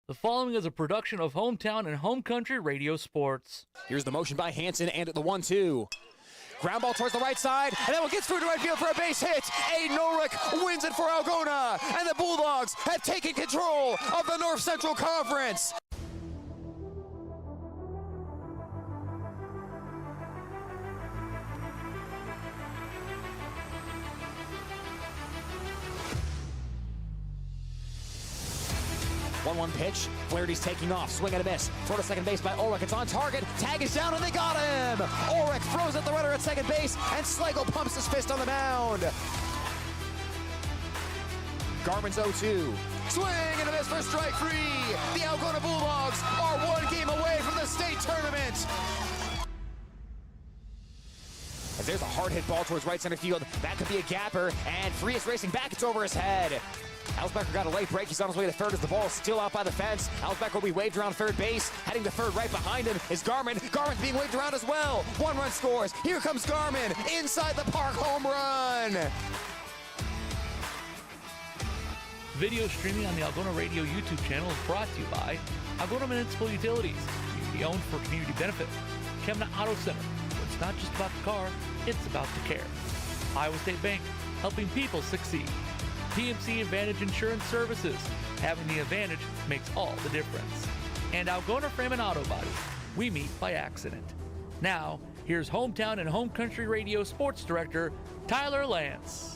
The following is a production of Hometown and Home Country Radio Sports. Here's the motion by Hansen and the 1-2. Ground ball towards the right side, and that one gets through to right field for a base hit. Aiden Ulrich wins it for Algona, and the Bulldogs have taken control of the North Central Conference. One pitch. Flaherty's taking off. Swing and a miss. Throw to second base by Ulrich. It's on target. Tag is down, and they got him. Ulrich throws at the runner at second base, and Schlegel pumps his fist on the mound. Garman's 0-2. Swing and a miss for strike three. The Algona Bulldogs are one game away from the state tournament. As there's a hard hit ball towards right center field. That could be a gapper, and Free is racing back. It's over his head. Alsbecker got a late break. He's on his way to third as the ball is still out by the fence. Alsbecker will be waved around third base. Heading to third right behind him is Garman. Garman's being waved around as well. One run scores. Here comes Garman. Inside the park, home run. Video streaming on the Algona Radio YouTube channel is brought to you by Algona Municipal Utilities, community owned for community benefit. Kemna Auto Center, where it's not just about the car, it's about the care. Iowa State Bank, helping people succeed. PMC Advantage Insurance Services. Having the advantage makes all the difference. And Algona Frame and Auto Body. We meet by accident. Now, here's Hometown and Home Country Radio Sports Director, Tyler Lance.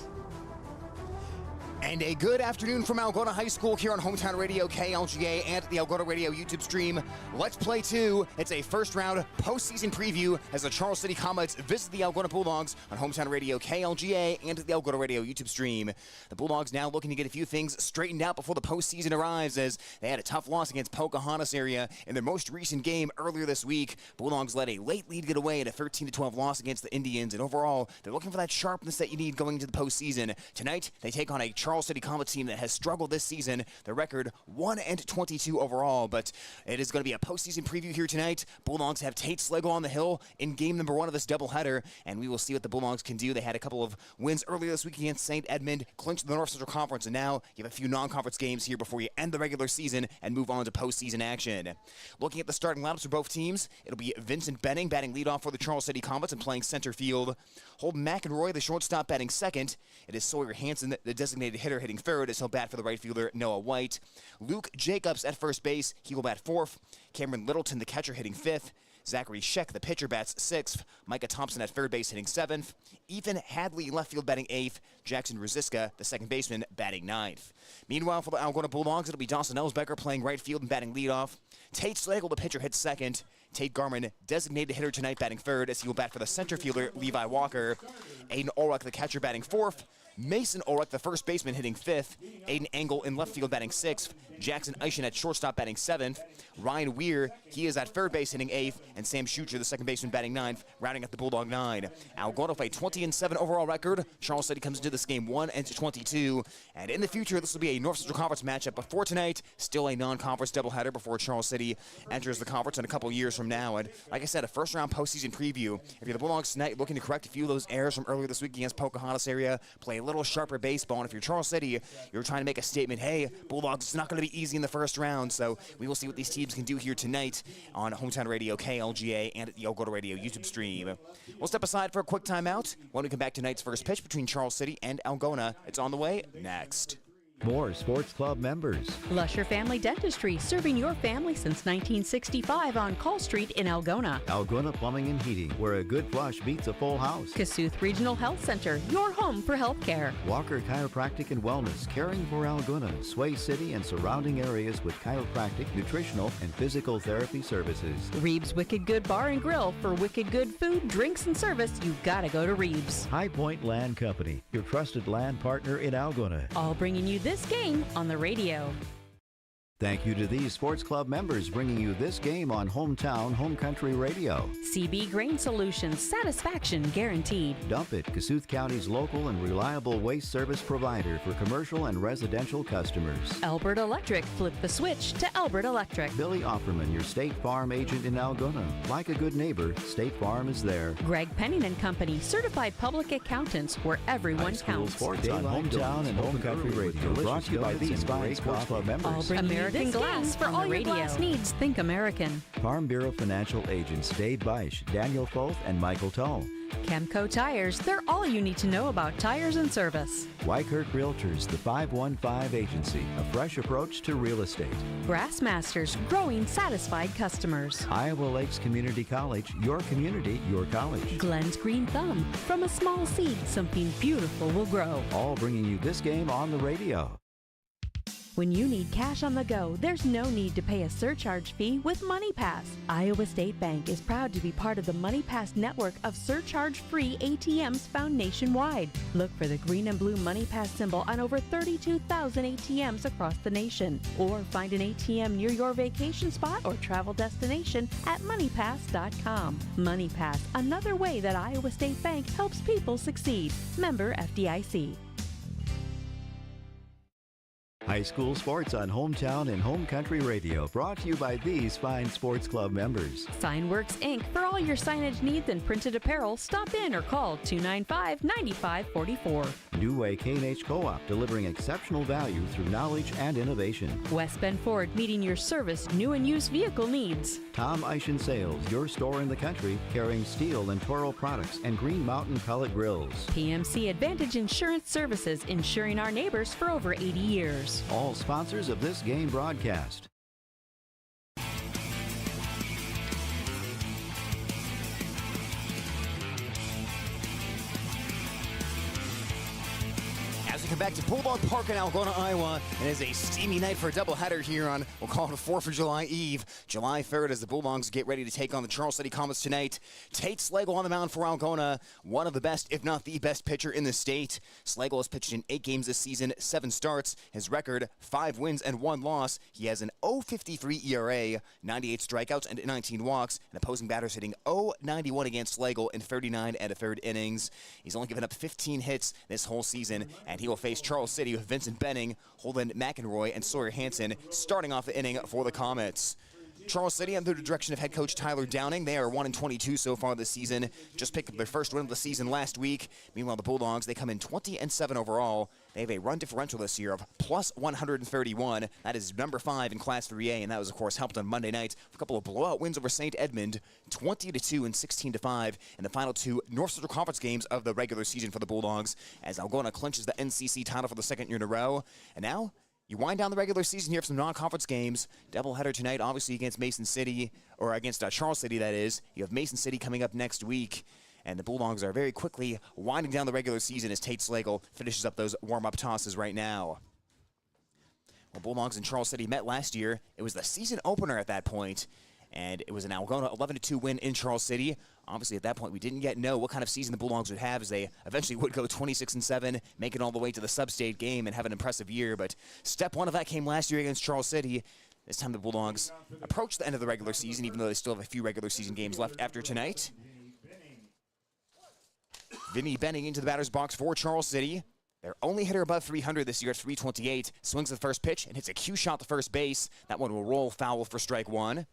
And a good afternoon from Algona High School here on Hometown Radio KLGA and the Algona Radio YouTube stream. Let's Play 2. It's a first-round postseason preview as the Charles City Comets visit the Algona Bulldogs on Hometown Radio KLGA and the Algona Radio YouTube stream. The Bulldogs now looking to get a few things straightened out before the postseason arrives, as they had a tough loss against Pocahontas area in their most recent game earlier this week. Bulldogs led a late lead to get away at a 13-12 loss against the Indians, and overall, they're looking for that sharpness that you need going into the postseason. Tonight, they take on a Charles City Comets team that has struggled this season. Their record 1-22 overall, but it is going to be a postseason preview here tonight. Bulldogs have Tate Schlegel on the hill in game number 1 of this doubleheader, and we will see what the Bulldogs can do. They had a couple of wins earlier this week against St. Edmund, clinched the North Central Conference, and now you have a few non-conference games here before you end the regular season and move on to postseason action. Looking at the starting lineups for both teams, it'll be Vincent Benning batting leadoff for the Charles City Comets and playing center field. Holden McEnroy, the shortstop, batting second. It is Sawyer Hansen, the designated hitter, hitting third, as he'll bat for the right fielder, Noah White. Luke Jacobs at first base. He will bat fourth. Cameron Littleton, the catcher, hitting fifth. Zachary Scheck, the pitcher, bats sixth. Micah Thompson at third base, hitting seventh. Ethan Hadley, left field, batting eighth. Jackson Rosiska, the second baseman, batting ninth. Meanwhile, for the Algona Bulldogs, it'll be Dawson Elsbecker playing right field and batting leadoff. Tate Schlegel, the pitcher, hits second. Tate Garman, designated hitter tonight, batting third, as he will bat for the center fielder, Levi Walker. Aiden Ulrich, the catcher, batting fourth. Mason Ulrich, the first baseman, hitting fifth. Aiden Engel in left field, batting sixth. Jackson Eischen at shortstop, batting seventh. Ryan Weir, he is at third base, hitting eighth. And Sam Schucher, the second baseman, batting ninth, rounding out the Bulldog nine. Algona with a 20-7 overall record. Charles City comes into this game 1-22. And in the future, this will be a North Central Conference matchup. Before tonight, still a non-conference doubleheader before Charles City enters the conference in a couple years from now. And like I said, a first-round postseason preview. If you're the Bulldogs tonight, looking to correct a few of those errors from earlier this week against Pocahontas area, play a little sharper baseball. And if you're Charles City, you're trying to make a statement, hey, Bulldogs, it's not going to be easy in the first round. So we will see what these teams can do here tonight on Hometown Radio KLGA and at the Algona Radio YouTube stream. We'll step aside for a quick timeout. When we come back, tonight's first pitch between Charles City and Algona. It's on the way next. More Sports Club members. Lusher Family Dentistry, serving your family since 1965 on Call Street in Algona. Algona Plumbing and Heating, where a good flush beats a full house. Kasuth Regional Health Center, your home for health care. Walker Chiropractic and Wellness, caring for Algona, Sway City, and surrounding areas with chiropractic, nutritional, and physical therapy services. Reeves Wicked Good Bar and Grill, for wicked good food, drinks, and service. You've got to go to Reeves. High Point Land Company, your trusted land partner in Algona. All bringing you this game on the radio. Thank you to these Sports Club members bringing you this game on Hometown Home Country Radio. CB Grain Solutions, satisfaction guaranteed. Dump It, Kasuth County's local and reliable waste service provider for commercial and residential customers. Albert Electric, flip the switch to Albert Electric. Billy Offerman, your State Farm agent in Algona. Like a good neighbor, State Farm is there. Greg Penning and Company, certified public accountants where everyone counts. Sports on Hometown and Home Country Radio. Brought to you by these fine Sports Club members. All bringing you American This Glass game for on all the your radio. glass needs. Think American. Farm Bureau Financial agents Dave Beisch, Daniel Foth, and Michael Tull. Chemco Tires, they're all you need to know about tires and service. Wykert Realtors, the 515 Agency, a fresh approach to real estate. Grassmasters, growing satisfied customers. Iowa Lakes Community College, your community, your college. Glenn's Green Thumb, from a small seed, something beautiful will grow. All bringing you this game on the radio. When you need cash on the go, there's no need to pay a surcharge fee with MoneyPass. Iowa State Bank is proud to be part of the MoneyPass network of surcharge-free ATMs found nationwide. Look for the green and blue MoneyPass symbol on over 32,000 ATMs across the nation. Or find an ATM near your vacation spot or travel destination at MoneyPass.com. MoneyPass, another way that Iowa State Bank helps people succeed. Member FDIC. High school sports on Hometown and Home Country Radio, brought to you by these fine sports club members. Signworks Inc. For all your signage needs and printed apparel, stop in or call 295-9544. New Way K&H Co-op, delivering exceptional value through knowledge and innovation. West Bend Ford, meeting your service, new and used vehicle needs. Tom Eischen Sales, your store in the country, carrying steel and Toro products and Green Mountain pellet grills. PMC Advantage Insurance Services, insuring our neighbors for over 80 years. All sponsors of this game broadcast. As we come back to Bulldog Park in Algona, Iowa, it is a steamy night for a doubleheader here on, we'll call it a 4th of July Eve, July 3rd, as the Bulldogs get ready to take on the Charles City Comets tonight. Tate Slagle on the mound for Algona, one of the best, if not the best pitcher in the state. Slagle has pitched in 8 games this season, 7 starts. His record, 5 wins and 1 loss. He has an 0.53 ERA, 98 strikeouts and 19 walks, and opposing batters hitting 0.91 against Slagle in 39 1/3 innings. He's only given up 15 hits this whole season, and he will face Charles City with Vincent Benning, Holden McEnroy, and Sawyer Hansen starting off the inning for the Comets. Charles City, under the direction of head coach Tyler Downing, they are 1-22 so far this season. Just picked up their first win of the season last week. Meanwhile, the Bulldogs, they come in 20-7 overall. They have a run differential this year of plus 131. That is number 5 in Class 3A, and that was, of course, helped on Monday night with a couple of blowout wins over St. Edmund, 20-2 and 16-5 in the final 2 North Central Conference games of the regular season for the Bulldogs, as Algona clinches the NCC title for the 2nd year in a row. And now, you wind down the regular season here for some non-conference games. Doubleheader tonight, obviously, against Mason City, or against Charles City, that is. You have Mason City coming up next week. And the Bulldogs are very quickly winding down the regular season as Tate Slagle finishes up those warm-up tosses right now. Well, Bulldogs and Charles City met last year. It was the season opener at that point, and it was an Algona 11-2 win in Charles City. Obviously, at that point, we didn't yet know what kind of season the Bulldogs would have, as they eventually would go 26-7, make it all the way to the sub-state game and have an impressive year. But step 1 of that came last year against Charles City. This time the Bulldogs approach the end of the regular season, even though they still have a few regular season games left after tonight. Vinny Benning into the batter's box for Charles City. Their only hitter above 300 this year at 328. Swings the first pitch and hits a cue shot to first base. That one will roll foul for strike 1.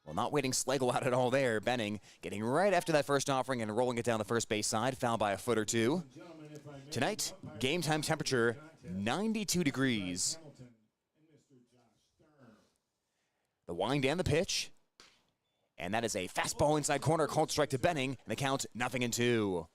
Well, not waiting Slagle out at all there. Benning getting right after that first offering and rolling it down the first base side. Foul by a foot or 2. Tonight, game time temperature, 92 degrees. The wind and the pitch. And that is a fastball inside corner, called strike to Benning, and the count 0-2.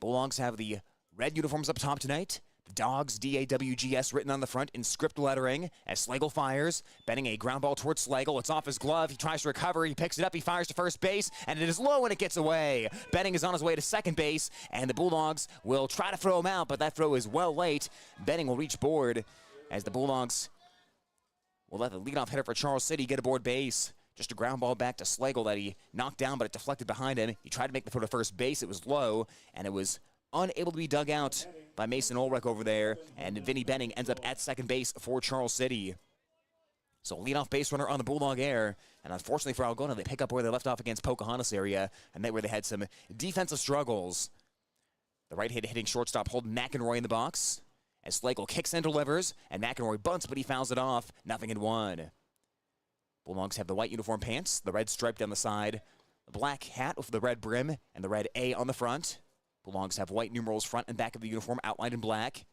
Bulldogs have the red uniforms up top tonight. The Dogs, D-A-W-G-S, written on the front in script lettering. As Slagle fires, Benning a ground ball towards Slagle. It's off his glove. He tries to recover. He picks it up. He fires to first base, and it is low, and it gets away. Benning is on his way to second base, and the Bulldogs will try to throw him out, but that throw is well late. Benning will reach board as the Bulldogs will let the leadoff hitter for Charles City get aboard base. Just a ground ball back to Slagle that he knocked down, but it deflected behind him. He tried to make the throw to first base. It was low, and it was unable to be dug out by Mason Ulrich over there. And Vinny Benning ends up at second base for Charles City. So leadoff base runner on the Bulldog air. And unfortunately for Algona, they pick up where they left off against Pocahontas area, and where they had some defensive struggles. The right-handed hitting shortstop Holden McEnroy in the box. As Slagle kicks and delivers, and McEnroy bunts, but he fouls it off. 0-1. Bulldogs have the white uniform pants, the red stripe down the side, the black hat with the red brim, and the red A on the front. Bulldogs have white numerals front and back of the uniform outlined in black.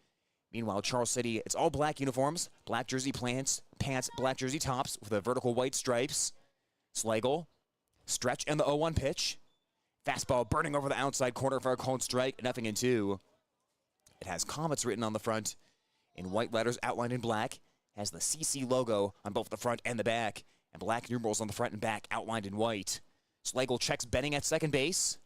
Meanwhile, Charles City, it's all black uniforms, black jersey pants, black jersey tops with the vertical white stripes. Slagle, stretch and the 0-1 pitch. Fastball burning over the outside corner for a called strike, 0-2. It has Comets written on the front in white letters outlined in black. Has the CC logo on both the front and the back, and black numerals on the front and back outlined in white. Slagle checks Benning at second base.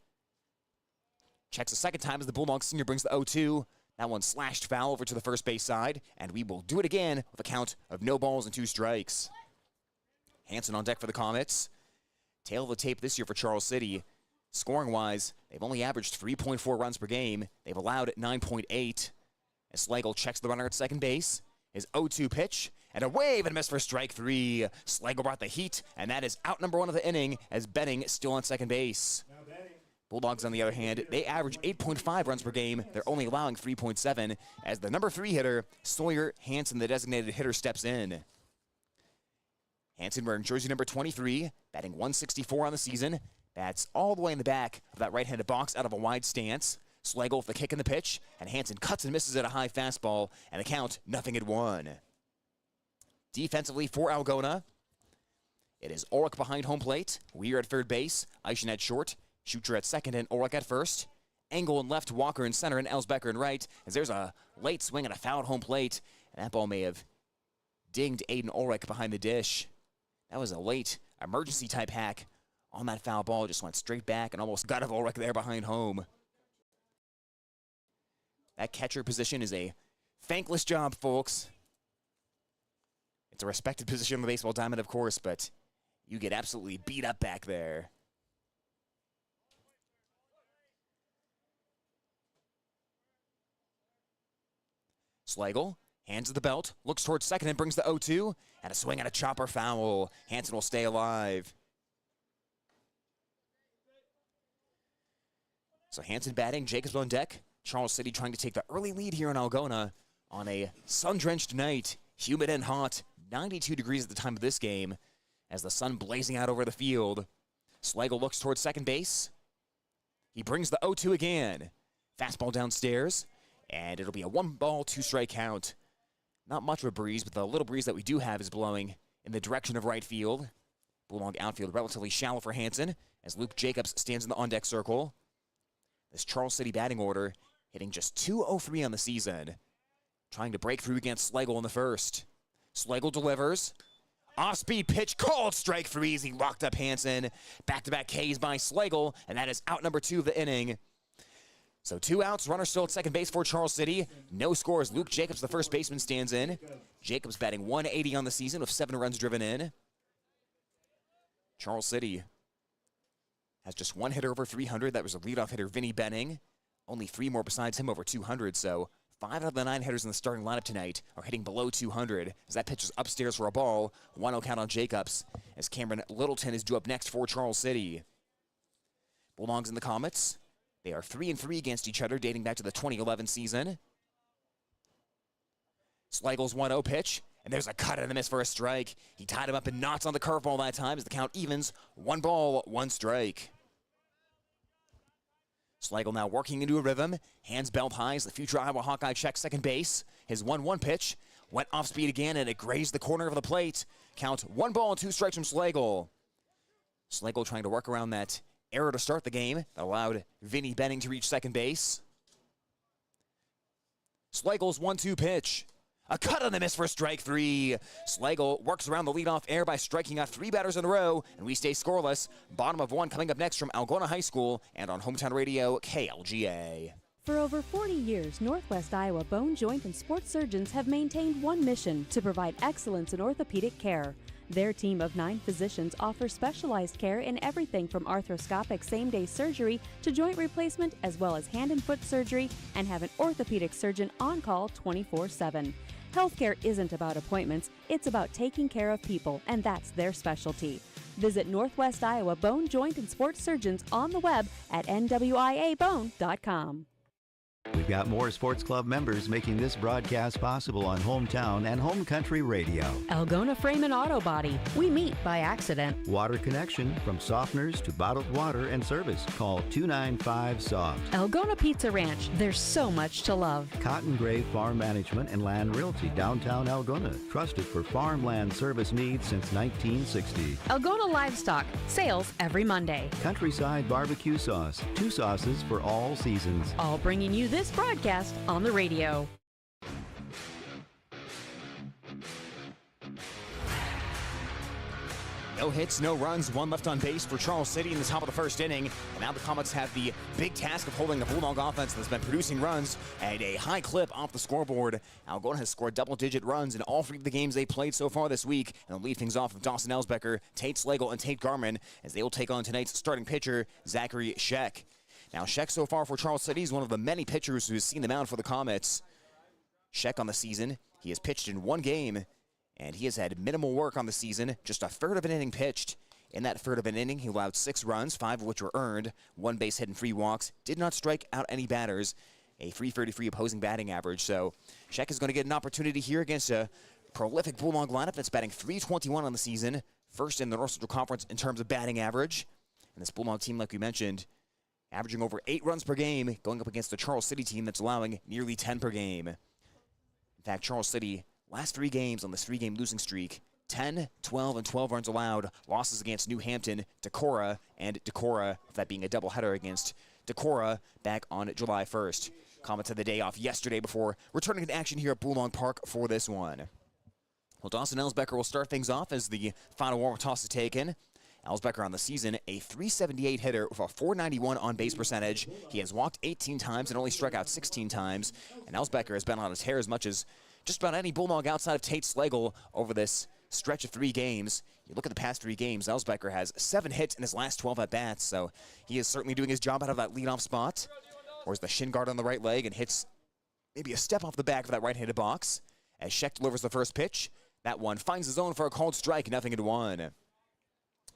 Checks a second time as the Bulldogs senior brings the 0-2. That one slashed foul over to the first base side, and we will do it again with a count of no balls and 2 strikes. Hansen on deck for the Comets. Tail of the tape this year for Charles City. Scoring-wise, they've only averaged 3.4 runs per game. They've allowed 9.8. As Slagle checks the runner at second base. His 0-2 pitch, and a wave and a miss for strike 3. Slagle brought the heat, and that is out number 1 of the inning as Benning still on second base. Bulldogs, on the other hand, they average 8.5 runs per game. They're only allowing 3.7 as the number 3 hitter, Sawyer Hansen, the designated hitter, steps in. Hansen wearing jersey number 23, batting 164 on the season. Bats all the way in the back of that right-handed box out of a wide stance. Slagle with the kick in the pitch, and Hansen cuts and misses at a high fastball, and the count 0-1. Defensively for Algona, it is Ulrich behind home plate, Weir at third base, Eischen at short, Schucher at second, and Ulrich at first. Engel in left, Walker in center, and Elsbecker in right, as there's a late swing and a foul at home plate, and that ball may have dinged Aiden Ulrich behind the dish. That was a late emergency-type hack on that foul ball, just went straight back and almost got of Ulrich there behind home. That catcher position is a thankless job, folks. It's a respected position on the baseball diamond, of course, but you get absolutely beat up back there. Slagle hands to the belt, looks towards second and brings the 0-2, and a swing and a chopper foul. Hansen will stay alive. So Hansen batting, Jacobs on deck. Charles City trying to take the early lead here in Algona on a sun-drenched night, humid and hot, 92 degrees at the time of this game, as the sun blazing out over the field. Slagle looks towards second base. He brings the 0-2 again. Fastball downstairs, and it'll be a 1-ball, 2-strike count. Not much of a breeze, but the little breeze that we do have is blowing in the direction of right field. Bulldog outfield relatively shallow for Hansen, as Luke Jacobs stands in the on-deck circle. This Charles City batting order hitting just .203 on the season. Trying to break through against Slagle in the first. Slagle delivers. Off-speed pitch, called strike 3 as he locked up Hansen. Back-to-back Ks by Slagle, and that is out number 2 of the inning. So 2 outs, runner still at second base for Charles City. No scores. Luke Jacobs, the first baseman, stands in. Jacobs batting 180 on the season with 7 runs driven in. Charles City has just 1 hitter over 300. That was a leadoff hitter, Vinny Benning. Only 3 more besides him over 200, so 5 out of the 9 hitters in the starting lineup tonight are hitting below 200. As that pitch is upstairs for a ball, 1-0 count on Jacobs, as Cameron Littleton is due up next for Charles City. Bulldogs and the Comets, they are 3-3 against each other, dating back to the 2011 season. Slagle's 1-0 pitch, and there's a cut and a miss for a strike. He tied him up in knots on the curveball that time as the count evens. 1 ball, 1 strike. Slagle now working into a rhythm. Hands belt high as the future Iowa Hawkeye checks second base. His 1-1 pitch went off speed again, and it grazed the corner of the plate. Count 1 ball, 2 strikes from Slagle. Slagle trying to work around that error to start the game that allowed Vinny Benning to reach second base. Slagle's 1-2 pitch. A cut on the miss for strike 3. Slagle works around the leadoff air by striking out 3 batters in a row, and we stay scoreless. Bottom of 1 coming up next from Algona High School and on Hometown Radio, KLGA. For over 40 years, Northwest Iowa bone, joint, and sports surgeons have maintained one mission: to provide excellence in orthopedic care. Their team of 9 physicians offers specialized care in everything from arthroscopic same-day surgery to joint replacement, as well as hand and foot surgery, and have an orthopedic surgeon on call 24/7. Healthcare isn't about appointments, it's about taking care of people, and that's their specialty. Visit Northwest Iowa Bone, Joint, and Sports Surgeons on the web at nwiabone.com. We've got more sports club members making this broadcast possible on Hometown and Home Country Radio. Algona Frame and Auto Body. We meet by accident. Water connection, from softeners to bottled water and service. Call 295-SOFT. Algona Pizza Ranch. There's so much to love. Cotton Grave Farm Management and Land Realty, downtown Algona. Trusted for farmland service needs since 1960. Algona Livestock. Sales every Monday. Countryside Barbecue Sauce. 2 sauces for all seasons. All bringing you this broadcast on the radio. No hits, no runs, 1 left on base for Charles City in the top of the first inning. And now the Comets have the big task of holding the Bulldog offense that's been producing runs at a high clip off the scoreboard. Algona has scored double-digit runs in all 3 of the games they played so far this week. And they'll lead things off with Dawson Elsbecker, Tate Slagle, and Tate Garman as they will take on tonight's starting pitcher, Zachary Scheck. Now, Scheck so far for Charles City is one of the many pitchers who's seen the mound for the Comets. Scheck on the season, he has pitched in 1 game, and he has had minimal work on the season, just a third of an inning pitched. In that third of an inning, he allowed 6 runs, 5 of which were earned, 1 base hit and 3 walks, did not strike out any batters, a .333 opposing batting average. So Scheck is going to get an opportunity here against a prolific Bulldog lineup that's batting .321 on the season, first in the North Central Conference in terms of batting average. And this Bulldog team, like we mentioned, averaging over 8 runs per game, going up against the Charles City team that's allowing nearly 10 per game. In fact, Charles City, last 3 games on this 3-game losing streak, 10, 12, and 12 runs allowed. Losses against New Hampton, Decorah, and Decorah, that being a doubleheader against Decorah back on July 1st. Comets had the day off yesterday before returning to action here at Bulldog Park for this one. Well, Dawson Elsbecker will start things off as the final warm-up toss is taken. Elsbecker on the season, a .378 hitter with a .491 on-base percentage. He has walked 18 times and only struck out 16 times. And Elsbecker has been on his hair as much as just about any Bulldog outside of Tate Slagle over this stretch of 3 games. You look at the past 3 games, Elsbecker has 7 hits in his last 12 at-bats, so he is certainly doing his job out of that leadoff spot. Wears the shin guard on the right leg and hits maybe a step off the back of that right-handed box. As Scheck delivers the first pitch, that one finds the zone for a called strike, 0-1.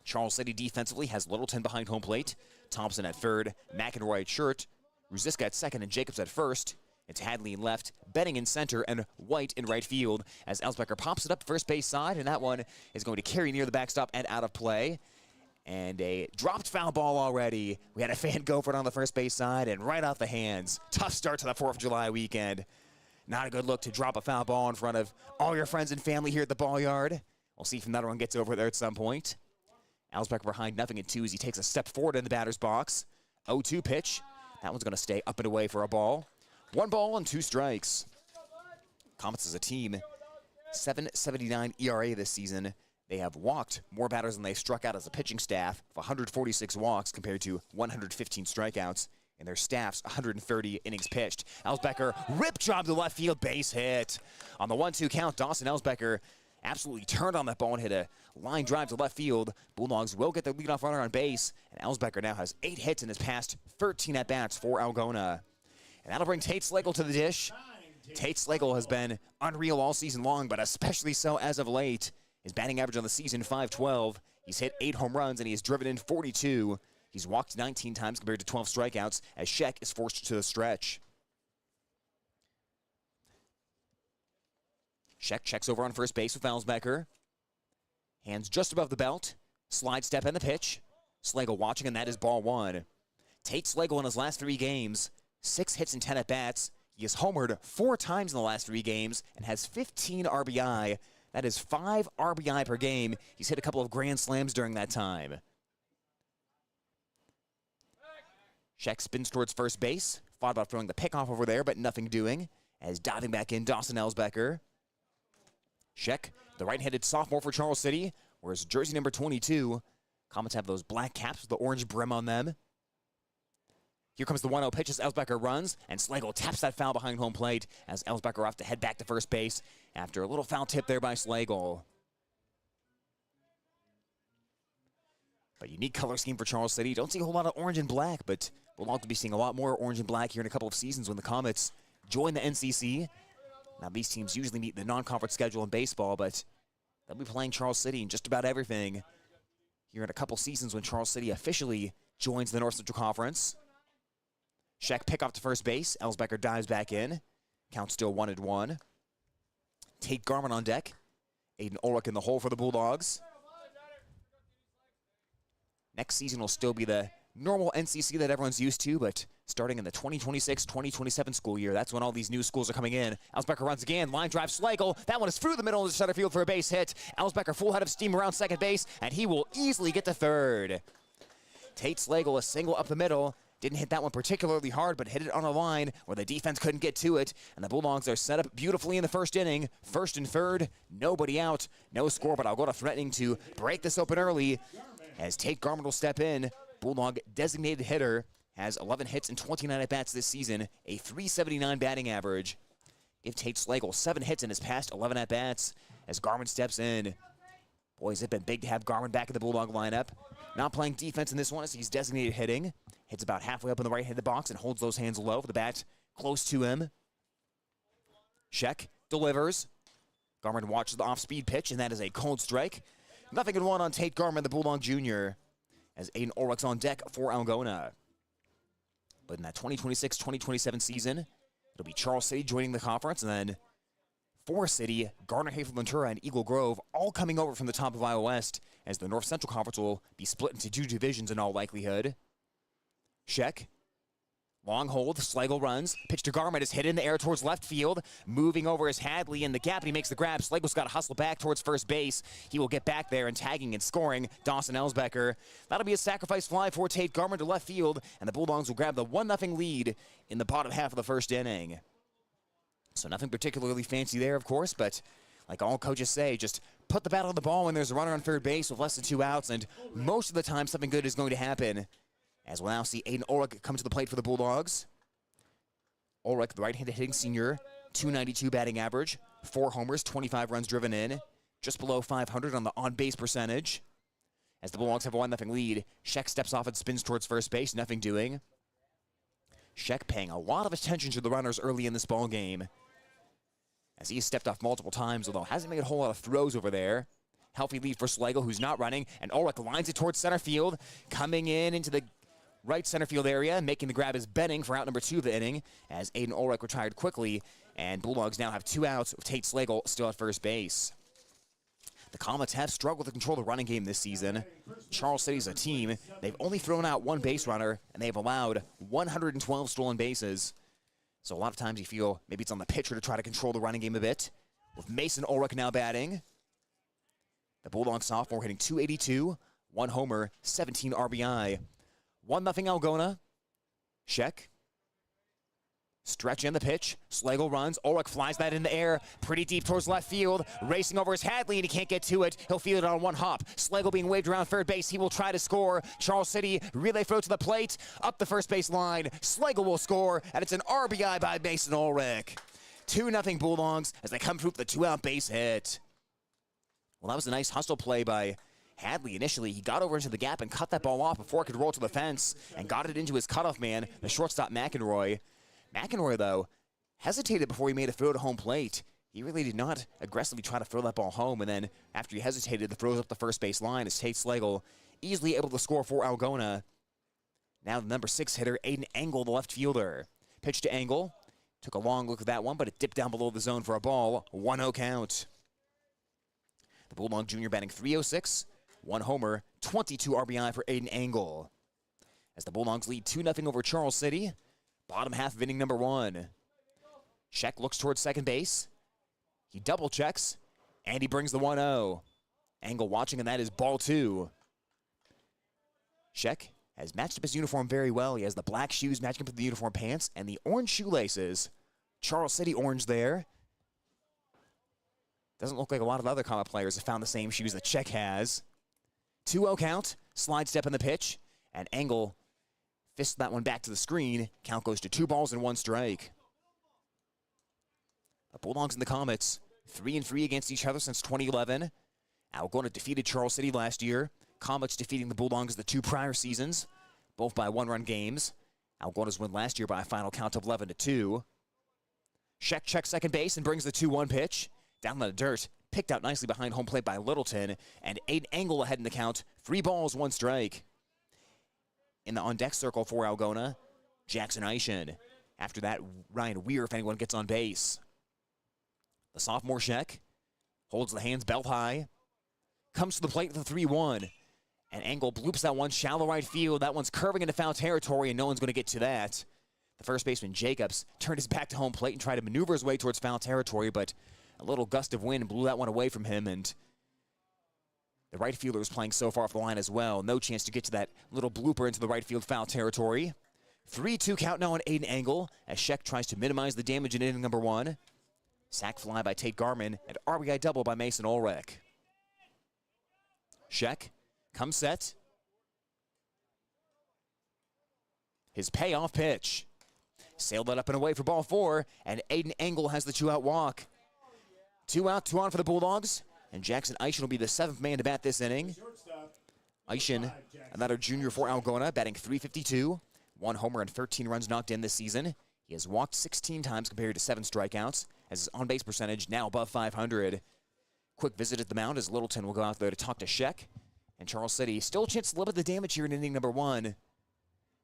Charles City defensively has Littleton behind home plate, Thompson at third, McEnroy at short, Ruziska at second, and Jacobs at first. It's Hadley in left, Benning in center, and White in right field as Elsbecker pops it up first base side, and that one is going to carry near the backstop and out of play. And a dropped foul ball already. We had a fan go for it on the first base side, and right off the hands. Tough start to the 4th of July weekend. Not a good look to drop a foul ball in front of all your friends and family here at the ball yard. We'll see if that one gets over there at some point. Elsbecker behind 0-2 as he takes a step forward in the batter's box. 0-2 pitch. That one's going to stay up and away for a ball. 1 ball and 2 strikes. Comets as a team, 7.79 ERA this season. They have walked more batters than they struck out as a pitching staff, of 146 walks compared to 115 strikeouts. And their staff's 130 innings pitched. Elsbecker, rip job to left field, base hit. On the 1-2 count, Dawson Elsbecker absolutely turned on that ball and hit a line drive to left field. Bulldogs will get their leadoff runner on base, and Elsbecker now has 8 hits in his past 13 at-bats for Algona. And that'll bring Tate Slagle to the dish. Tate Slagle has been unreal all season long, but especially so as of late. His batting average on the season, .512. He's hit 8 home runs, and he has driven in 42. He's walked 19 times compared to 12 strikeouts as Scheck is forced to the stretch. Scheck checks over on first base with Elsbecker. Hands just above the belt. Slide step and the pitch. Slagle watching, and that is ball 1. Tate Slagle in his last 3 games, 6 hits and 10 at-bats. He has homered 4 times in the last 3 games and has 15 RBI. That is 5 RBI per game. He's hit a couple of grand slams during that time. Scheck spins towards first base. Thought about throwing the pickoff over there, but nothing doing. As diving back in, Dawson Elsbecker. Scheck, the right-handed sophomore for Charles City, wears jersey number 22. Comets have those black caps with the orange brim on them. Here comes the 1-0 pitch as Elsbecker runs, and Slagle taps that foul behind home plate as Elsbecker off to head back to first base after a little foul tip there by Slagle. A unique color scheme for Charles City. Don't see a whole lot of orange and black, but we'll also be seeing a lot more orange and black here in a couple of seasons when the Comets join the NCC. Now, these teams usually meet the non-conference schedule in baseball, but they'll be playing Charles City in just about everything here in a couple seasons when Charles City officially joins the North Central Conference. Scheck pick off to first base. Ellsbecker dives back in. Count still 1-1. Tate Garman on deck. Aiden Ulrich in the hole for the Bulldogs. Next season will still be the normal NCC that everyone's used to, but starting in the 2026-2027 school year, that's when all these new schools are coming in. Ellsbecker runs again, line drive Schlegel. That one is through the middle of the center field for a base hit. Ellsbecker full head of steam around second base, and he will easily get to third. Tate Schlegel a single up the middle. Didn't hit that one particularly hard, but hit it on a line where the defense couldn't get to it. And the Bulldogs are set up beautifully in the first inning. First and third, nobody out. No score, but Algona threatening to break this open early as Tate Garman will step in. Bulldog designated hitter, has 11 hits and 29 at-bats this season, a .379 batting average. Give Tate Schlegel 7 hits in his past 11 at-bats as Garman steps in. Boys, it's been big to have Garman back in the Bulldog lineup. Not playing defense in this one as he's designated hitting. Hits about halfway up in the right hand of the box and holds those hands low with the bat close to him. Scheck delivers. Garman watches the off-speed pitch, and that is a cold strike. 0-1 on Tate Garman, the Bulldog Jr., as Aiden Ulrich's on deck for Algona. But in that 2026-2027 season, it'll be Charles City joining the conference, and then Forest City, Gardner Hayfield Ventura, and Eagle Grove all coming over from the top of Iowa West, as the North Central Conference will be split into 2 divisions in all likelihood. Scheck, long hold, Schlegel runs, pitch to Garman is hit in the air towards left field, moving over is Hadley in the gap, and he makes the grab. Schlegel's got to hustle back towards first base. He will get back there and tagging and scoring Dawson Ellsbecker. That'll be a sacrifice fly for Tate Garman to left field, and the Bulldogs will grab the 1-0 lead in the bottom half of the first inning. So nothing particularly fancy there, of course, but like all coaches say, just put the bat on the ball when there's a runner on third base with less than 2 outs, and most of the time something good is going to happen. As we'll now see Aiden Ulrich come to the plate for the Bulldogs. Ulrich, the right-handed hitting senior, .292 batting average, 4 homers, 25 runs driven in, just below .500 on the on-base percentage. As the Bulldogs have a 1-0 lead, Scheck steps off and spins towards first base, nothing doing. Scheck paying a lot of attention to the runners early in this ball game, as he has stepped off multiple times, although hasn't made a whole lot of throws over there. Healthy lead for Schlegel, who's not running, and Ulrich lines it towards center field, coming in into the right center field area. Making the grab is Benning for out number 2 of the inning, as Aiden Ulrich retired quickly, and Bulldogs now have 2 outs with Tate Schlegel still at first base. The Comets have struggled to control the running game this season. Charles City's a team. They've only thrown out 1 base runner, and they've allowed 112 stolen bases. So a lot of times you feel maybe it's on the pitcher to try to control the running game a bit. With Mason Ulrich now batting. The Bulldog sophomore hitting .282, 1 homer, 17 RBI. 1-0 Algona. Scheck. Stretch in the pitch. Schlegel runs. Ulrich flies that in the air. Pretty deep towards left field. Racing over his Hadley, and he can't get to it. He'll field it on 1 hop. Schlegel being waved around third base. He will try to score. Charles City, relay throw to the plate. Up the first base line. Schlegel will score, and it's an RBI by Mason Ulrich. 2-0 Bulldogs as they come through with the 2-out base hit. Well, that was a nice hustle play by Hadley. Initially, he got over into the gap and cut that ball off before it could roll to the fence and got it into his cutoff man, the shortstop McEnroy. McEnroy, though, hesitated before he made a throw to home plate. He really did not aggressively try to throw that ball home, and then after he hesitated, the throws up the first base line as Tate Schlegel easily able to score for Algona. Now the number 6 hitter, Aiden Engel, the left fielder. Pitch to Engel. Took a long look at that one, but it dipped down below the zone for a ball. 1-0 count. The Bulldog Jr. batting .306, 1 homer, 22 RBI for Aiden Engel. As the Bulldogs lead 2-0 over Charles City. Bottom half of inning number 1. Scheck looks towards second base. He double checks, and he brings the 1-0. Engel watching, and that is ball 2. Scheck has matched up his uniform very well. He has the black shoes matching up with the uniform pants and the orange shoelaces. Charles City orange there. Doesn't look like a lot of other Comet players have found the same shoes that Scheck has. 2-0 count, slide step in the pitch, and Engel fists that one back to the screen. Count goes to 2 balls and 1 strike. The Bulldogs and the Comets, 3-3 against each other since 2011. Algona defeated Charles City last year. Comets defeating the Bulldogs the 2 prior seasons, both by 1-run games. Algona's win last year by a final count of 11-2. Scheck checks second base and brings the 2-1 pitch. Down in the dirt, picked out nicely behind home plate by Littleton, and Aiden Engel ahead in the count. 3 balls, 1 strike. In the on-deck circle for Algona, Jackson Eischen. After that, Ryan Weir, if anyone gets on base. The sophomore Sheck holds the hands belt high. Comes to the plate with a 3-1. And Engel bloops that one shallow right field. That one's curving into foul territory, and no one's going to get to that. The first baseman, Jacobs, turned his back to home plate and tried to maneuver his way towards foul territory, but a little gust of wind blew that one away from him, and the right fielder is playing so far off the line as well. No chance to get to that little blooper into the right field foul territory. 3-2 count now on Aiden Engel as Sheck tries to minimize the damage in inning number 1. Sac fly by Tate Garman and RBI double by Mason Ulrich. Sheck comes set. His payoff pitch. Sailed that up and away for ball 4, and Aiden Engel has the 2-out walk. 2 out, 2 on for the Bulldogs, and Jackson Eischen will be the 7th man to bat this inning. Eischen, another junior for Algona, batting .352, 1 homer and 13 runs knocked in this season. He has walked 16 times compared to 7 strikeouts, as his on-base percentage now above .500. Quick visit at the mound as Littleton will go out there to talk to Sheck. And Charles City still a chance to limit the damage here in inning number 1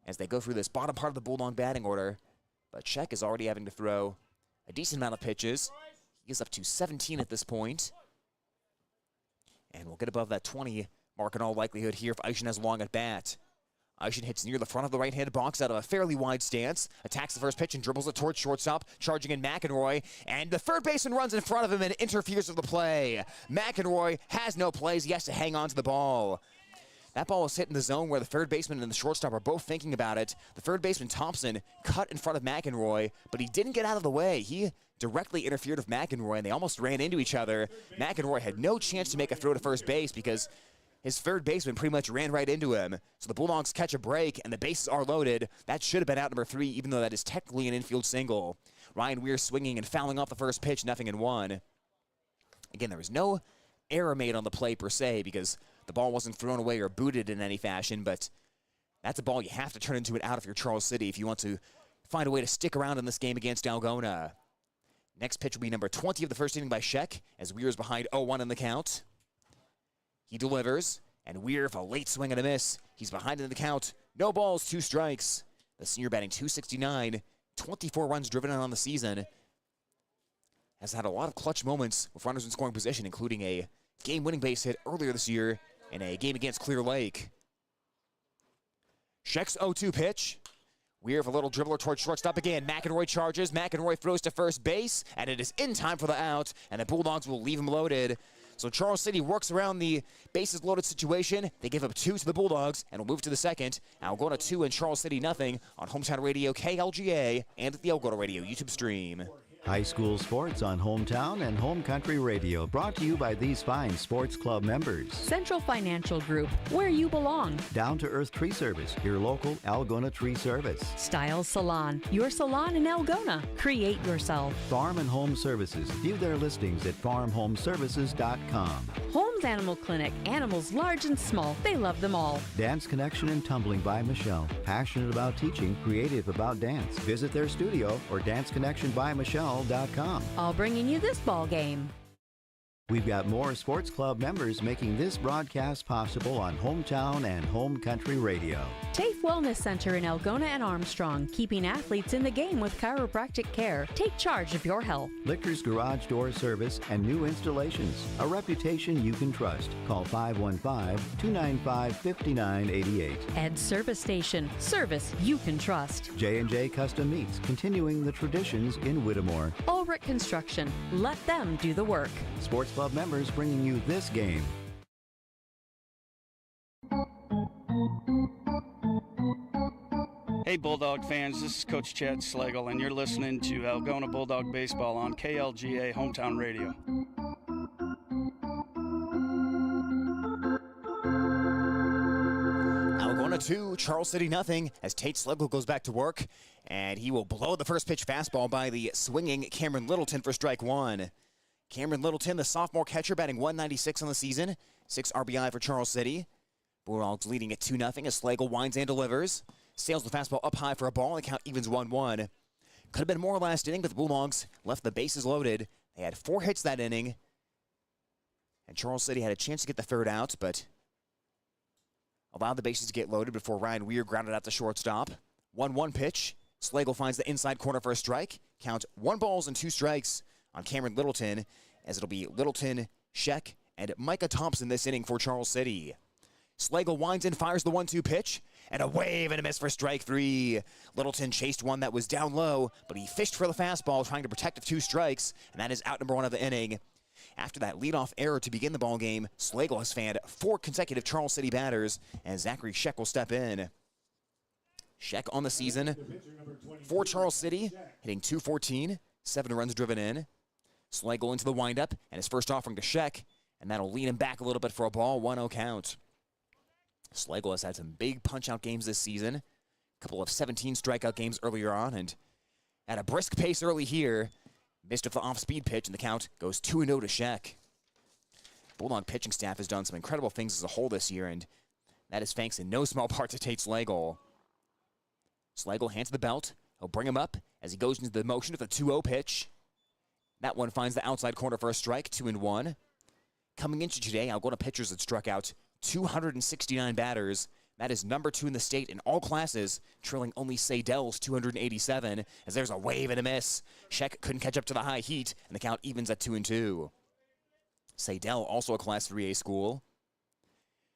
as they go through this bottom part of the Bulldog batting order. But Sheck is already having to throw a decent amount of pitches. He is up to 17 at this point. And we'll get above that 20 mark in all likelihood here if Eischen has a long at bat. Eischen hits near the front of the right-handed box out of a fairly wide stance, attacks the first pitch and dribbles it towards shortstop, charging in McEnroy, and the third baseman runs in front of him and interferes with the play. McEnroy has no plays. He has to hang on to the ball. That ball was hit in the zone where the third baseman and the shortstop are both thinking about it. The third baseman, Thompson, cut in front of McEnroy, but he didn't get out of the way. He directly interfered with McEnroy, and they almost ran into each other. McEnroy had no chance to make a throw to first base because his third baseman pretty much ran right into him. So the Bulldogs catch a break, and the bases are loaded. That should have been out number 3, even though that is technically an infield single. Ryan Weir swinging and fouling off the first pitch, 0-1. Again, there was no error made on the play per se because the ball wasn't thrown away or booted in any fashion, but that's a ball you have to turn into an out if you're Charles City if you want to find a way to stick around in this game against Algona. Next pitch will be number 20 of the first inning by Sheck as Weir is behind 0-1 in the count. He delivers, and Weir for a late swing and a miss. He's behind in the count. No balls, 2 strikes. The senior batting .269, 24 runs driven in on the season. Has had a lot of clutch moments with runners in scoring position, including a game-winning base hit earlier this year in a game against Clear Lake. Sheck's 0-2 pitch. Weir for a little dribbler towards shortstop again. McEnroy charges. McEnroy throws to first base, and it is in time for the out, and the Bulldogs will leave him loaded. So Charles City works around the bases loaded situation. They give up 2 to the Bulldogs and will move to the second. Algona 2 and Charles City nothing on Hometown Radio KLGA and the Algona Radio YouTube stream. High school sports on Hometown and Home Country Radio, brought to you by these fine sports club members. Central Financial Group, where you belong. Down to Earth Tree Service, your local Algona tree service. Styles Salon, your salon in Algona. Create yourself. Farm and Home Services. View their listings at farmhomeservices.com. Holmes Animal Clinic, animals large and small. They love them all. Dance Connection and Tumbling by Michelle. Passionate about teaching, creative about dance. Visit their studio or danceconnectionbymichelle.com. All bringing you this ball game. We've got more sports club members making this broadcast possible on Hometown and Home Country Radio. TAFE Wellness Center in Algona and Armstrong, keeping athletes in the game with chiropractic care. Take charge of your health. Lichter's Garage Door Service and new installations. A reputation you can trust. Call 515-295-5988. Ed Service Station, service you can trust. J&J Custom Meats, continuing the traditions in Whittemore. Ulrich Construction, let them do the work. Sports Club members bringing you this game. Hey Bulldog fans, this is Coach Chad Slagle, and you're listening to Algona Bulldog Baseball on KLGA Hometown Radio. Algona 2, Charles City nothing as Tate Slagle goes back to work, and he will blow the first pitch fastball by the swinging Cameron Littleton for strike 1. Cameron Littleton, the sophomore catcher, batting .196 on the season. 6 RBI for Charles City. Bulldogs leading at 2-0 as Slagle winds and delivers. Sails the fastball up high for a ball, and the count evens 1-1. Could have been more last inning, but the Bulldogs left the bases loaded. They had 4 hits that inning. And Charles City had a chance to get the third out, but allowed the bases to get loaded before Ryan Weir grounded out the shortstop. 1-1 pitch. Slagle finds the inside corner for a strike. Count 1 balls and 2 strikes on Cameron Littleton, as it'll be Littleton, Sheck, and Micah Thompson this inning for Charles City. Slagle winds in, fires the 1-2 pitch, and a wave and a miss for strike 3. Littleton chased one that was down low, but he fished for the fastball, trying to protect the 2 strikes, and that is out number 1 of the inning. After that leadoff error to begin the ball game, Slagle has fanned 4 consecutive Charles City batters, and Zachary Sheck will step in. Sheck on the season for Charles City, hitting .214, 7 runs driven in. Slagle into the windup, and his first offering to Sheck, and that'll lead him back a little bit for a ball, 1-0 count. Slagle has had some big punch-out games this season, a couple of 17 strikeout games earlier on, and at a brisk pace early here, missed with the off-speed pitch, and the count goes 2-0 to Sheck. Bulldog pitching staff has done some incredible things as a whole this year, and that is thanks in no small part to Tate Slagle. Slagle hands the belt. He'll bring him up as he goes into the motion with a 2-0 pitch. That one finds the outside corner for a strike, 2-1. Coming into today, Algona pitchers had struck out 269 batters. That is number 2 in the state in all classes, trailing only Seydel's 287, as there's a wave and a miss. Sheck couldn't catch up to the high heat, and the count evens at 2-2. Seydel, also a Class 3A school.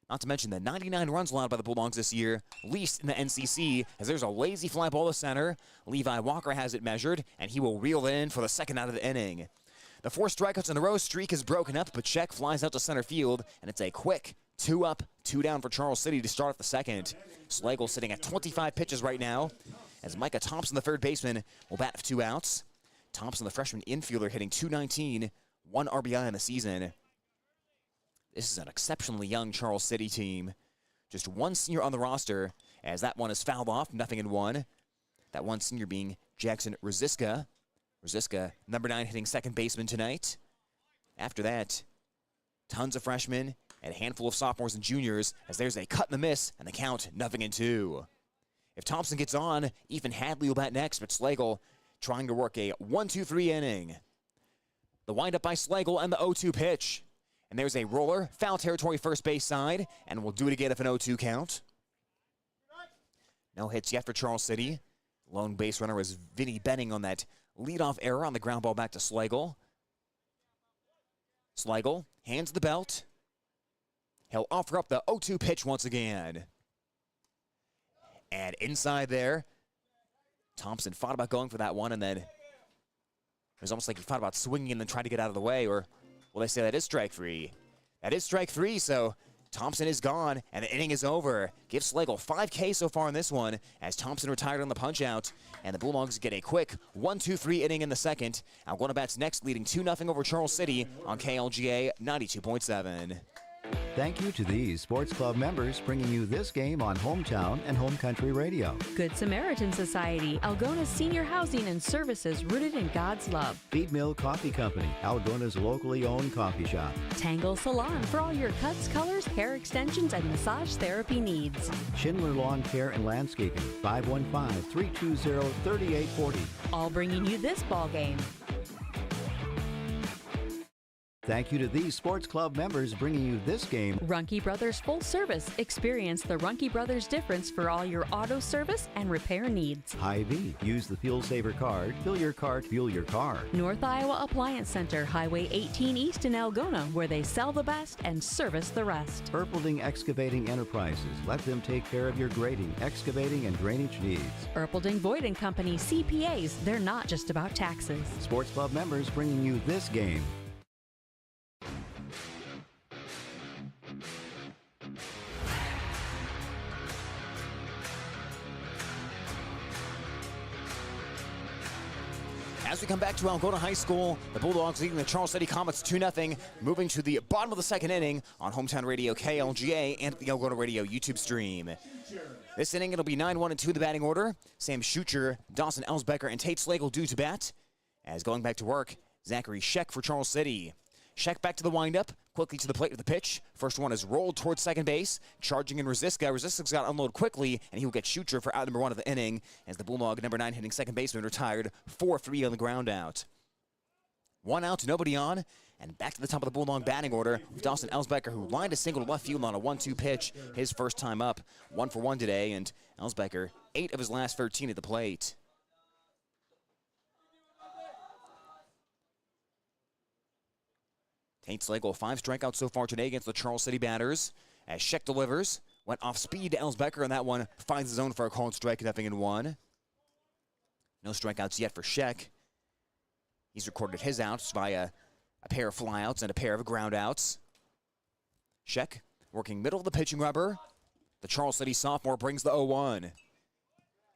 Not to mention the 99 runs allowed by the Bulldogs this year, least in the NCC, as there's a lazy fly ball to center. Levi Walker has it measured, and he will reel in for the second out of the inning. The 4 strikeouts in a row streak is broken up, but Sheck flies out to center field, and it's a quick 2 up, 2 down for Charles City to start off the second. Slagle sitting at 25 pitches right now, as Micah Thompson, the third baseman, will bat for 2 outs. Thompson, the freshman infielder, hitting .219, 1 RBI in the season. This is an exceptionally young Charles City team. Just 1 senior on the roster, as that one is fouled off, 0-1. That one senior being Jackson Rosiska. Rosiska, number 9, hitting second baseman tonight. After that, tons of freshmen and a handful of sophomores and juniors, as there's a cut and a miss, and the count 0-2. If Thompson gets on, Ethan Hadley will bat next, but Slagle trying to work a 1-2-3 inning. The windup by Slagle and the 0-2 pitch. And there's a roller, foul territory first base side, and we'll do it again if an 0-2 count. No hits yet for Charles City. Lone base runner was Vinny Benning on that leadoff error on the ground ball back to Slagle. Slagle hands the belt. He'll offer up the 0-2 pitch once again. And inside there, Thompson thought about going for that one, and then it was almost like he thought about swinging and then trying to get out of the way, or well, they say that is strike 3. That is strike 3, so Thompson is gone, and the inning is over. Give Slagle 5 Ks so far in this one, as Thompson retired on the punch-out, and the Bulldogs get a quick 1-2-3 inning in the second. Algona bats next, leading 2-0 over Charles City on KLGA 92.7. Thank you to these sports club members bringing you this game on Hometown and Home Country Radio. Good Samaritan Society, Algona's senior housing and services rooted in God's love. Feed Mill Coffee Company, Algona's locally owned coffee shop. Tangle Salon for all your cuts, colors, hair extensions, and massage therapy needs. Schindler Lawn Care and Landscaping, 515-320-3840. All bringing you this ball game. Thank you to these sports club members bringing you this game. Runkey Brothers Full Service. Experience the Runkey Brothers difference for all your auto service and repair needs. Hy-Vee. Use the Fuel Saver card. Fill your cart, fuel your car. North Iowa Appliance Center, Highway 18 East in Algona, where they sell the best and service the rest. Erpelding Excavating Enterprises. Let them take care of your grading, excavating, and drainage needs. Erpelding Void & Company CPAs. They're not just about taxes. Sports club members bringing you this game. As we come back to Algona High School, the Bulldogs leading the Charles City Comets 2-0, moving to the bottom of the second inning on Hometown Radio KLGA and the Algona Radio YouTube stream. This inning, it'll be 9-1-2 in the batting order. Sam Schucher, Dawson Elsbecker, and Tate Slagle due to bat. As going back to work, Zachary Sheck for Charles City. Sheck back to the windup, quickly to the plate with the pitch. First one is rolled towards second base, charging in Rosiska. Rosiska's got to unload quickly, and he will get Schucher for out number 1 of the inning, as the Bulldog number 9 hitting second baseman retired, 4-3 on the ground out. 1 out, nobody on, and back to the top of the Bulldog batting order with Dawson Elsbecker, who lined a single to left field on a 1-2 pitch, his first time up. 1 for 1 today, and Elsbecker, 8 of his last 13 at the plate. Tate Slagle, 5 strikeouts so far today against the Charles City batters. As Scheck delivers, went off speed to Elsbecker, and that one finds his own for a called strike, 0-1. No strikeouts yet for Scheck. He's recorded his outs via a pair of flyouts and a pair of groundouts. Scheck working middle of the pitching rubber. The Charles City sophomore brings the 0-1.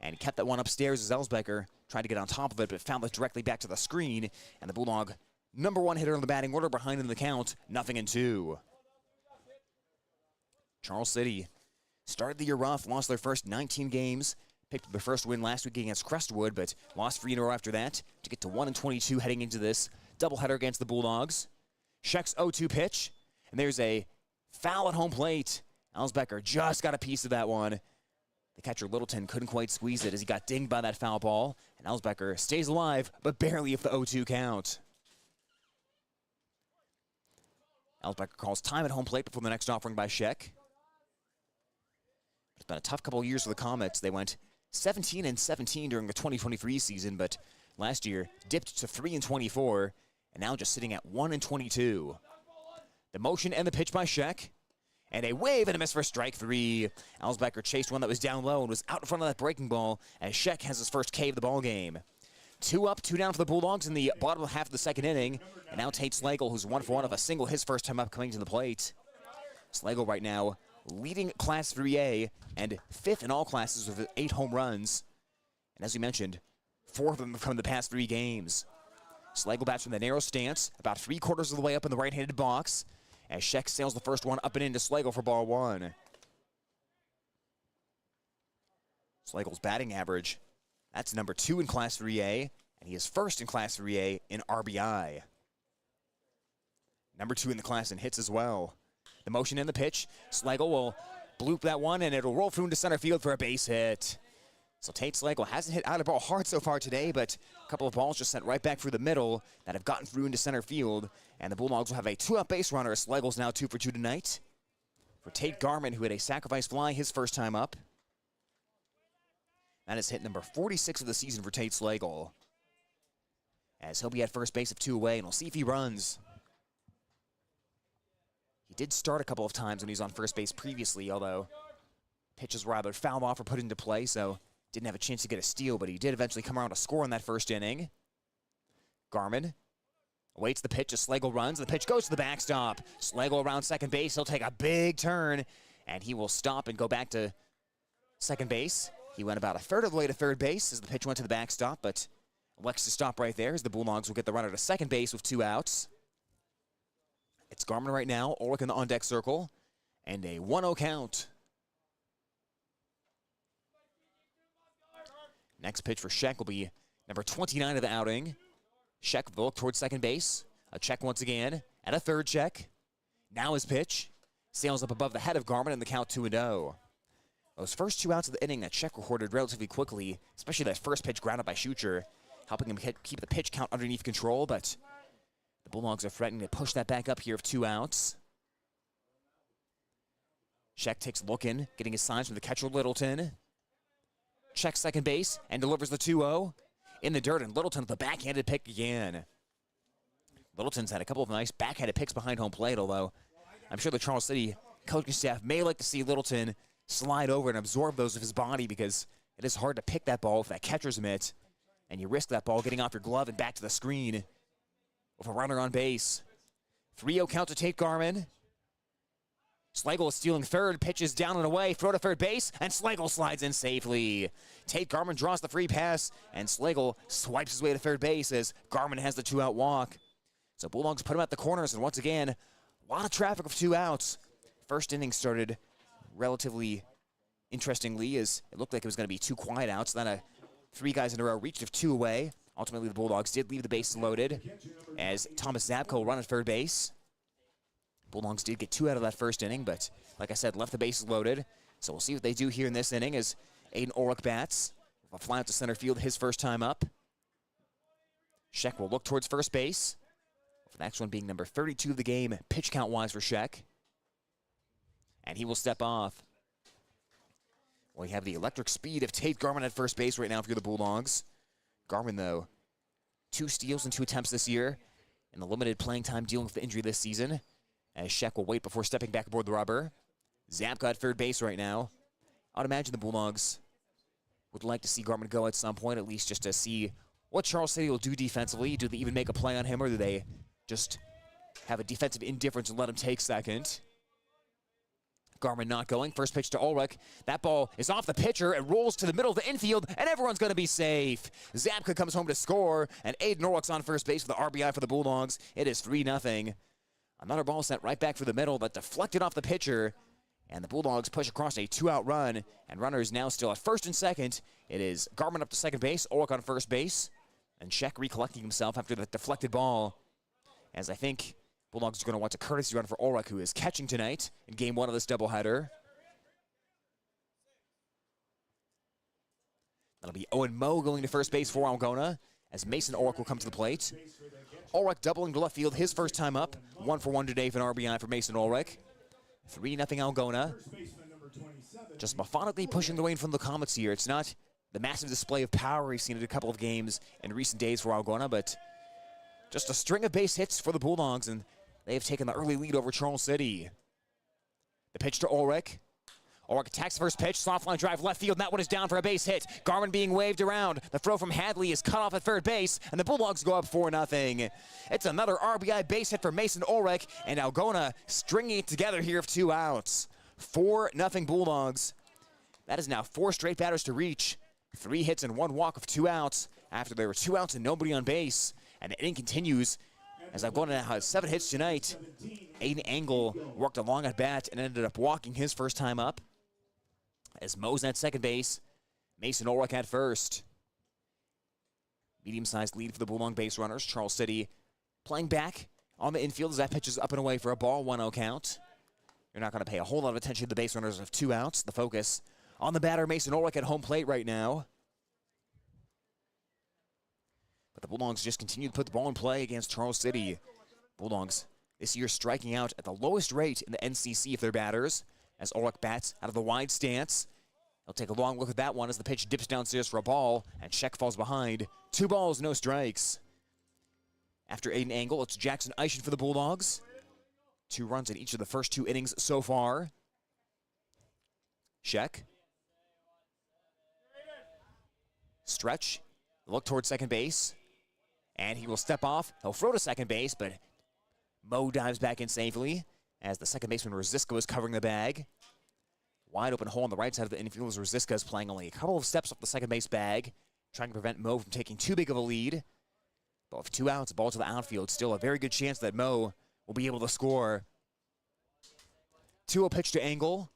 And kept that one upstairs as Elsbecker tried to get on top of it, but found it directly back to the screen. And the Bulldog #1 hitter in the batting order behind in the count, 0-2. Charles City started the year rough, lost their first 19 games, picked up their first win last week against Crestwood, but lost 3 in a row after that to get to 1-22 heading into this doubleheader against the Bulldogs. Scheck's 0-2 pitch, and there's a foul at home plate. Elsbecker just got a piece of that one. The catcher Littleton couldn't quite squeeze it as he got dinged by that foul ball, and Elsbecker stays alive, but barely if the 0-2 count. Elsbecker calls time at home plate before the next offering by Scheck. It's been a tough couple of years for the Comets. They went 17-17 during the 2023 season, but last year dipped to 3-24, and now just sitting at 1-22. The motion and the pitch by Scheck, and a wave and a miss for strike 3. Elsbecker chased one that was down low and was out in front of that breaking ball, as Scheck has his first K of the ball game. 2 up, 2 down for the Bulldogs in the bottom half of the second inning, and now Tate Slagle, who's 1 for 1 of a single his first time up, coming to the plate. Slagle right now leading Class 3A and 5th in all classes with 8 home runs. And as we mentioned, 4 of them from the past 3 games. Slagle bats from the narrow stance, about 3/4 of the way up in the right-handed box, as Scheck sails the first one up and into Slagle for ball 1. Slagle's batting average, that's #2 in Class 3A, and he is 1st in Class 3A in RBI. #2 in the class in hits as well. The motion and the pitch. Slagle will bloop that one, and it'll roll through into center field for a base hit. So Tate Slagle hasn't hit out of ball hard so far today, but a couple of balls just sent right back through the middle that have gotten through into center field. And the Bulldogs will have a 2-out base runner. Slagle's now 2 for 2 tonight. For Tate Garman, who had a sacrifice fly his first time up. That is hit number 46 of the season for Tate Slagle. As he'll be at first base of 2 away, and we'll see if he runs. He did start a couple of times when he was on first base previously, although pitches were either fouled off or put into play, so didn't have a chance to get a steal, but he did eventually come around to score in that first inning. Garman awaits the pitch as Slagle runs. The pitch goes to the backstop. Slagle around second base. He'll take a big turn, and he will stop and go back to second base. He went about 1/3 of the way to third base as the pitch went to the backstop, but elects to stop right there as the Bulldogs will get the runner to second base with 2 outs. It's Garman right now, Ulrich in the on-deck circle, and a 1-0 count. Next pitch for Scheck will be number 29 of the outing. Scheck with the look towards second base. A check once again, and a third check. Now his pitch sails up above the head of Garman in the count 2-0. Those first 2 outs of the inning that Scheck recorded relatively quickly, especially that first pitch grounded by Schucher, helping him keep the pitch count underneath control, but the Bulldogs are threatening to push that back up here of 2 outs. Scheck takes a look in, getting his signs from the catcher Littleton. Checks second base and delivers the 2-0 in the dirt, and Littleton with a backhanded pick again. Littleton's had a couple of nice backhanded picks behind home plate, although I'm sure the Charles City coaching staff may like to see Littleton slide over and absorb those with his body, because it is hard to pick that ball with that catcher's mitt, and you risk that ball getting off your glove and back to the screen with a runner on base. 3-0 count to Tate Garman. Slagle is stealing third, pitches down and away, throw to third base, and Slagle slides in safely. Tate Garman draws the free pass, and Slagle swipes his way to third base as Garman has the 2-out walk. So Bulldogs put him at the corners, and once again, a lot of traffic of 2 outs. First inning started relatively interestingly, as it looked like it was going to be 2 quiet outs. Then 3 guys in a row reached of 2 away. Ultimately, the Bulldogs did leave the bases loaded as Thomas Zabko will run at third base. Bulldogs did get 2 out of that first inning, but like I said, left the bases loaded. So we'll see what they do here in this inning as Aiden Ulrich bats. A fly out to center field his first time up. Scheck will look towards first base. The next one being number 32 of the game, pitch count-wise for Scheck. And he will step off. Well, you have the electric speed of Tate Garman at first base right now if you're the Bulldogs. Garman, though, 2 steals and 2 attempts this year, and the limited playing time dealing with the injury this season, as Sheck will wait before stepping back aboard the rubber. Zapka at third base right now. I'd imagine the Bulldogs would like to see Garman go at some point, at least just to see what Charles City will do defensively. Do they even make a play on him, or do they just have a defensive indifference and let him take second? Garman not going. First pitch to Ulrich. That ball is off the pitcher and rolls to the middle of the infield, and everyone's going to be safe. Zapka comes home to score, and Aiden Ulrich's on first base for the RBI for the Bulldogs. It is 3-0. Another ball sent right back for the middle, but deflected off the pitcher, and the Bulldogs push across a 2-out run, and runners now still at first and second. It is Garman up to second base, Ulrich on first base, and Sheck recollecting himself after the deflected ball, as I think Bulldogs are going to watch a courtesy run for Ulrich, who is catching tonight in Game 1 of this doubleheader. That'll be Owen Moe going to first base for Algona, as Mason Ulrich will come to the plate. Ulrich doubling to left field his first time up. 1-for-1 today for an RBI for Mason Ulrich. 3-0 Algona. Just methodically pushing the way in front of the Comets here. It's not the massive display of power we've seen in a couple of games in recent days for Algona, but just a string of base hits for the Bulldogs, and they have taken the early lead over Charles City. The pitch to Ulrich. Ulrich attacks first pitch, soft line drive left field, and that one is down for a base hit. Garman being waved around. The throw from Hadley is cut off at third base, and the Bulldogs go up 4-0. It's another RBI base hit for Mason Ulrich, and Algona stringing it together here of 2 outs. 4-0 Bulldogs. That is now 4 straight batters to reach. 3 hits and 1 walk of 2 outs after there were 2 outs and nobody on base. And the inning continues as Algona now has 7 hits tonight. Aiden Engel worked a long at bat and ended up walking his first time up. As Moe's at second base, Mason Ulrich at first. Medium-sized lead for the Bulldog base runners. Charles City playing back on the infield as that pitch is up and away for a ball, 1-0 count. You're not going to pay a whole lot of attention to the base runners of 2 outs. The focus on the batter, Mason Ulrich, at home plate right now. But the Bulldogs just continue to put the ball in play against Charles City. Bulldogs this year striking out at the lowest rate in the NCC of their batters as Ulrich bats out of the wide stance. He'll take a long look at that one as the pitch dips downstairs for a ball, and Sheck falls behind. 2 balls, no strikes. After Aiden Engel, it's Jackson Eischen for the Bulldogs. 2 runs in each of the first 2 innings so far. Sheck. Stretch. Look towards second base. And he will step off. He'll throw to second base, but Moe dives back in safely as the second baseman Rosiska is covering the bag. Wide open hole on the right side of the infield as Rosiska is playing only a couple of steps off the second base bag, trying to prevent Moe from taking too big of a lead. But with 2 outs, ball to the outfield, still a very good chance that Moe will be able to score. 2-0 pitch to Engel,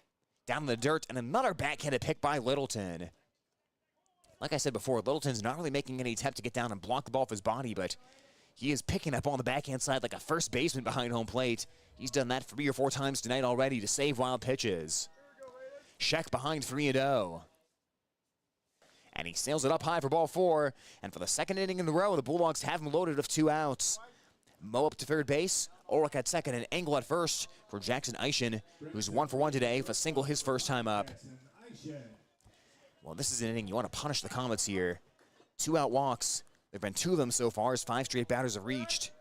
down in the dirt, and another backhanded pick by Littleton. Like I said before, Littleton's not really making any attempt to get down and block the ball with his body, but he is picking up on the backhand side like a first baseman behind home plate. He's done that 3 or 4 times tonight already to save wild pitches. Sheck behind 3-0. And he sails it up high for ball 4. And for the second inning in a row, the Bulldogs have him loaded of 2 outs. Moe up to third base, Ulrich at second, and Engel at first for Jackson Eischen, who's 1-for-1 today with a single his first time up. Well, this is an inning you want to punish the Comets here. 2 out walks. There have been 2 of them so far as 5 straight batters have reached.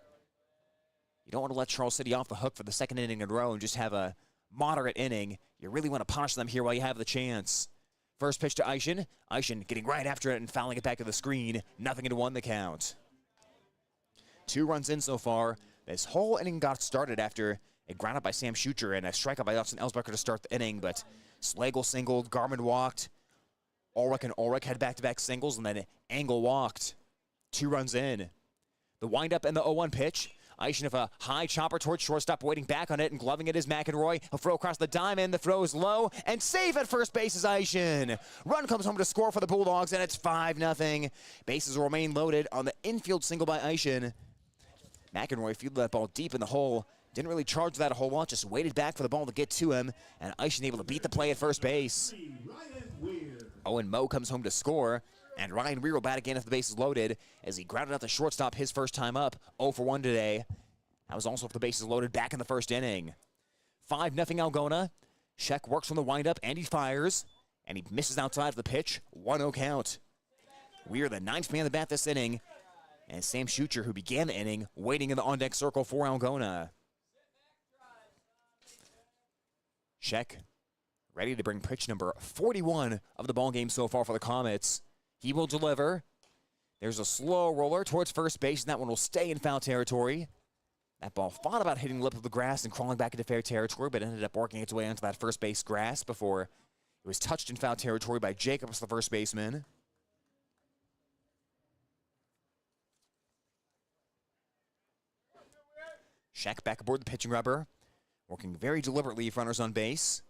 You don't want to let Charles City off the hook for the second inning in a row and just have a moderate inning. You really want to punish them here while you have the chance. First pitch to Eischen. Eischen getting right after it and fouling it back to the screen. 0-1 the count. 2 runs in so far. This whole inning got started after a ground out by Sam Schucher and a strikeout by Austin Ellsbecker to start the inning, but Slagle singled, Garman walked. Ulrich and Ulrich had back-to-back singles, and then Engel walked. 2 runs in. The windup and the 0-1 pitch. Eischen of a high chopper towards shortstop, waiting back on it, and gloving it is McEnroy. He'll throw across the diamond. The throw is low, and safe at first base is Eischen. Run comes home to score for the Bulldogs, and it's 5-0. Bases will remain loaded on the infield single by Eischen. McEnroy fielded that ball deep in the hole. Didn't really charge that a whole lot, just waited back for the ball to get to him, and Eischen able to beat the play at first base. Owen Moe comes home to score, and Ryan Weir will bat again if the base is loaded as he grounded out the shortstop his first time up, 0-for-1 today. That was also if the base is loaded back in the first inning. 5-0 Algona. Sheck works from the windup and he fires. and he misses outside of the pitch. 1-0 count. Weir, the ninth man of the bat this inning, and Sam Schucher, who began the inning, waiting in the on-deck circle for Algona. Sheck ready to bring pitch number 41 of the ball game so far for the Comets. He will deliver. There's a slow roller towards first base, and that one will stay in foul territory. That ball thought about hitting the lip of the grass and crawling back into fair territory, but ended up working its way onto that first base grass before it was touched in foul territory by Jacobs, the first baseman. Sheck back aboard the pitching rubber, working very deliberately for runners on base.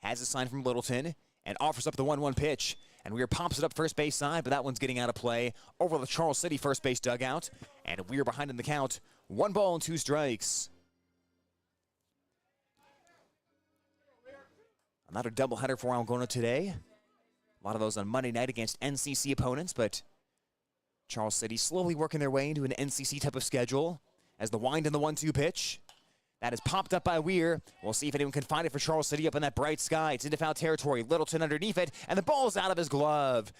Has a sign from Littleton and offers up the 1-1 pitch. And Weir pops it up first base side, but that one's getting out of play over the Charles City first base dugout. And Weir behind in the count. 1 ball and 2 strikes. Another doubleheader for Algona today. A lot of those on Monday night against NCC opponents, but Charles City slowly working their way into an NCC type of schedule as the wind and the 1-2 pitch. That is popped up by Weir. We'll see if anyone can find it for Charles City up in that bright sky. It's into foul territory. Littleton underneath it, and the ball is out of his glove.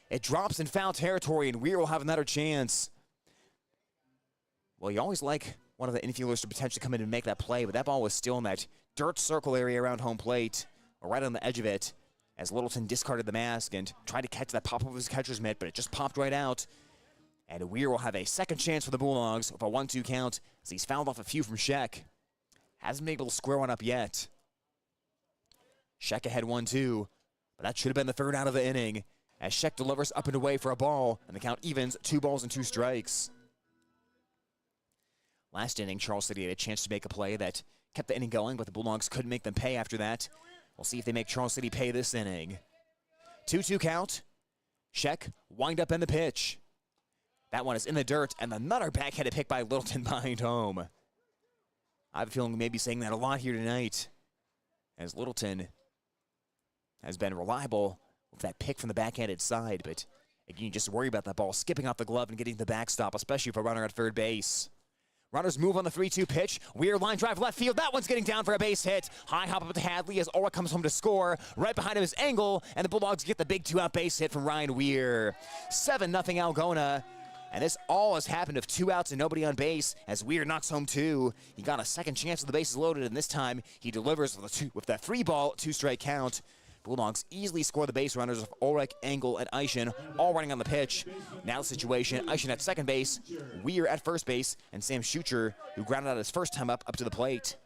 It drops in foul territory, and Weir will have another chance. Well, you always like one of the infielders to potentially come in and make that play, but that ball was still in that dirt circle area around home plate, or right on the edge of it, as Littleton discarded the mask and tried to catch that pop of his catcher's mitt, but it just popped right out. And Weir will have a second chance for the Bulldogs with a 1-2 count as he's fouled off a few from Sheck. Hasn't been able to square one up yet. Sheck ahead 1-2, but that should have been the third out of the inning as Sheck delivers up and away for a ball, and the count evens 2 balls and 2 strikes. Last inning, Charles City had a chance to make a play that kept the inning going, but the Bulldogs couldn't make them pay after that. We'll see if they make Charles City pay this inning. 2-2 count. Sheck wind up in the pitch. That one is in the dirt, and another backhanded pick by Littleton behind home. I have a feeling we may be saying that a lot here tonight, as Littleton has been reliable with that pick from the backhanded side, but again, you just worry about that ball skipping off the glove and getting to the backstop, especially for a runner at third base. Runners move on the 3-2 pitch. Weir line drive left field. That one's getting down for a base hit. High hop up to Hadley as Ulrich comes home to score. Right behind him is Engel, and the Bulldogs get the big 2-out base hit from Ryan Weir. 7-0 Algona. And this all has happened with 2 outs and nobody on base as Weir knocks home 2. He got a second chance with the bases loaded, and this time he delivers with that 3-ball, 2-strike count. Bulldogs easily score the base runners of Ulrich, Engel, and Eischen, all running on the pitch. Now the situation, Eischen at second base, Weir at first base, and Sam Schucher, who grounded out his first time up to the plate.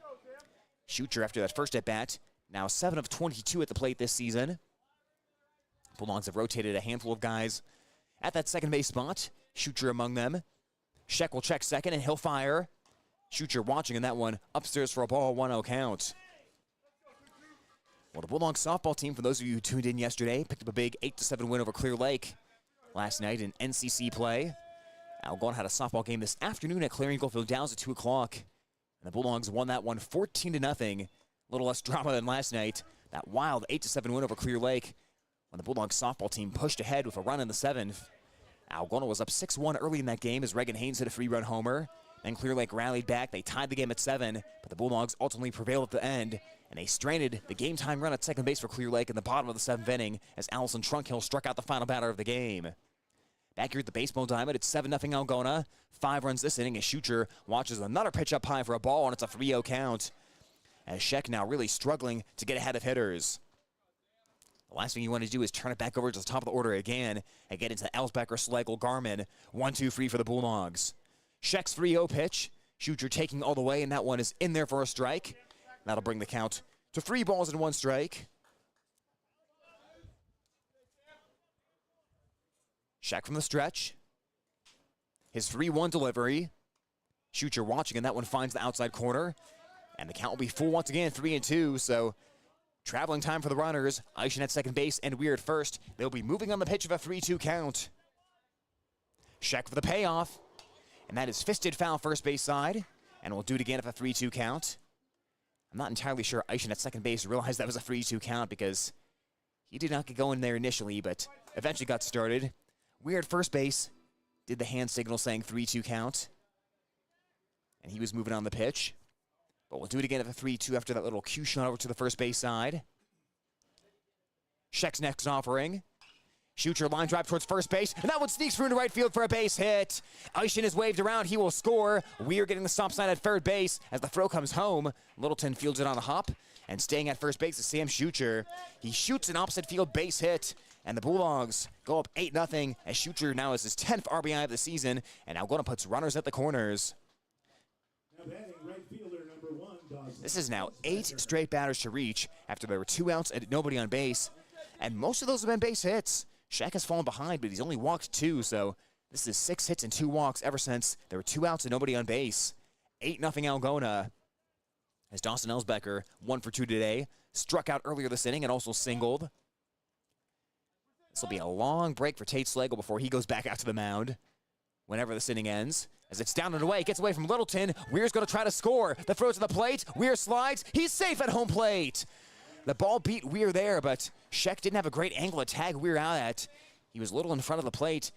Schucher, after that first at-bat, now 7 of 22 at the plate this season. Bulldogs have rotated a handful of guys at that second base spot. Schucher among them. Sheck will check second, and he'll fire. Schucher watching in that one upstairs for a ball, 1-0 count. Well, the Bulldogs softball team, for those of you who tuned in yesterday, picked up a big 8-7 win over Clear Lake last night in NCC play. Algona had a softball game this afternoon at Clarion Goldfield Downs at 2 o'clock. And the Bulldogs won that one 14-0. A little less drama than last night. That wild 8-7 win over Clear Lake when the Bulldogs softball team pushed ahead with a run in the 7th. Algona was up 6-1 early in that game as Reagan Haynes hit a 3-run homer. Then Clear Lake rallied back. They tied the game at 7, but the Bulldogs ultimately prevailed at the end, and they stranded the game-time run at second base for Clear Lake in the bottom of the 7th inning as Allison Trunkhill struck out the final batter of the game. Back here at the baseball diamond, it's 7-0 Algona. 5 runs this inning as Schucher watches another pitch up high for a ball, and it's a 3-0 count. As Sheck now really struggling to get ahead of hitters. The last thing you want to do is turn it back over to the top of the order again and get into Elsbecker, Schlegel, Garmin. 1-2 for the Bulldogs. Sheck's 3-0 pitch. Schucher taking all the way, and that one is in there for a strike. That'll bring the count to 3 balls and 1 strike. Sheck from the stretch. His 3-1 delivery. Schucher watching, and that one finds the outside corner. And the count will be full once again, 3-2, so traveling time for the runners. Eischen at second base and Weir at first. They'll be moving on the pitch of a 3-2 count. Sheck for the payoff. And that is fisted foul first base side. And we'll do it again at a 3-2 count. I'm not entirely sure Eischen at second base realized that was a 3-2 count because he did not get going there initially, but eventually got started. Weir at first base did the hand signal saying 3-2 count. And he was moving on the pitch. But we'll do it again at a 3-2 after that little cue shot over to the first base side. Sheck's next offering. Shooter line drive towards first base, and that one sneaks through into right field for a base hit. Eishin is waved around. He will score. Weir getting the stop sign at third base as the throw comes home. Littleton fields it on a hop, and staying at first base is Sam Shooter. He shoots an opposite field base hit, and the Bulldogs go up 8-0 as Shooter now is his 10th RBI of the season, and Algona puts runners at the corners. This is now 8 straight batters to reach after there were 2 outs and nobody on base, and most of those have been base hits. Sheck has fallen behind, but he's only walked 2, so this is 6 hits and 2 walks ever since there were 2 outs and nobody on base. 8-0 Algona. As Dawson Elsbecker, 1 for 2 today, struck out earlier this inning and also singled. This will be a long break for Tate Slagle before he goes back out to the mound whenever this inning ends. As it's down and away, gets away from Littleton. Weir's going to try to score. The throw to the plate. Weir slides. He's safe at home plate. The ball beat Weir there, but Sheck didn't have a great angle to tag Weir out at. He was a little in front of the plate.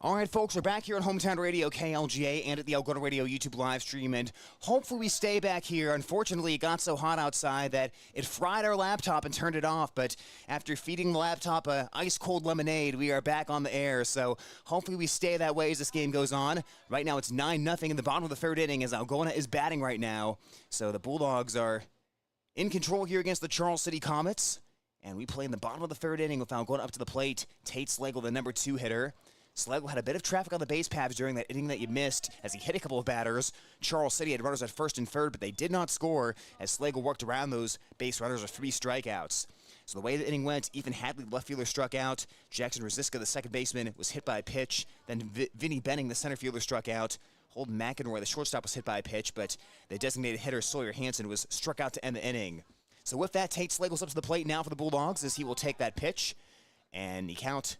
All right, folks, we're back here on Hometown Radio KLGA and at the Algona Radio YouTube live stream, and hopefully we stay back here. Unfortunately, it got so hot outside that it fried our laptop and turned it off, but after feeding the laptop a ice-cold lemonade, we are back on the air, so hopefully we stay that way as this game goes on. Right now, it's 9-0 in the bottom of the third inning as Algona is batting right now, so the Bulldogs are in control here against the Charles City Comets, and we play in the bottom of the third inning with Algona up to the plate. Tate Slagle, the number 2 hitter. Slagle had a bit of traffic on the base paths during that inning that you missed as he hit a couple of batters. Charles City had runners at first and third, but they did not score as Slagle worked around those base runners with 3 strikeouts. So the way the inning went, Ethan Hadley, the left fielder, struck out. Jackson Rosiska, the second baseman, was hit by a pitch. Then Vinny Benning, the center fielder, struck out. Holden McEnroy, the shortstop, was hit by a pitch, but the designated hitter, Sawyer Hansen, was struck out to end the inning. So with that, Tate Slagle's up to the plate now for the Bulldogs as he will take that pitch. And he count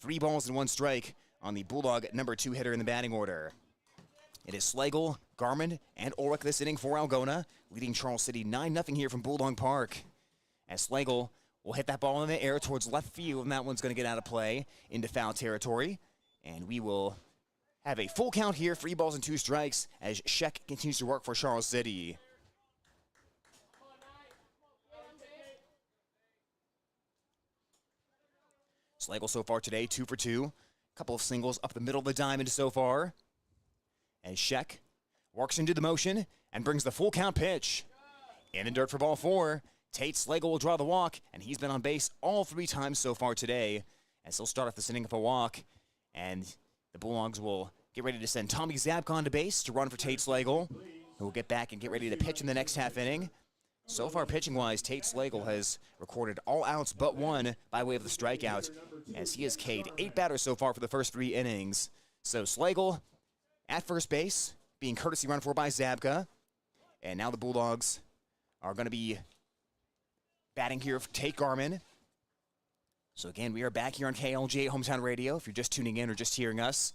3 balls and 1 strike on the Bulldog number 2 hitter in the batting order. It is Slagle, Garmin, and Ulrich this inning for Algona, leading Charles City 9-0 here from Bulldog Park. As Slagle will hit that ball in the air towards left field, and that one's going to get out of play into foul territory. And we will have a full count here, 3 balls and 2 strikes, as Sheck continues to work for Charles City. Slagle so far today, 2 for 2. Couple of singles up the middle of the diamond so far. As Sheck works into the motion and brings the full count pitch. In the dirt for ball 4. Tate Slagle will draw the walk, and he's been on base all 3 times so far today. As he'll start off this inning with a walk. And the Bulldogs will get ready to send Tommy Zabka to base to run for Tate Slagle, who will get back and get ready to pitch in the next half inning. So far, pitching-wise, Tate Slagle has recorded all outs but 1 by way of the strikeout, as he has K'd 8 batters so far for the first 3 innings. So Slagle at first base, being courtesy run for by Zabka. And now the Bulldogs are going to be batting here for Tate Garmin. So again, we are back here on KLGA Hometown Radio, if you're just tuning in or just hearing us.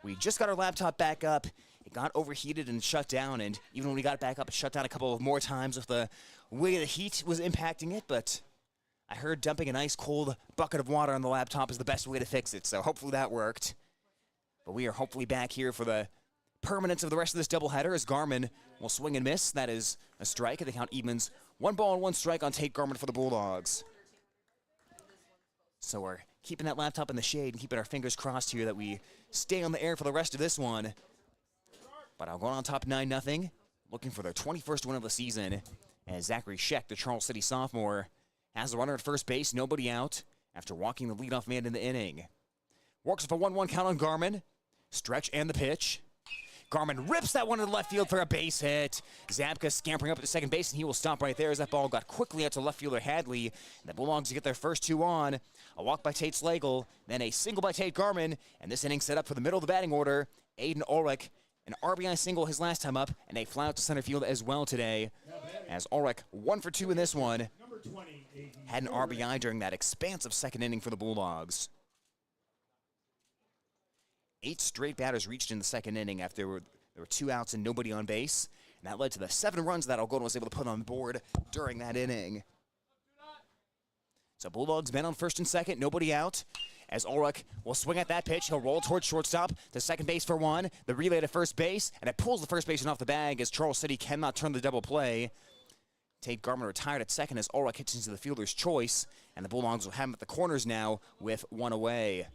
We just got our laptop back up. It got overheated and shut down, and even when we got it back up, it shut down a couple of more times with the way the heat was impacting it, but I heard dumping an ice-cold bucket of water on the laptop is the best way to fix it, so hopefully that worked. But we are hopefully back here for the permanence of the rest of this doubleheader as Garmin will swing and miss. That is a strike, and the count evens 1 ball and 1 strike on Tate Garmin for the Bulldogs. So we're keeping that laptop in the shade and keeping our fingers crossed here that we stay on the air for the rest of this one. But Algona on top 9-0, looking for their 21st win of the season, as Zachary Sheck, the Charles City sophomore, has the runner at first base, nobody out, after walking the leadoff man in the inning. Works for 1-1 count on Garmin. Stretch and the pitch. Garmin rips that one to the left field for a base hit. Zabka scampering up at the second base, and he will stop right there as that ball got quickly out to left fielder Hadley. And the Bulldogs get their first two on. A walk by Tate Slagle, then a single by Tate Garmin, and this inning set up for the middle of the batting order. Aiden Ulrich, an RBI single his last time up, and a fly out to center field as well today. As Ulrich 1 for 2 in this one. Had an RBI during that expansive second inning for the Bulldogs. 8 straight batters reached in the second inning after there were 2 outs and nobody on base. And that led to the 7 runs that Algona was able to put on the board during that inning. So Bulldogs men on first and second, nobody out. As Ulrich will swing at that pitch, he'll roll towards shortstop to second base for 1. The relay to first base, and it pulls the first baseman off the bag as Charles City cannot turn the double play. Tate Garmin retired at second as Ulrich hits into the fielder's choice, and the Bulldogs will have him at the corners now with 1 away.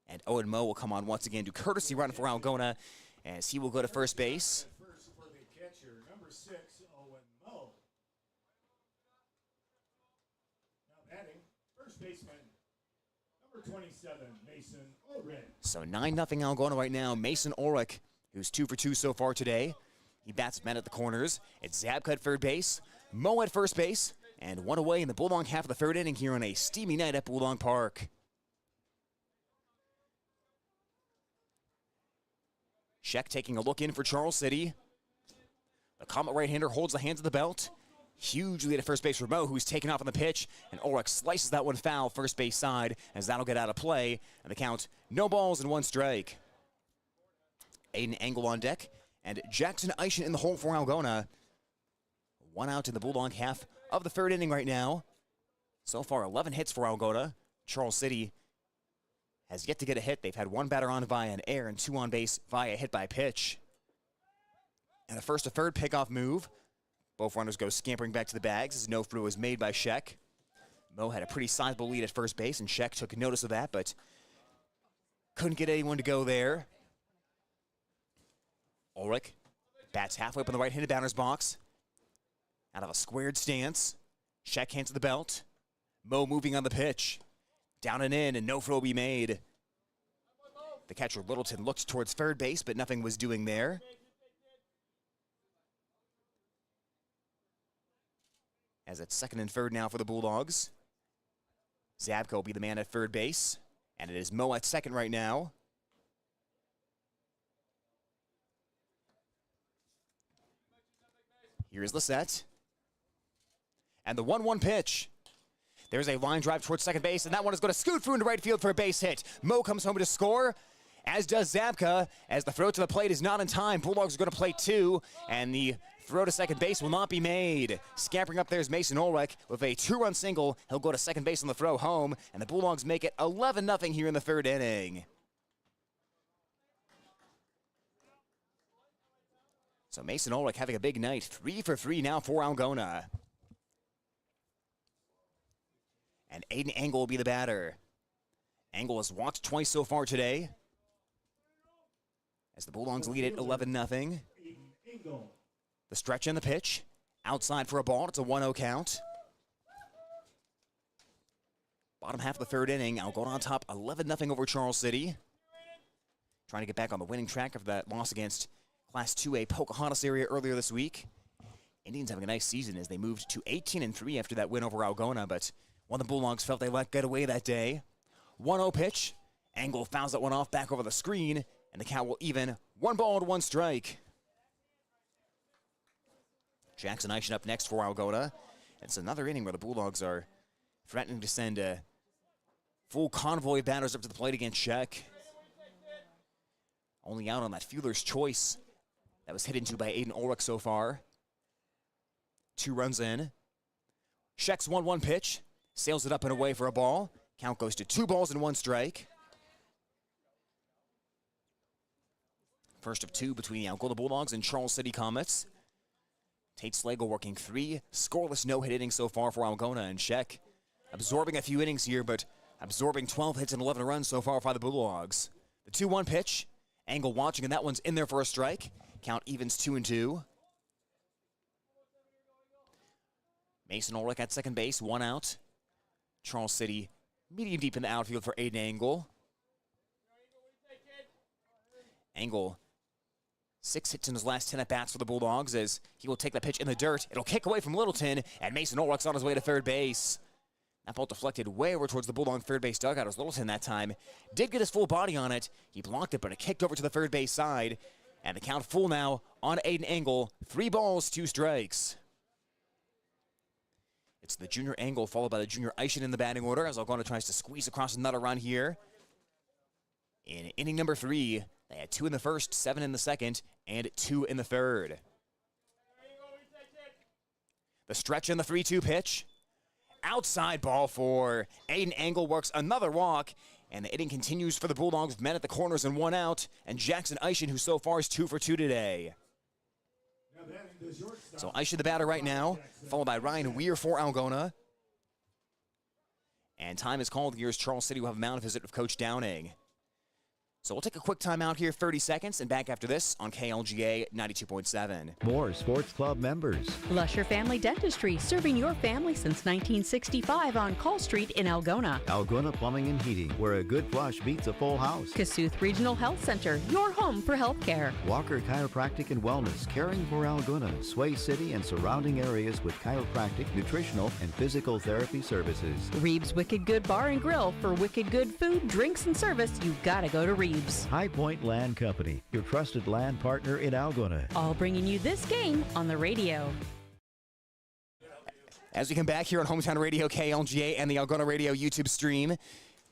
And Owen Moe will come on once again to courtesy run for Algona as he will go to first base. First for the catcher, number 6, Owen Moe. Now batting, first baseman, number 27, Mason Ulrich. So 9-0 Algona right now. Mason Ulrich, who's 2 for 2 so far today. He bats men at the corners. It's Zabka at third base, Moe at first base, and 1 away in the Bulldog half of the third inning here on a steamy night at Bulldog Park. Sheck taking a look in for Charles City. The Comet right-hander holds the hands of the belt. Huge lead at first base for Moe, who's taken off on the pitch, and Ulrich slices that one foul first base side as that'll get out of play, and the count, no balls and 1 strike. Aiden Engel on deck, and Jackson Eischen in the hole for Algona. 1 out in the Bulldog half of the third inning right now. So far, 11 hits for Algona. Charles City has yet to get a hit. They've had 1 batter on via an error and 2 on base via hit by pitch. And a first to third pickoff move. Both runners go scampering back to the bags as no throw was made by Sheck. Moe had a pretty sizable lead at first base, and Sheck took notice of that, but couldn't get anyone to go there. Ulrich bats halfway up in the right-handed batter's box. Out of a squared stance. Sheck hands to the belt. Moe moving on the pitch. Down and in, and no throw will be made. The catcher Littleton looked towards third base, but nothing was doing there. As it's second and third now for the Bulldogs. Zabka will be the man at third base, and it is Moe at second right now. Here's the set. And the 1-1 pitch. There's a line drive towards second base, and that one is going to scoot through into right field for a base hit. Moe comes home to score, as does Zabka, as the throw to the plate is not in time. Bulldogs are going to play 2, and the throw to second base will not be made. Scampering up there's Mason Ulrich with a 2-run single. He'll go to second base on the throw home, and the Bulldogs make it 11-0 here in the third inning. So Mason Ulrich having a big night. 3 for 3 now for Algona. And Aiden Engel will be the batter. Engel has walked twice so far today, as the Bulldogs lead it 11-0. The stretch and the pitch. Outside for a ball. It's a 1-0 count. Bottom half of the third inning. Algona on top 11-0 over Charles City. Trying to get back on the winning track after that loss against Class 2A Pocahontas area earlier this week. Indians having a nice season as they moved to 18-3 after that win over Algona, but one of the Bulldogs felt they let get away that day. 1-0 pitch. Engel fouls that one off back over the screen, and the count will even. 1 ball and 1 strike. Jackson Eischen up next for Algona. It's another inning where the Bulldogs are threatening to send a full convoy of batters up to the plate against Sheck. Only out on that fielder's choice that was hit into by Aiden Ulrich so far. 2 runs in. Sheck's 1-1 pitch. Sails it up and away for a ball. Count goes to 2 balls and 1 strike. First of 2 between the Algona Bulldogs and Charles City Comets. Tate Slagle working 3 scoreless no-hit innings so far for Algona, and Sheck absorbing a few innings here, but absorbing 12 hits and 11 runs so far for the Bulldogs. The 2-1 pitch. Engel watching, and that one's in there for a strike. Count evens 2-2. Mason Ulrich at second base, 1 out. Charles City medium deep in the outfield for Aiden Engel. Angle, 6 hits in his last 10 at-bats for the Bulldogs as he will take the pitch in the dirt. It'll kick away from Littleton, and Mason Ulrich's on his way to third base. That ball deflected way over towards the Bulldog third base dugout as Littleton that time did get his full body on it. He blocked it, but it kicked over to the third base side. And the count full now on Aiden Angle. 3 balls, 2 strikes. It's the junior Angle followed by the junior Eischen in the batting order as Algona tries to squeeze across another run here. In inning number 3, they had 2 in the first, 7 in the second, and 2 in the third. The stretch in the 3-2 pitch. Outside ball for Aiden Angle, works another walk, and the inning continues for the Bulldogs with men at the corners and 1 out, and Jackson Eischen, who so far is 2 for 2 today. So Eischen the batter right now, followed by Ryan Weir for Algona. And time is called. Here's Charles City will have a mound visit with Coach Downing. So we'll take a quick timeout here, 30 seconds, and back after this on KLGA 92.7. More sports club members. Lusher Family Dentistry, serving your family since 1965 on Call Street in Algona. Algona Plumbing and Heating, where a good flush beats a full house. Kasuth Regional Health Center, your home for health care. Walker Chiropractic and Wellness, caring for Algona, Sway City, and surrounding areas with chiropractic, nutritional, and physical therapy services. Reeves Wicked Good Bar and Grill, for wicked good food, drinks, and service, you've got to go to Reeves. High Point Land Company, your trusted land partner in Algona. All bringing you this game on the radio. As we come back here on Hometown Radio KLGA and the Algona Radio YouTube stream,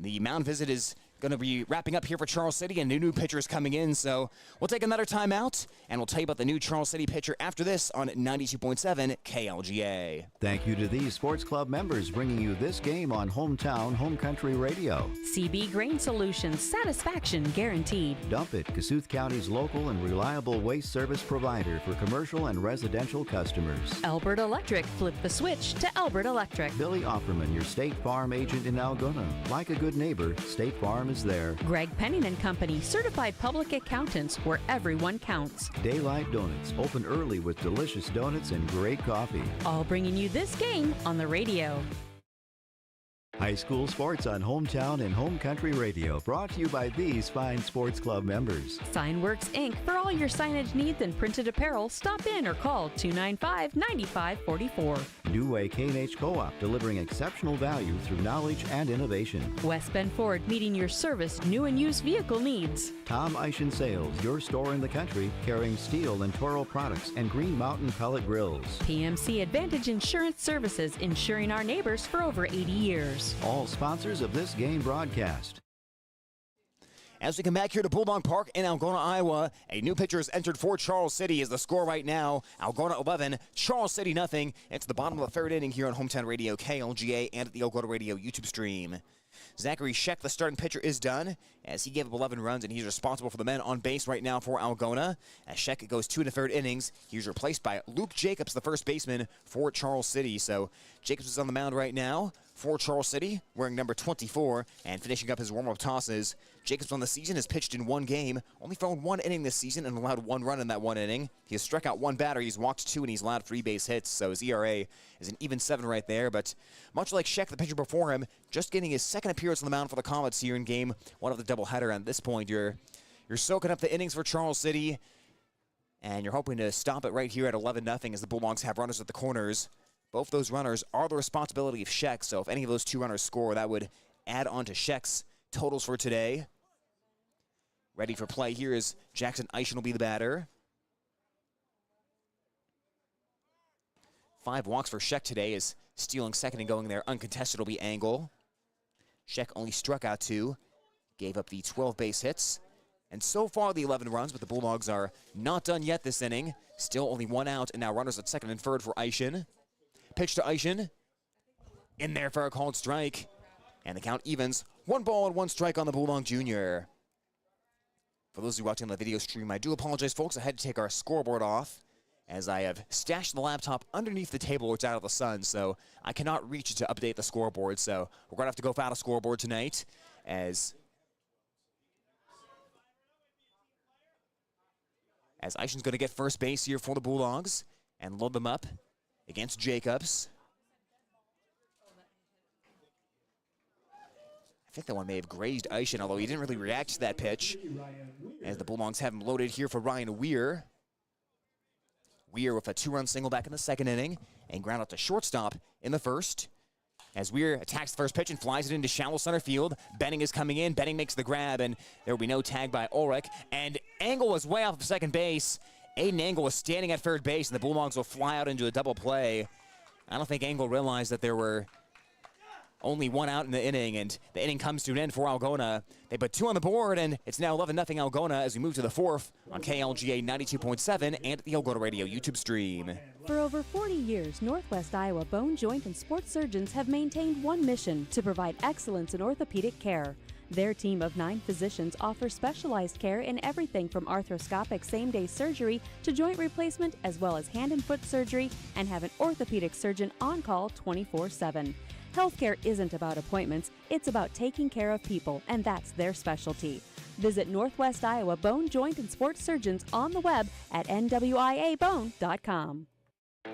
the mound visit is going to be wrapping up here for Charles City, and new pitchers coming in. So we'll take another timeout, and we'll tell you about the new Charles City pitcher after this on 92.7 KLGA. Thank you to these sports club members bringing you this game on Hometown Home Country Radio. CB Grain Solutions, satisfaction guaranteed. Dump It, Kasuth County's local and reliable waste service provider for commercial and residential customers. Albert Electric, flip the switch to Albert Electric. Billy Offerman, your State Farm agent in Algona. Like a good neighbor, State Farm is there. Greg Penning and Company, certified public accountants where everyone counts. Daylight Donuts, open early with delicious donuts and great coffee. All bringing you this game on the radio. High school sports on Hometown and Home Country Radio, brought to you by these fine sports club members. Signworks Inc. For all your signage needs and printed apparel, stop in or call 295-9544. New Way K&H Co-op, delivering exceptional value through knowledge and innovation. West Bend Ford, meeting your service, new and used vehicle needs. Tom Eischen Sales, your store in the country, carrying steel and Toro products and Green Mountain pellet grills. PMC Advantage Insurance Services, insuring our neighbors for over 80 years. All sponsors of this game broadcast. As we come back here to Bulldog Park in Algona, Iowa, a new pitcher is entered for Charles City. Is the score right now. Algona 11, Charles City nothing. It's the bottom of the 3rd inning here on Hometown Radio KLGA and at the Algona Radio YouTube stream. Zachary Scheck, the starting pitcher, is done as he gave up 11 runs, and he's responsible for the men on base right now for Algona. As Scheck goes 2 1/3 innings, he's replaced by Luke Jacobs, the first baseman for Charles City. So Jacobs is on the mound right now for Charles City, wearing number 24 and finishing up his warm-up tosses. Jacobs on the season has pitched in 1 game, only thrown 1 inning this season and allowed 1 run in that 1 inning. He has struck out 1 batter, he's walked 2, and he's allowed 3 base hits, so his ERA is an even 7 right there. But much like Scheck, the pitcher before him, just getting his 2nd appearance on the mound for the Comets here in game 1 of the doubleheader. At this point, you're soaking up the innings for Charles City, and you're hoping to stop it right here at 11-0 as the Bulldogs have runners at the corners. Both those runners are the responsibility of Scheck, so if any of those 2 runners score, that would add on to Scheck's totals for today. Ready for play here is Jackson Eischen will be the batter. 5 walks for Scheck today, is stealing 2nd and going there uncontested will be Angle. Scheck only struck out 2, gave up the 12 base hits, and so far the 11 runs, but the Bulldogs are not done yet this inning. Still only 1 out, and now runners at 2nd and 3rd for Eischen. Pitch to Eischen, in there for a called strike, and the count evens. 1 ball and 1 strike on the Bulldog Jr. For those of you watching on the video stream, I do apologize, folks. I had to take our scoreboard off as I have stashed the laptop underneath the table where it's out of the sun, so I cannot reach it to update the scoreboard. So we're going to have to go without a scoreboard tonight as Eichen's going to get first base here for the Bulldogs and load them up against Jacobs. think that one may have grazed Eishen, although he didn't really react to that pitch. As the Bulldogs have him loaded here for Ryan Weir. Weir with a 2-run single back in the second inning and ground out to shortstop in the first. As Weir attacks the first pitch and flies it into shallow center field. Benning is coming in. Benning makes the grab, and there will be no tag by Ulrich. And Engel was way off of second base. Aiden Engel was standing at third base, and the Bulldogs will fly out into a double play. I don't think Engel realized that there were only one out in the inning, and the inning comes to an end for Algona. They put 2 on the board, and it's now 11-0 Algona as we move to the fourth on KLGA 92.7 and the Algona Radio YouTube stream. For over 40 years, Northwest Iowa Bone, Joint, and Sports Surgeons have maintained one mission: to provide excellence in orthopedic care. Their team of 9 physicians offers specialized care in everything from arthroscopic same-day surgery to joint replacement, as well as hand and foot surgery, and have an orthopedic surgeon on call 24/7. Healthcare isn't about appointments, it's about taking care of people, and that's their specialty. Visit Northwest Iowa Bone, Joint, and Sports Surgeons on the web at nwiabone.com.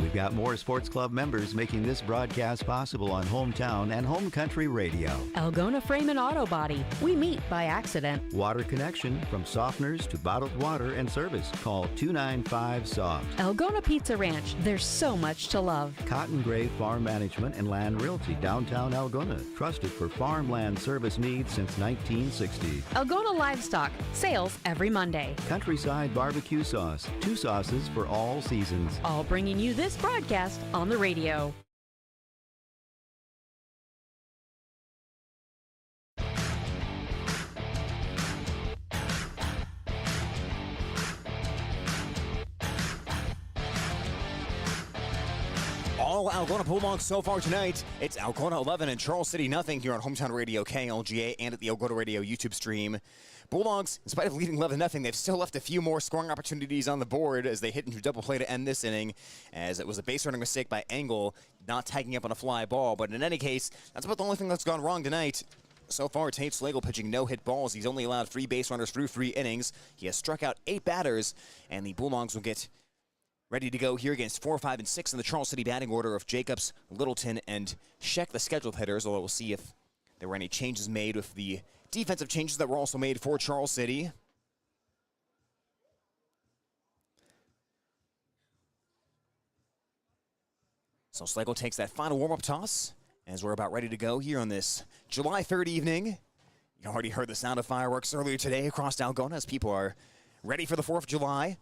We've got more sports club members making this broadcast possible on Hometown and Home Country Radio. Algona Frame and Auto Body. We meet by accident. Water Connection, from softeners to bottled water and service. Call 295-SOFT. Algona Pizza Ranch. There's so much to love. Cotton Grave Farm Management and Land Realty, downtown Algona. Trusted for farmland service needs since 1960. Algona Livestock. Sales every Monday. Countryside Barbecue Sauce. 2 sauces for all seasons. All bringing you this broadcast on the radio. All Algona Bulldogs so far tonight. It's Algona 11 and Charles City nothing here on Hometown Radio KLGA and at the Algona Radio YouTube stream. Bulldogs, in spite of leading 11-0, they've still left a few more scoring opportunities on the board as they hit into double play to end this inning, as it was a base running mistake by Engel, not tagging up on a fly ball. But in any case, that's about the only thing that's gone wrong tonight. So far, Tate Slagle pitching no-hit balls. He's only allowed 3 base runners through 3 innings. He has struck out 8 batters, and the Bulldogs will get ready to go here against 4, 5, and 6 in the Charles City batting order of Jacobs, Littleton, and Scheck, the scheduled hitters, although we'll see if there were any changes made with the defensive changes that were also made for Charles City. So Slagle takes that final warm-up toss as we're about ready to go here on this July 3rd evening. You already heard the sound of fireworks earlier today across Algona as people are ready for the 4th of July.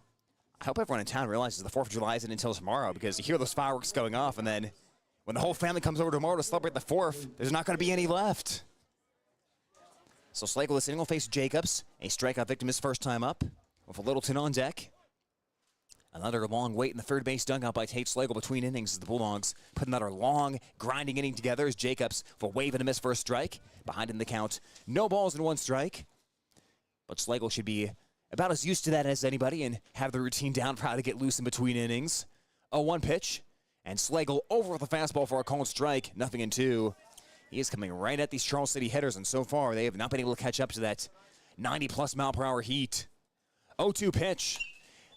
I hope everyone in town realizes the 4th of July isn't until tomorrow, because you hear those fireworks going off, and then when the whole family comes over tomorrow to celebrate the 4th, there's not going to be any left. So Slagle is sitting, will face Jacobs, a strikeout victim his first time up, with a Littleton on deck. Another long wait in the third base dugout by Tate Slagle between innings as the Bulldogs put another long, grinding inning together as Jacobs will wave and a miss for a strike. Behind in the count, no balls and 1 strike. But Slagle should be about as used to that as anybody and have the routine down for how to get loose in between innings. 0-1 pitch, and Slagle over with a fastball for a called strike, 0-2. He is coming right at these Charles City hitters, and so far they have not been able to catch up to that 90-plus mile-per-hour heat. 0-2 pitch.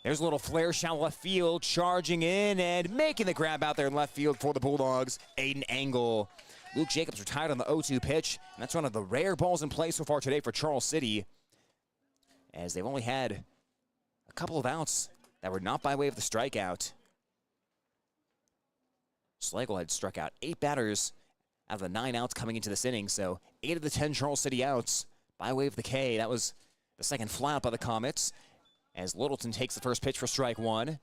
There's a little flare shallow left field, charging in and making the grab out there in left field for the Bulldogs, Aiden Engel. Luke Jacobs retired on the 0-2 pitch, and that's one of the rare balls in play so far today for Charles City, as they've only had a couple of outs that were not by way of the strikeout. Slagle had struck out 8 batters out of the 9 outs coming into this inning, so 8 of the 10 Charles City outs by way of the K. That was the second flyout by the Comets, as Littleton takes the first pitch for strike 1.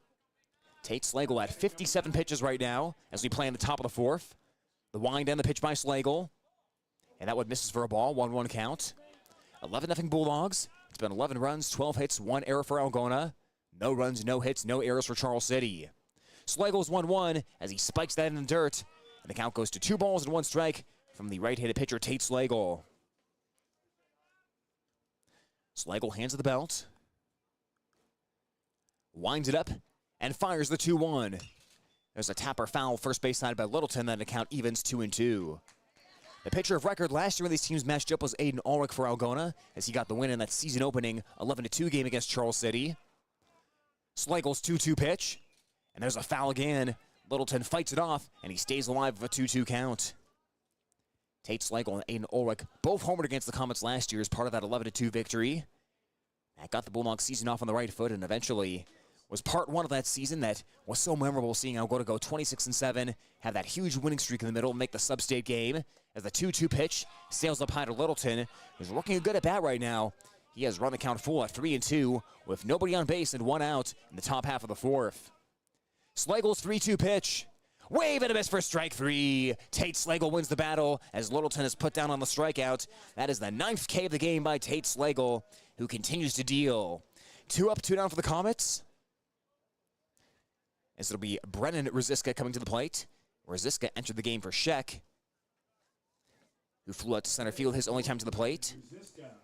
Tate Slagle at 57 pitches right now as we play in the top of the 4th. The wind and the pitch by Slagle, and that one misses for a ball, 1-1 count. 11-0 Bulldogs. It's been 11 runs, 12 hits, 1 error for Algona. No runs, no hits, no errors for Charles City. Slagle's 1-1 as he spikes that in the dirt, and the count goes to 2 balls and 1 strike from the right-handed pitcher Tate Slagle. Slagle hands it the belt, winds it up, and fires the 2-1. There's a tapper foul first base side by Littleton, then the count evens 2-2. The pitcher of record last year when these teams matched up was Aiden Ulrich for Algona, as he got the win in that season-opening 11-2 game against Charles City. Slagle's 2-2 pitch, and there's a foul again. Littleton fights it off, and he stays alive with a 2-2 count. Tate Slagle and Aiden Ulrich both homered against the Comets last year as part of that 11-2 victory. That got the Bulldogs season off on the right foot and eventually was part one of that season that was so memorable, seeing Algona go 26-7, have that huge winning streak in the middle, make the sub-state game as the 2-2 pitch sails up high to Littleton, who's working a good at bat right now. He has run the count full at 3-2 with nobody on base and one out in the top half of the fourth. Slagle's 3-2 pitch. Wave and a miss for strike three. Tate Slagle wins the battle as Littleton is put down on the strikeout. That is the 9th K of the game by Tate Slagle, who continues to deal. 2 up, 2 down for the Comets. As it'll be Brennan Rosiska coming to the plate. Rosiska entered the game for Sheck, who flew out to center field his only time to the plate.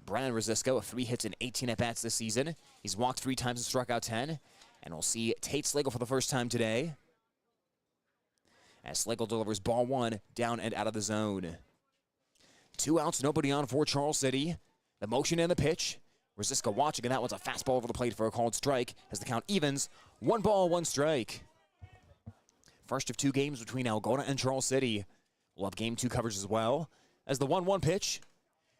Brennan Rosiska with 3 hits and 18 at-bats this season. He's walked 3 times and struck out 10. And we'll see Tate Slagle for the first time today, as Slagle delivers ball 1 down and out of the zone. 2 outs, nobody on for Charles City. The motion and the pitch. Rosiska watching, and that one's a fastball over the plate for a called strike as the count evens. 1 ball, 1 strike. First of 2 games between Algona and Charles City. We'll have game 2 coverage as well. As the 1-1 pitch,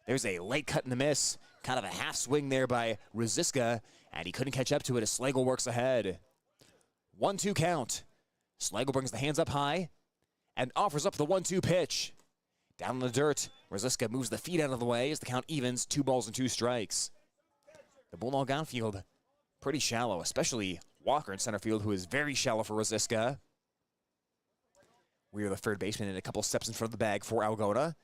there's a late cut and a miss. Kind of a half swing there by Rosiska, and he couldn't catch up to it as Slagle works ahead. 1-2 count. Slagle brings the hands up high and offers up the 1-2 pitch. Down in the dirt, Rosiska moves the feet out of the way as the count evens, 2 balls and 2 strikes. The Bulldog outfield pretty shallow, especially Walker in center field, who is very shallow for Rosiska. We are the third baseman and a couple steps in front of the bag for Algona,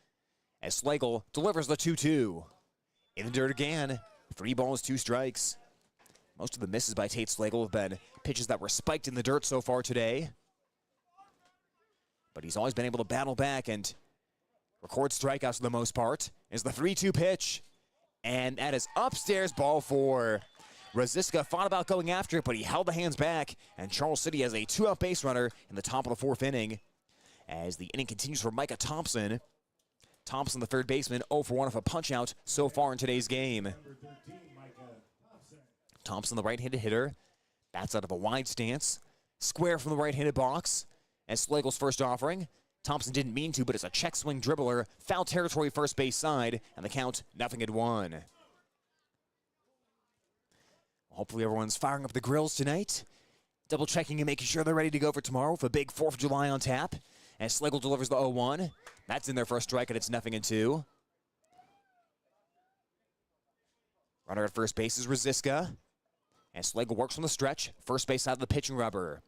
as Slagle delivers the 2-2. In the dirt again, 3 balls, 2 strikes. Most of the misses by Tate Slagle have been pitches that were spiked in the dirt so far today. But he's always been able to battle back and record strikeouts for the most part. Is the 3-2 pitch. And that is upstairs, ball 4. Rosiska thought about going after it, but he held the hands back. And Charles City has a 2-out base runner in the top of the 4th inning. As the inning continues for Micah Thompson. Thompson, the third baseman, 0 for 1 off a punch-out so far in today's game. Thompson, the right-handed hitter, bats out of a wide stance. Square from the right-handed box. As Slagle's first offering, Thompson didn't mean to, but it's a check swing dribbler, foul territory first base side, and the count 0-1. Hopefully everyone's firing up the grills tonight, double checking and making sure they're ready to go for tomorrow with a big 4th of July on tap. As Slagle delivers the 0-1, that's in there for a strike, and it's 0-2. Runner at first base is Rosiska. And Slagle works from the stretch, first base side of the pitching rubber.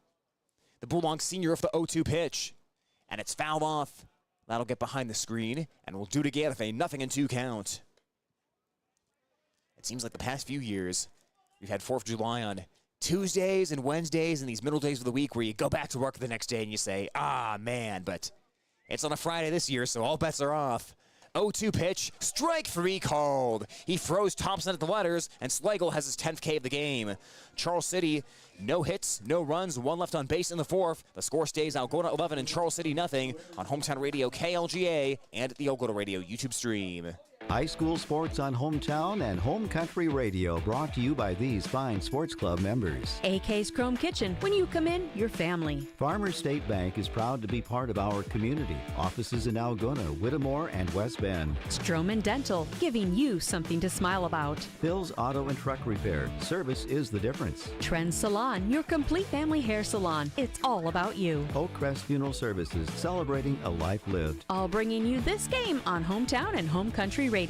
The Bulldogs senior off the 0-2 pitch. And it's fouled off. That'll get behind the screen, and we'll do it again with a 0-2 count. It seems like the past few years, we've had 4th of July on Tuesdays and Wednesdays and these middle days of the week where you go back to work the next day and you say, ah, man, but it's on a Friday this year, so all bets are off. 0-2 pitch, strike 3 called. He throws Thompson at the letters, and Slagle has his 10th K of the game. Charles City, no hits, no runs, 1 left on base in the 4th. The score stays Algona 11 and Charles City 0 on Hometown Radio KLGA and the Algona Radio YouTube stream. High school sports on Hometown and Home Country Radio, brought to you by these fine sports club members. AK's Chrome Kitchen. When you come in, your family. Farmers State Bank is proud to be part of our community. Offices in Algona, Whittemore, and West Bend. Stroman Dental, giving you something to smile about. Bill's Auto and Truck Repair. Service is the difference. Trend Salon, your complete family hair salon. It's all about you. Oakcrest Funeral Services, celebrating a life lived. All bringing you this game on Hometown and Home Country Radio.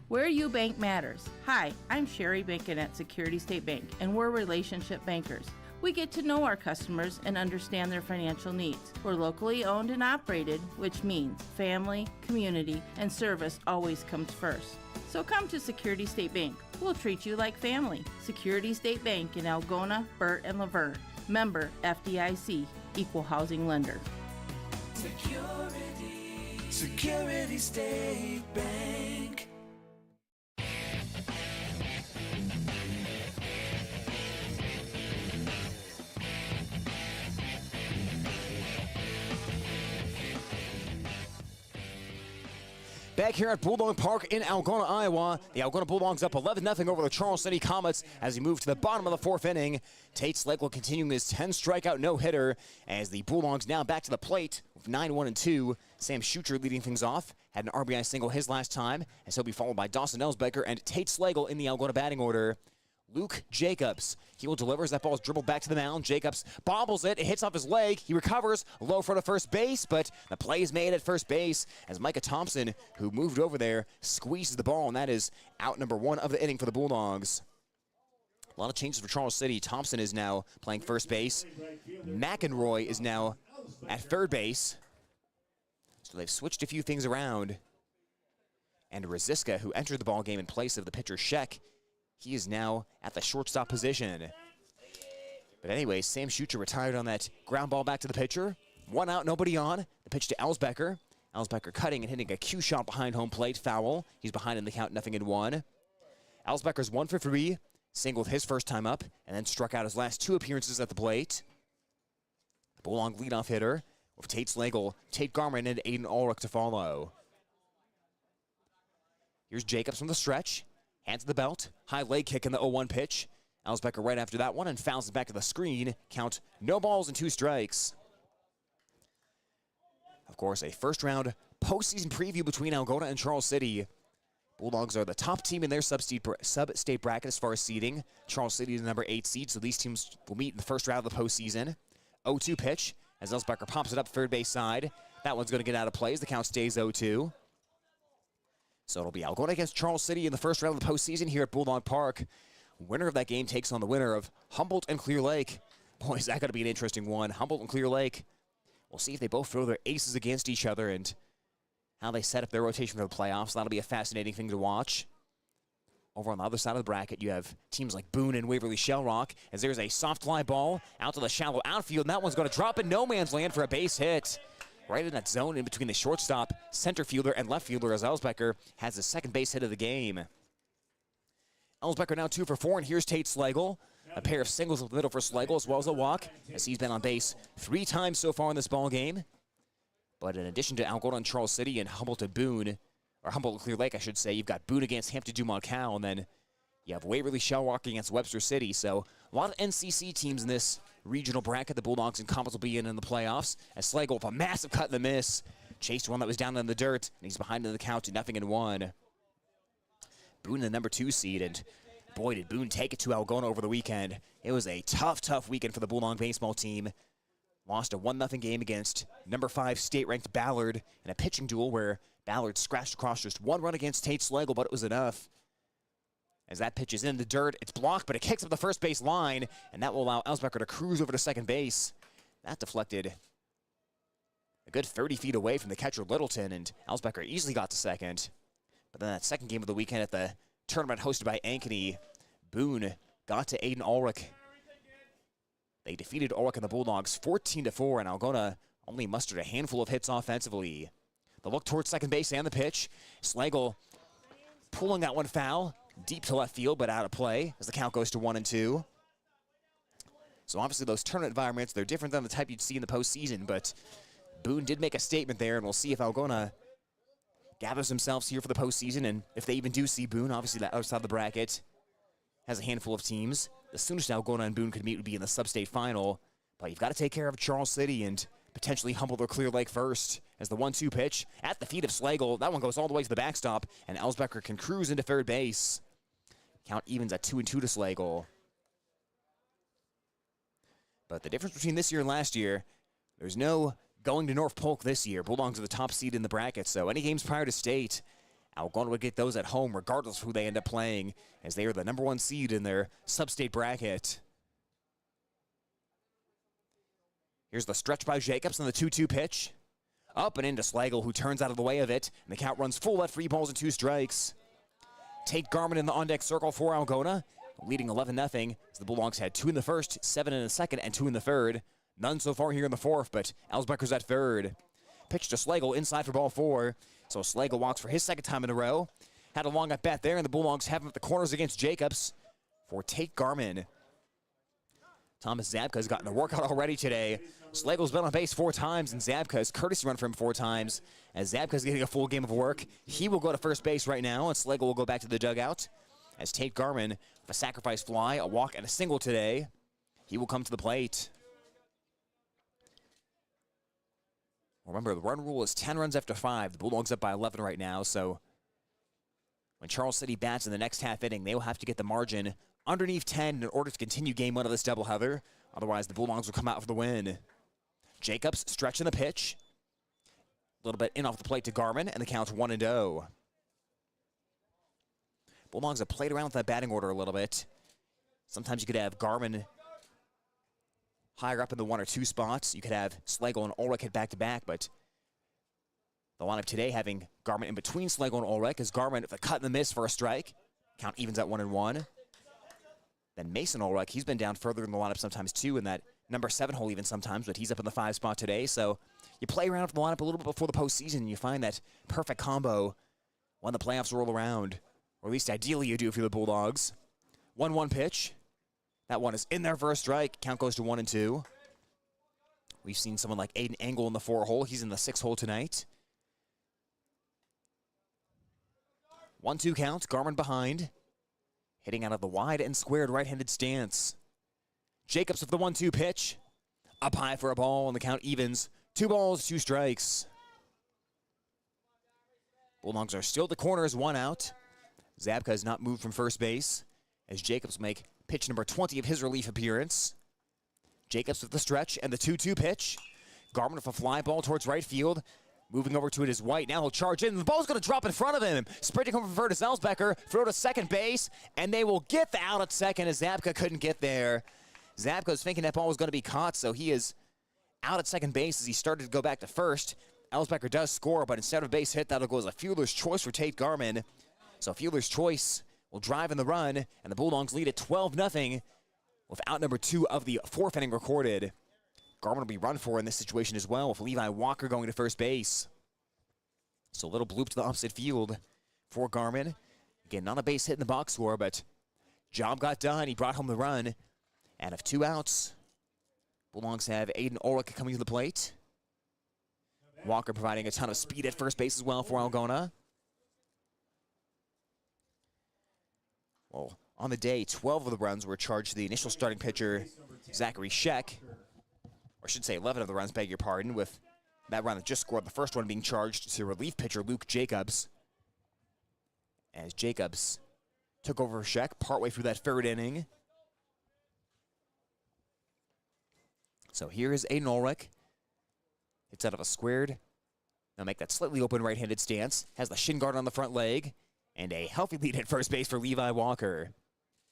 Where you bank matters. Hi, I'm Sherry Bacon at Security State Bank, and we're relationship bankers. We get to know our customers and understand their financial needs. We're locally owned and operated, which means family, community, and service always comes first. So come to Security State Bank. We'll treat you like family. Security State Bank in Algona, Burt, and Laverne. Member FDIC, Equal Housing Lender. Security State Bank. Back here at Bulldog Park in Algona, Iowa, the Algona Bulldogs up 11-0 over the Charles City Comets as we move to the bottom of the fourth inning. Tate Slagle continuing his 10-strikeout no-hitter as the Bulldogs now back to the plate with 9-1-2. Sam Schucher leading things off, had an RBI single his last time, as he'll be followed by Dawson Elsbecker and Tate Slagle in the Algona batting order. Luke Jacobs, he will deliver as that ball is dribbled back to the mound. Jacobs bobbles it, it hits off his leg, he recovers, low front of first base, but the play is made at first base as Micah Thompson, who moved over there, squeezes the ball, and that is out number one of the inning for the Bulldogs. A lot of changes for Charles City. Thompson is now playing first base. McEnroy is now at third base. So they've switched a few things around. And Rosiska, who entered the ball game in place of the pitcher Sheck, he is now at the shortstop position. But anyway, Sam Schucher retired on that ground ball back to the pitcher. One out, nobody on. The pitch to Elsbecker. Elsbecker cutting and hitting a cue shot behind home plate, foul. He's behind in the count, 0-1. Elsbecker's 1 for 3, singled his first time up, and then struck out his last 2 appearances at the plate. The Bulldog leadoff hitter with Tate Slagle, Tate Garman, and Aiden Ulrich to follow. Here's Jacobs from the stretch. Hands to the belt, high leg kick in the 0-1 pitch. Elsbecker right after that one and fouls it back to the screen. Count, no balls and 2 strikes. Of course, a first-round postseason preview between Algona and Charles City. Bulldogs are the top team in their sub-state bracket as far as seeding. Charles City is the number 8 seed, so these teams will meet in the first round of the postseason. 0-2 pitch as Elsbecker pops it up third base side. That one's going to get out of play as the count stays 0-2. So it'll be Algona against Charles City in the first round of the postseason here at Bulldog Park. Winner of that game takes on the winner of Humboldt and Clear Lake. Boy, is that going to be an interesting one. Humboldt and Clear Lake. We'll see if they both throw their aces against each other and how they set up their rotation for the playoffs. That'll be a fascinating thing to watch. Over on the other side of the bracket, you have teams like Boone and Waverly Shellrock, as there's a soft fly ball out to the shallow outfield, and that one's going to drop in no man's land for a base hit. Right in that zone in between the shortstop, center fielder, and left fielder as Elsbecker has the second base hit of the game. Elsbecker now 2 for 4, and here's Tate Slagle. A pair of singles up the middle for Slagle as well as a walk, as he's been on base 3 times so far in this ball game. But in addition to Algona and Charles City and Humboldt and Boone, or Humboldt and Clear Lake, I should say, you've got Boone against Hampton-Dumont Cal, and then you have Waverly Shellrock against Webster City. So a lot of NCC teams in this regional bracket. The Bulldogs and Comets will be in the playoffs. As Slagle with a massive cut in the miss. Chased one that was down in the dirt, and he's behind in the count to 0-1. Boone the number 2 seed, and boy, did Boone take it to Algona over the weekend. It was a tough weekend for the Bulldog baseball team. Lost a 1-0 game against number 5 state-ranked Ballard in a pitching duel where Ballard scratched across just 1 run against Tate Slagle, but it was enough. As that pitch is in the dirt, it's blocked, but it kicks up the first base line, and that will allow Elsbecker to cruise over to second base. That deflected a good 30 feet away from the catcher Littleton, and Elsbecker easily got to second. But then that second game of the weekend at the tournament hosted by Ankeny, Boone got to Aiden Ulrich. They defeated Ulrich and the Bulldogs 14-4, and Algona only mustered a handful of hits offensively. The look towards second base and the pitch. Slagle pulling that one foul. Deep to left field, but out of play as the count goes to 1-2. So obviously those tournament environments, they're different than the type you'd see in the postseason, but Boone did make a statement there, and we'll see if Algona gathers themselves here for the postseason, and if they even do see Boone, obviously that outside the bracket has a handful of teams. The soonest Algona and Boone could meet would be in the sub-state final, but you've got to take care of Charles City and potentially Humboldt or Clear Lake first. As the 1-2 pitch at the feet of Slagle, that one goes all the way to the backstop, and Elsbecker can cruise into third base. Count evens at 2-2 to Slagle. But the difference between this year and last year, there's no going to North Polk this year. Bulldogs are the top seed in the bracket, so any games prior to state, Algona would get those at home regardless of who they end up playing, as they are the number 1 seed in their sub-state bracket. Here's the stretch by Jacobs on the 2-2 pitch. Up and into Slagle, who turns out of the way of it, and the count runs full at 3 balls and 2 strikes. Tate Garman in the on-deck circle for Algona, leading 11-0, as the Bulldogs had 2 in the first, 7 in the second, and 2 in the third. None so far here in the fourth, but Elsbecker's at third. Pitch to Slagle inside for ball 4, so Slagle walks for his second time in a row. Had a long at-bat there, and the Bulldogs have him at the corners against Jacobs for Tate Garman. Thomas Zabka's gotten a workout already today. Slagle's been on base 4 times, and Zabka's courtesy run for him 4 times. As Zabka's getting a full game of work, he will go to first base right now, and Slagle will go back to the dugout. As Tate Garman, with a sacrifice fly, a walk, and a single today, he will come to the plate. Remember, the run rule is 10 runs after 5. The Bulldogs up by 11 right now, so when Charles City bats in the next half inning, they will have to get the margin underneath 10 in order to continue game 1 of this doubleheader. Otherwise, the Bulldogs will come out for the win. Jacobs stretching the pitch. A little bit in off the plate to Garman, and the count's 1-0. Bulldogs have played around with that batting order a little bit. Sometimes you could have Garman higher up in the 1 or 2 spots. You could have Slagle and Ulrich hit back-to-back, but the lineup today having Garman in between Slagle and Ulrich is Garman with a cut and the miss for a strike. Count evens at 1-1. Then Mason Ulrich, he's been down further in the lineup sometimes too, in that number 7 hole even sometimes, but he's up in the 5 spot today. So you play around with the lineup a little bit before the postseason, and you find that perfect combo when the playoffs roll around, or at least ideally you do if you're the Bulldogs. 1-1 pitch. That one is in there for a strike. Count goes to 1-2. We've seen someone like Aiden Engel in the 4 hole. He's in the 6 hole tonight. 1-2 count. Garman behind. Hitting out of the wide and squared right-handed stance. Jacobs with the 1-2 pitch. Up high for a ball, and the count evens. 2 balls, 2 strikes. Bulldogs are still at the corners, 1 out. Zabka has not moved from first base as Jacobs make pitch number 20 of his relief appearance. Jacobs with the stretch and the 2-2 pitch. Garman with a fly ball towards right field. Moving over to it is White. Now he'll charge in. The ball's going to drop in front of him. Sprinting over for Curtis Elsbecker. Throw to second base. And they will get the out at second as Zabka couldn't get there. Zabka's thinking that ball was going to be caught, so he is out at second base as he started to go back to first. Elsbecker does score, but instead of a base hit, that'll go as a fielder's choice for Tate Garman. So fielder's choice will drive in the run, and the Bulldogs lead at 12-0 with out number 2 of the 4th inning recorded. Garman will be run for in this situation as well, with Levi Walker going to first base. So a little bloop to the opposite field for Garman. Again, not a base hit in the box score, but job got done. He brought home the run. And of 2 outs, Bulldogs have Aiden Ulrich coming to the plate. Walker providing a ton of speed at first base as well for Algona. Well, on the day, 12 of the runs were charged to the initial starting pitcher, Zachary Sheck. Or I should say 11 of the runs, beg your pardon, with that run that just scored, the first one being charged to relief pitcher Luke Jacobs. As Jacobs took over for Sheck partway through that 3rd inning. So here is Aiden Ulrich. Hits out of a squared. Now make that slightly open right-handed stance. Has the shin guard on the front leg. And a healthy lead at first base for Levi Walker.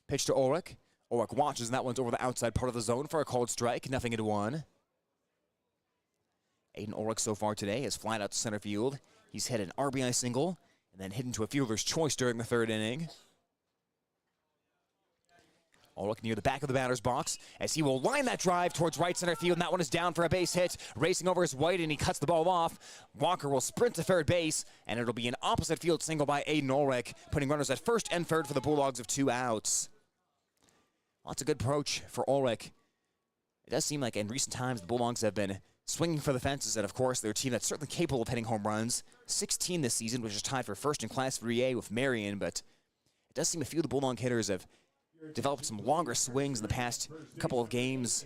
Pitch to Ulrich. Ulrich watches, and that one's over the outside part of the zone for a called strike. 0-1. Aiden Ulrich so far today has flied out to center field. He's hit an RBI single and then hit into a fielder's choice during the 3rd inning. Ulrich near the back of the batter's box as he will line that drive towards right center field, and that one is down for a base hit. Racing over is White, and he cuts the ball off. Walker will sprint to 3rd base, and it'll be an opposite field single by Aiden Ulrich, putting runners at 1st and 3rd for the Bulldogs of 2 outs. Well, that's a good approach for Ulrich. It does seem like in recent times the Bulldogs have been swinging for the fences, and of course they're a team that's certainly capable of hitting home runs. 16 this season, which is tied for 1st in Class 3A with Marion, but it does seem a few of the Bulldog hitters have developed some longer swings in the past couple of games.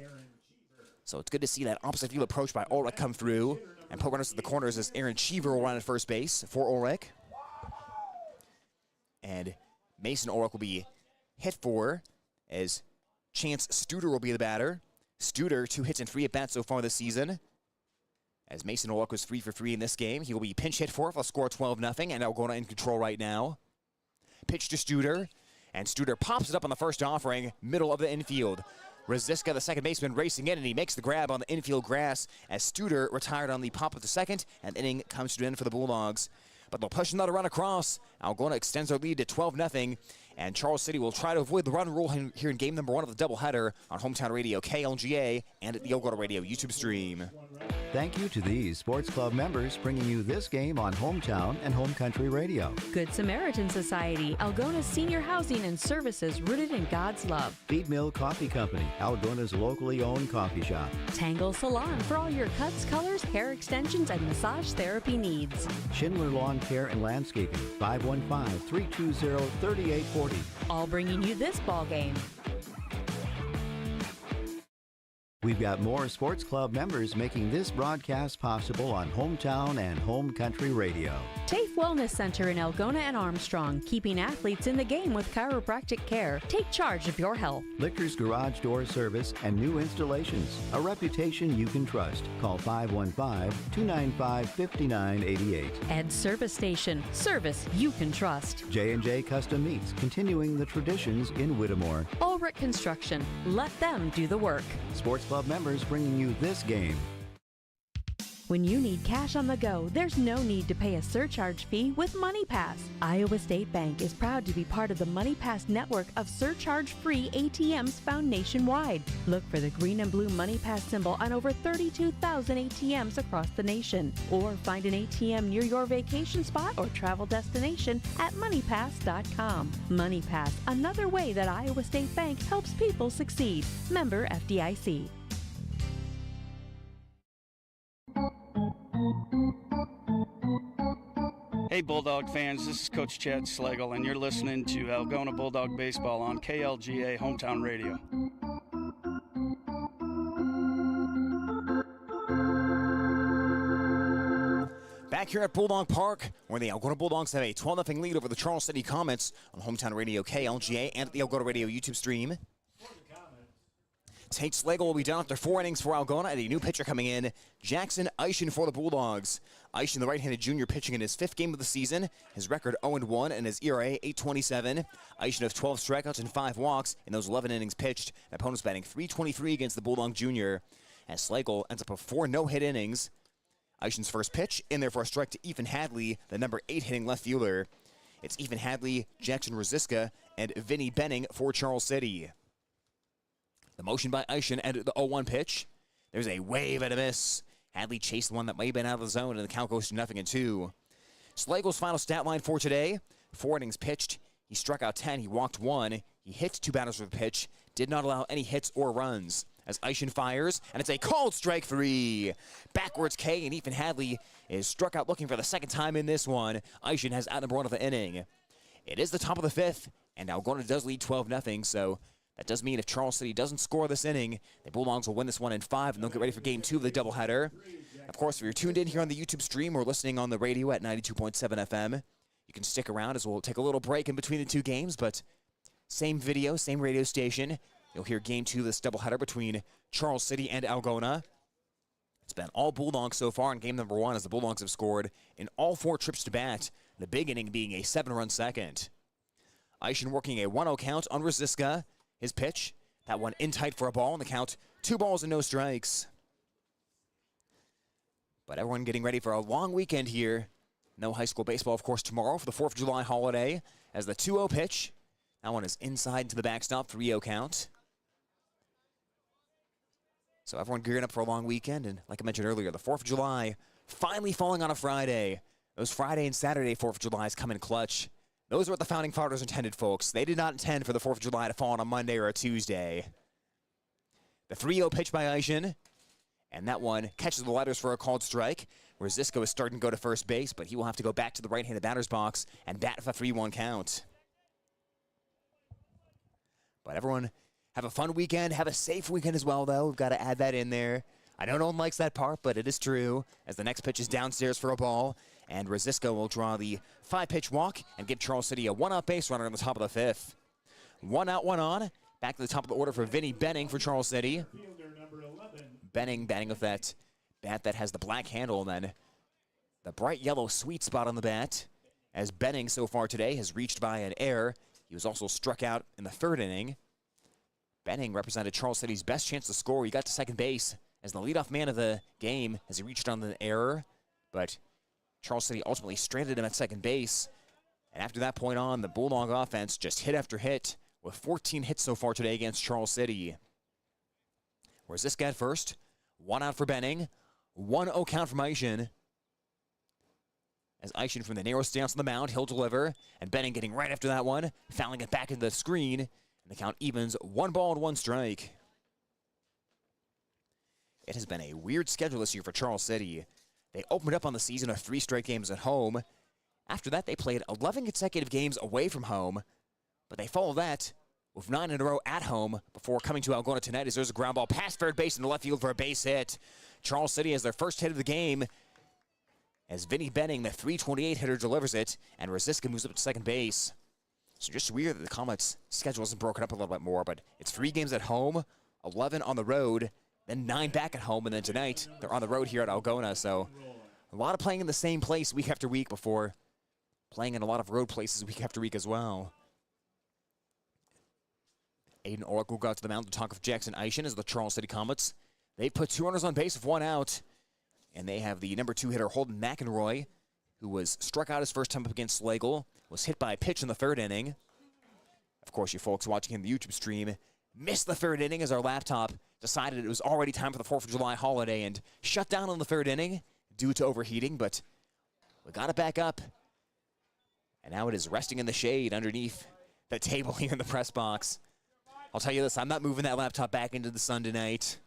So it's good to see that opposite field approach by Ulrich come through and put runners to the corners as Aaron Cheever will run at first base for Ulrich. And Mason Ulrich will be hit for as Chance Studer will be the batter. Studer, 2 hits and 3 at-bats so far this season. As Mason Ulrich was 3 for 3 in this game, he will be pinch hit for. They'll score 12-0, and Algona in control right now. Pitch to Studer. And Studer pops it up on the first offering, middle of the infield. Rosiska, the second baseman, racing in, and he makes the grab on the infield grass as Studer retired on the pop of the second, and the inning comes to an end for the Bulldogs. But they'll push another run across. Algona extends their lead to 12-0, and Charles City will try to avoid the run rule here in game number 1 of the doubleheader on Hometown Radio KLGA and at the Algona Radio YouTube stream. Thank you to these sports club members bringing you this game on Hometown and Home Country Radio. Good Samaritan Society, Algona's senior housing and services rooted in God's love. Feed Mill Coffee Company, Algona's locally owned coffee shop. Tangle Salon for all your cuts, colors, hair extensions, and massage therapy needs. Schindler Lawn Care and Landscaping, 515-320-3840. All bringing you this ball game. We've got more sports club members making this broadcast possible on Hometown and Home Country Radio. TAFE Wellness Center in Algona and Armstrong, keeping athletes in the game with chiropractic care. Take charge of your health. Lichter's Garage Door Service and new installations. A reputation you can trust. Call 515-295-5988. Ed Service Station, service you can trust. J&J Custom Meats, continuing the traditions in Whittemore. Ulrich Construction, let them do the work. Sports club members bringing you this game. When you need cash on the go, there's no need to pay a surcharge fee with MoneyPass. Iowa State Bank is proud to be part of the MoneyPass network of surcharge-free ATMs found nationwide. Look for the green and blue MoneyPass symbol on over 32,000 ATMs across the nation. Or find an ATM near your vacation spot or travel destination at moneypass.com. MoneyPass, another way that Iowa State Bank helps people succeed. Member FDIC. Hey Bulldog fans, this is Coach Chad Slagle, and you're listening to Algona Bulldog Baseball on KLGA Hometown Radio. Back here at Bulldog Park, where the Algona Bulldogs have a 12-0 lead over the Charles City Comets on Hometown Radio KLGA and at the Algona Radio YouTube stream. Tate Slagle will be done after 4 innings for Algona, and a new pitcher coming in, Jackson Eischen for the Bulldogs. Eischen, the right-handed junior, pitching in his 5th game of the season. His record 0-1 and his ERA 8.27. Eischen of 12 strikeouts and 5 walks in those 11 innings pitched. An opponent's batting .323 against the Bulldog junior. As Slagle ends up with 4 no-hit innings. Eichen's first pitch in there for a strike to Ethan Hadley, the number 8 hitting left fielder. It's Ethan Hadley, Jackson Rosiska, and Vinny Benning for Charles City. The motion by Eischen and the 0-1 pitch. There's a wave and a miss. Hadley chased the one that may have been out of the zone, and the count goes to 0-2. Slagle's final stat line for today: 4 innings pitched. He struck out 10. He walked 1. He hit 2 batters with a pitch. Did not allow any hits or runs. As Eischen fires, and it's a called strike 3. Backwards K, and Ethan Hadley is struck out looking for the 2nd time in this one. Eischen has outnumbered 1 of the inning. It is the top of the 5th, and Algona does lead 12-0, so that does mean if Charles City doesn't score this inning, the Bulldogs will win this one in 5, and they'll get ready for Game 2 of the doubleheader. Of course, if you're tuned in here on the YouTube stream or listening on the radio at 92.7 FM, you can stick around as we'll take a little break in between the 2 games, but same video, same radio station. You'll hear Game 2 of this doubleheader between Charles City and Algona. It's been all Bulldogs so far in game number 1, as the Bulldogs have scored in all 4 trips to bat, the big inning being a 7-run second. Eischen working a 1-0 count on Rosiska. His pitch, that one in tight for a ball, and the count 2 balls and no strikes. But everyone getting ready for a long weekend here. No high school baseball, of course, tomorrow for the 4th of July holiday, as the 2-0 pitch. That one is inside to the backstop, 3-0 count. So everyone gearing up for a long weekend, and like I mentioned earlier, the 4th of July finally falling on a Friday. Those Friday and Saturday 4th of Julys come in clutch. Those are what the Founding Fathers intended, folks. They did not intend for the 4th of July to fall on a Monday or a Tuesday. The 3-0 pitch by Eischen, and that one catches the letters for a called strike. Rosiska is starting to go to first base, but he will have to go back to the right-handed batter's box and bat for a 3-1 count. But everyone, have a fun weekend. Have a safe weekend as well, though. We've got to add that in there. I know no one likes that part, but it is true, as the next pitch is downstairs for a ball, and Rosiska will draw the 5-pitch walk and give Charles City a 1-out base runner on the top of the 5th. 1 out, 1 on. Back to the top of the order for Vinny Benning for Charles City. Benning batting with that bat that has the black handle, and then the bright yellow sweet spot on the bat, as Benning so far today has reached by an error. He was also struck out in the 3rd inning. Benning represented Charles City's best chance to score. He got to second base as the leadoff man of the game as he reached on the error, but Charles City ultimately stranded him at second base. And after that point on, the Bulldog offense just hit after hit with 14 hits so far today against Charles City. Where's this guy at first? 1 out for Benning. 1-0 count from Eischen. As Eischen from the narrow stance on the mound, he'll deliver. And Benning getting right after that one, fouling it back into the screen. And the count evens 1 ball and 1 strike. It has been a weird schedule this year for Charles City. They opened up on the season with 3 straight games at home. After that, they played 11 consecutive games away from home. But they followed that with 9 in a row at home before coming to Algona tonight as there's a ground ball past third base in the left field for a base hit. Charles City has their first hit of the game as Vinny Benning, the .328 hitter, delivers it, and Rosiska moves up to second base. So just weird that the Comets' schedule isn't broken up a little bit more, but it's 3 games at home, 11 on the road, then 9 back at home, and then tonight they're on the road here at Algona. So a lot of playing in the same place week after week before playing in a lot of road places week after week as well. Aiden Orlick will go out to the mound to talk with Jackson Eischen as the Charles City Comets. They put 2 runners on base with 1 out. And they have the number 2 hitter, Holden McEnroy, who was struck out his first time up against Slagle, was hit by a pitch in the 3rd inning. Of course, you folks watching in the YouTube stream missed the 3rd inning as our laptop decided it was already time for the 4th of July holiday and shut down on the 3rd inning due to overheating, but we got it back up. And now it is resting in the shade underneath the table here in the press box. I'll tell you this, I'm not moving that laptop back into the sun tonight.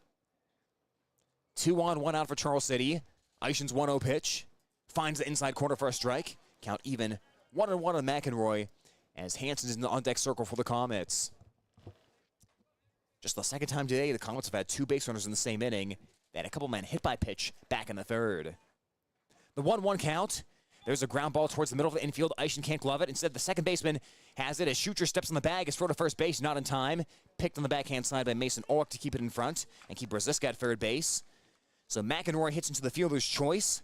2 on, 1 out for Charles City. Eichen's 1-0 pitch. Finds the inside corner for a strike. Count even 1-1 on McEnroy as Hansen's in the on-deck circle for the Comets. Just the second time today, the Comets have had 2 base runners in the same inning. They had a couple men hit by pitch back in the 3rd. The 1-1 count. There's a ground ball towards the middle of the infield. Eischen can't glove it. Instead, the second baseman has it as Schucher steps on the bag. Is thrown to first base, not in time. Picked on the backhand side by Mason Orlick to keep it in front and keep Rosiska at third base. So McEnroy hits into the fielder's choice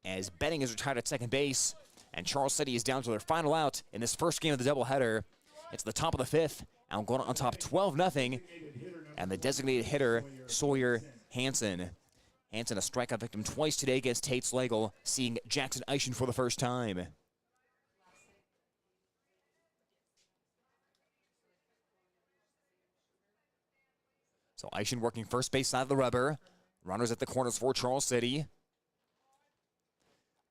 as Benning is retired at second base. And Charles City is down to their final out in this first game of the doubleheader. It's the top of the 5th. Algona on top 12-0. And the designated hitter, Sawyer Hansen. Hansen, a strikeout victim twice today against Tate Slagle, seeing Jackson Eischen for the first time. So Eischen working first base side of the rubber. Runners at the corners for Charles City.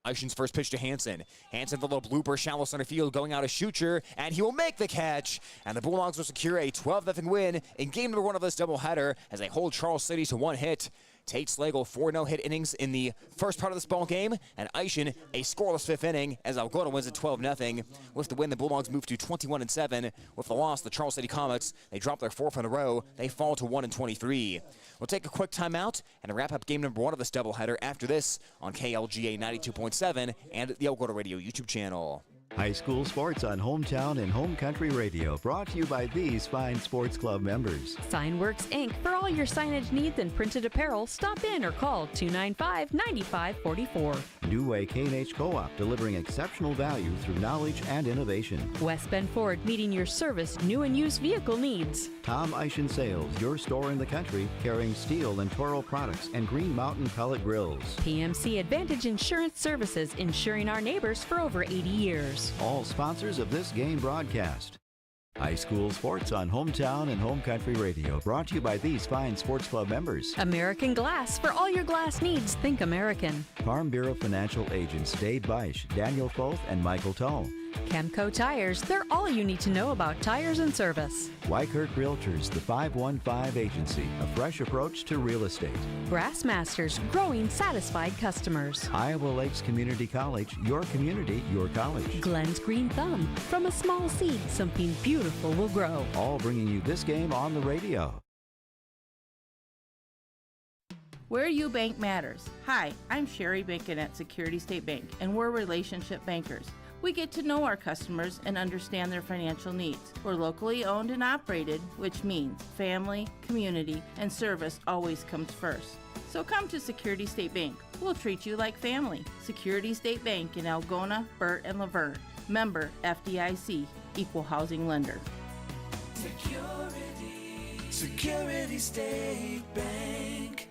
Eichen's first pitch to Hansen. Hansen, the little blooper, shallow center field, going out of Schucher, and he will make the catch. And the Bulldogs will secure a 12-0 win in game number 1 of this doubleheader as they hold Charles City to 1 hit. Tate Slagle, 4 no-hit innings in the first part of this ball game, and Eischen a scoreless 5th inning as Algona wins at 12-0. With the win, the Bulldogs move to 21-7. With the loss, the Charles City Comets, they drop their 4th in a row. They fall to 1-23. We'll take a quick timeout and wrap up game number 1 of this doubleheader after this on KLGA 92.7 and the Algona Radio YouTube channel. High school sports on Hometown and Home Country Radio, brought to you by these fine sports club members. Signworks Inc. For all your signage needs and printed apparel, stop in or call 295-9544. New Way K&H Co-op, delivering exceptional value through knowledge and innovation. West Bend Ford, meeting your service, new and used vehicle needs. Tom Eischen Sales, your store in the country, carrying steel and Toro products and Green Mountain pellet grills. PMC Advantage Insurance Services, insuring our neighbors for over 80 years. All sponsors of this game broadcast. High school sports on Hometown and Home Country Radio, brought to you by these fine sports club members. American Glass. For all your glass needs, think American. Farm Bureau Financial Agents Dave Beisch, Daniel Foth, and Michael Tull. Chemco Tires. They're all you need to know about tires and service. Wykirk Realtors, the 515 Agency, a fresh approach to real estate. Grassmasters. Growing satisfied customers. Iowa Lakes Community College, your community, your college. Glenn's Green Thumb. From a small seed, something beautiful will grow. All bringing you this game on the radio. Where you bank matters. Hi, I'm Sherry Bacon at Security State Bank, and we're relationship bankers. We get to know our customers and understand their financial needs. We're locally owned and operated, which means family, community, and service always comes first. So come to Security State Bank. We'll treat you like family. Security State Bank in Algona, Burt, and Laverne. Member FDIC, Equal Housing Lender. Security State Bank.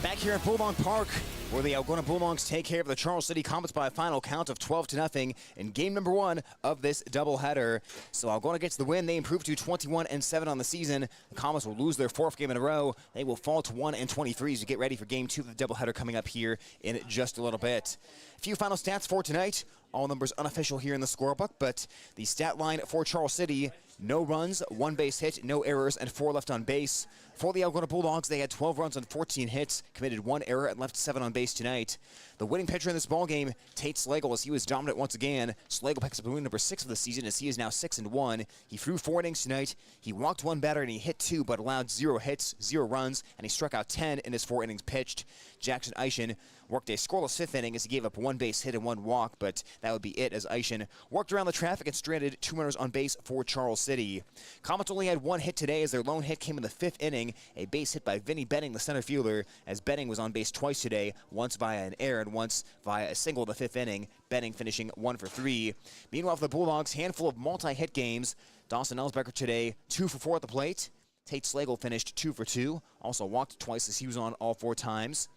Back here at Bulldog Park, where the Algona Bulldogs take care of the Charles City Comets by a final count of 12-0 in game number 1 of this doubleheader. So Algona gets the win. They improve to 21-7 on the season. The Comets will lose their 4th game in a row. They will fall to 1-23 as we get ready for game 2 of the doubleheader coming up here in just a little bit. A few final stats for tonight. All numbers unofficial here in the scorebook, but the stat line for Charles City: no runs, 1 base hit, no errors, and 4 left on base. For the Algona Bulldogs, they had 12 runs on 14 hits, committed 1 error, and left 7 on base tonight. The winning pitcher in this ballgame, Tate Slagle, as he was dominant once again. Slagle picks up win number 6 of the season as he is now 6-1. He threw 4 innings tonight. He walked 1 batter and he hit 2, but allowed 0 hits, 0 runs, and he struck out 10 in his 4 innings pitched. Jackson Eischen worked a scoreless 5th inning as he gave up 1 base hit and 1 walk, but that would be it as Eischen worked around the traffic and stranded 2 runners on base for Charles City. Comets only had 1 hit today as their lone hit came in the 5th inning, a base hit by Vinny Benning, the center fielder, as Benning was on base twice today, once via an error and once via a single in the 5th inning, Benning finishing 1 for 3. Meanwhile, for the Bulldogs, handful of multi-hit games. Dawson Ellsbecker today, 2 for 4 at the plate. Tate Slagle finished 2 for 2, also walked twice as he was on all 4 times.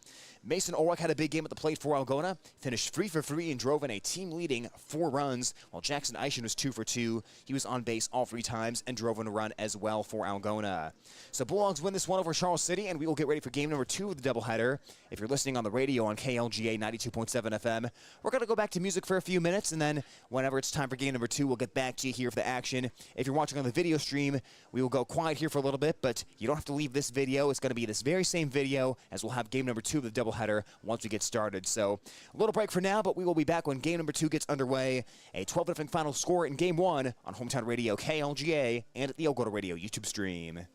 Mason Ulrich had a big game at the plate for Algona, finished 3 for 3 and drove in a team-leading 4 runs, while Jackson Eischen was 2 for 2. He was on base all 3 times and drove in a run as well for Algona. So Bulldogs win this one over Charles City, and we will get ready for game number 2 of the doubleheader. If you're listening on the radio on KLGA 92.7 FM, we're going to go back to music for a few minutes, and then whenever it's time for game number 2, we'll get back to you here for the action. If you're watching on the video stream, we will go quiet here for a little bit, but you don't have to leave this video. It's going to be this very same video as we'll have game number 2 of the doubleheader once we get started. So a little break for now, but we will be back when game number 2 gets underway. A 12-0 final score in game 1 on Hometown Radio KLGA and at the Algona Radio YouTube stream.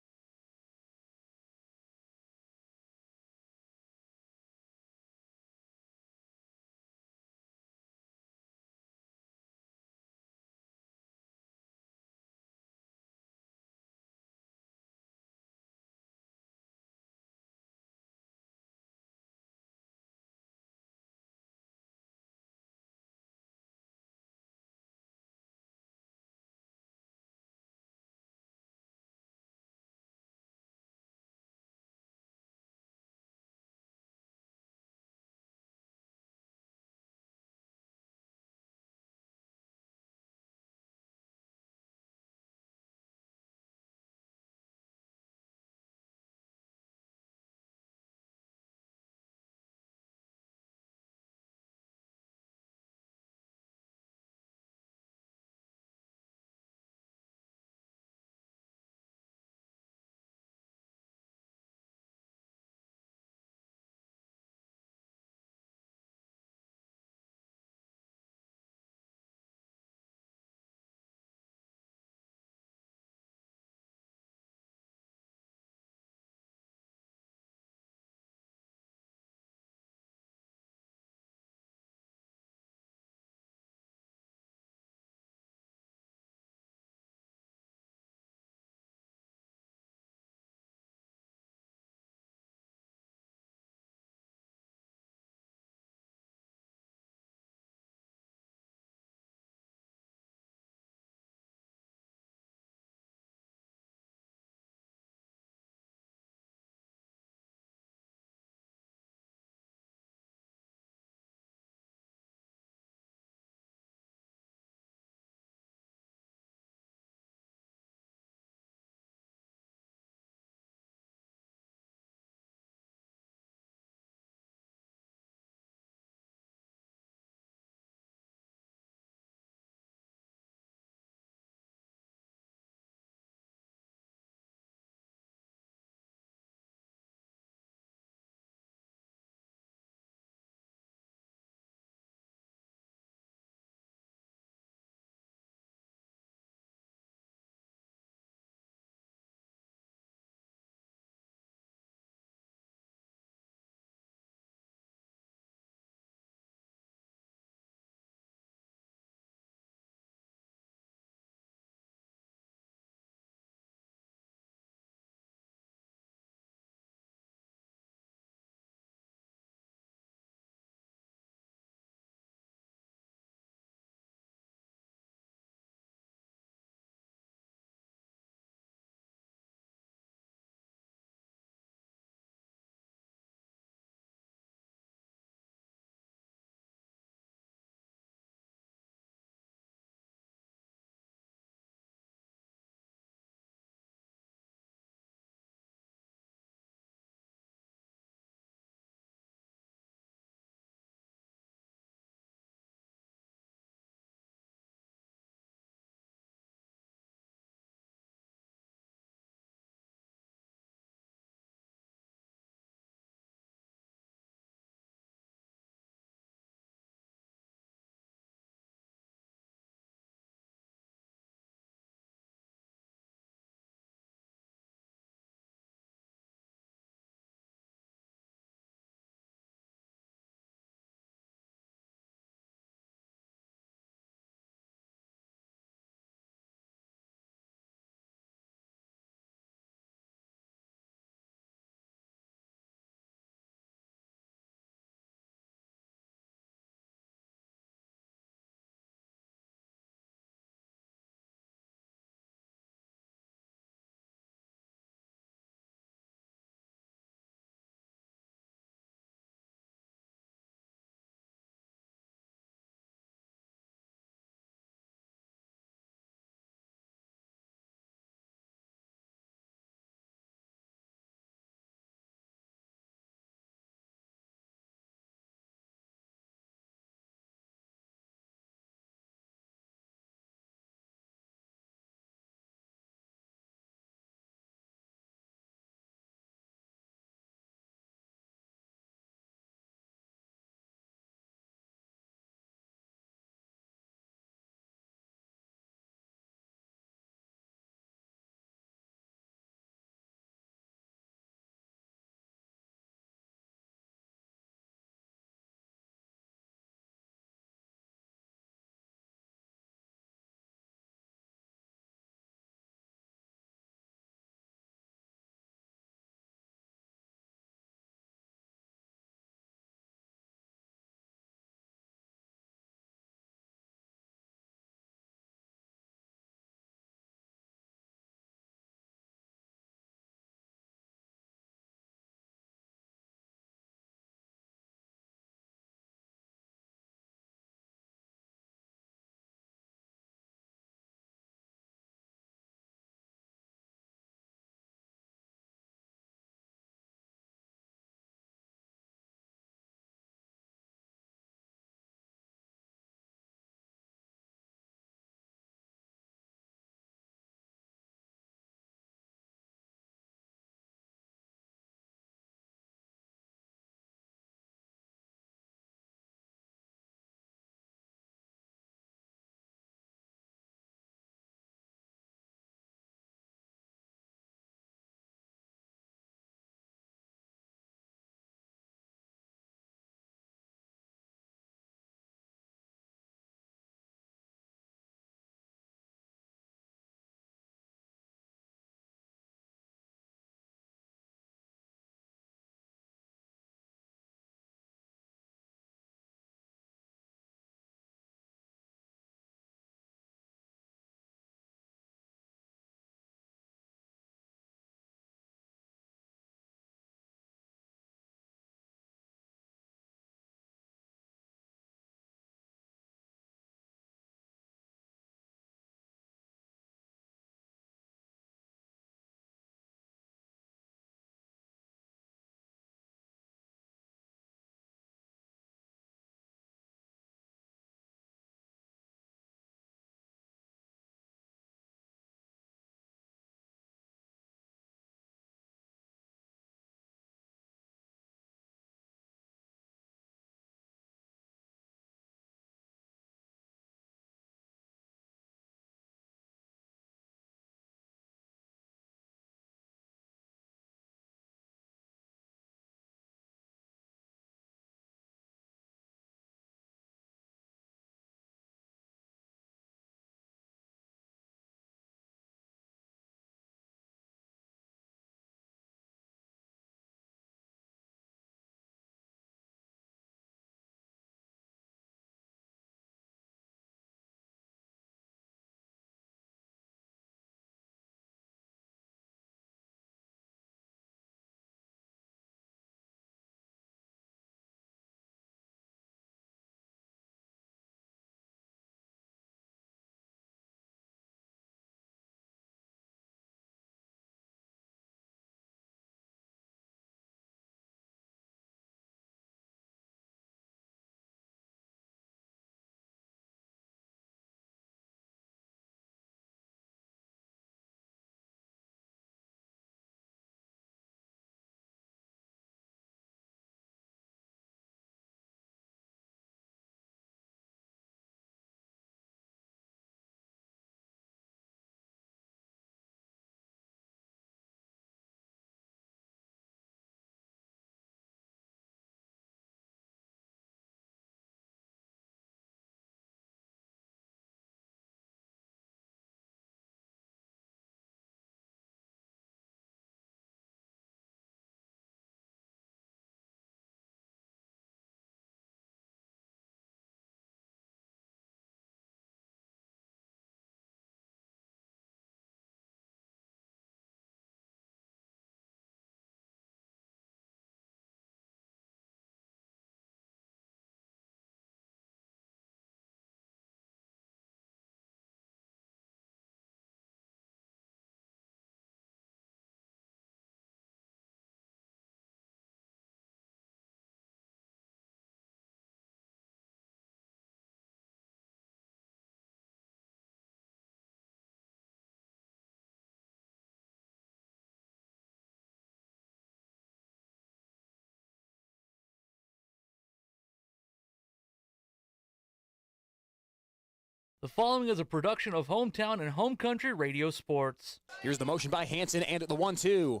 The following is a production of Hometown and Home Country Radio Sports. Here's the motion by Hansen and at the 1-2.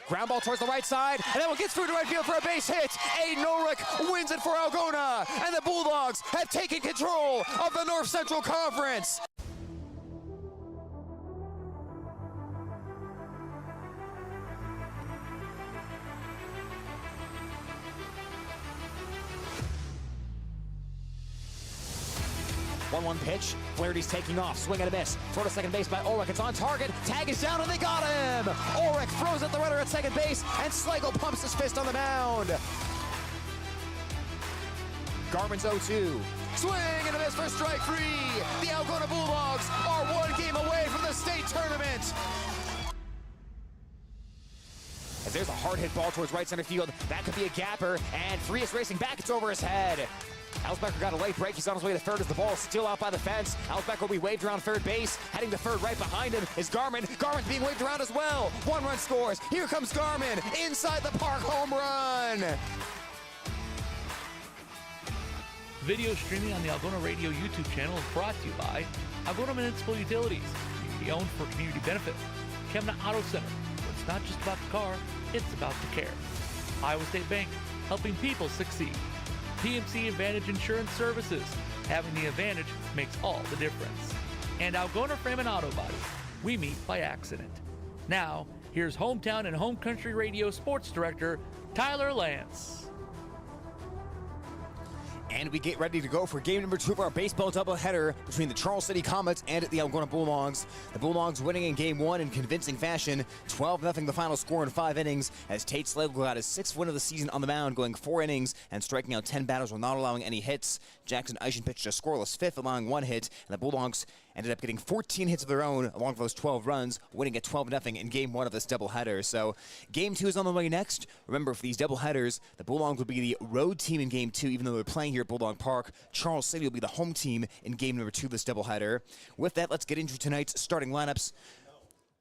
Ground ball towards the right side, and that one gets through to right field for a base hit. Aiden Ulrich wins it for Algona, and the Bulldogs have taken control of the North Central Conference. One pitch. Flaherty's taking off. Swing and a miss. Throw to second base by Ulrich. It's on target. Tag is down and they got him. Ulrich throws at the runner at second base, and Slagle pumps his fist on the mound. Garmin's 0-2. Swing and a miss for strike three. The Algona Bulldogs are one game away from the state tournament. As there's a hard hit ball towards right center field. That could be a gapper, and Free is racing back. It's over his head. Alsbecker got a late break. He's on his way to third as the ball is still out by the fence. Alsbecker will be waved around third base. Heading to third right behind him is Garmin. Garmin's being waved around as well. One run scores. Here comes Garmin. Inside the park, home run. Video streaming on the Algona Radio YouTube channel is brought to you by Algona Municipal Utilities, community owned for community benefit. Kemna Auto Center, where it's not just about the car, it's about the care. Iowa State Bank, helping people succeed. PMC Advantage Insurance Services. Having the advantage makes all the difference. And Algona Frame and Auto Body. We meet by accident. Now, here's Hometown and Home Country Radio Sports Director, Tyler Lance. And we get ready to go for game number 2 of our baseball doubleheader between the Charles City Comets and the Algona Bulldogs. The Bulldogs winning in game 1 in convincing fashion, 12-0 the final score in 5 innings, as Tate Slagle got his 6th win of the season on the mound, going 4 innings and striking out 10 batters while not allowing any hits. Jackson Eischen pitched a scoreless 5th, allowing 1 hit, and the Bulldogs ended up getting 14 hits of their own along with those 12 runs, winning at 12-0 in game 1 of this doubleheader. So game 2 is on the way next. Remember, for these doubleheaders, the Bulldogs will be the road team in game 2, even though they're playing here at Bulldog Park. Charles City will be the home team in game number 2 of this doubleheader. With that, let's get into tonight's starting lineups.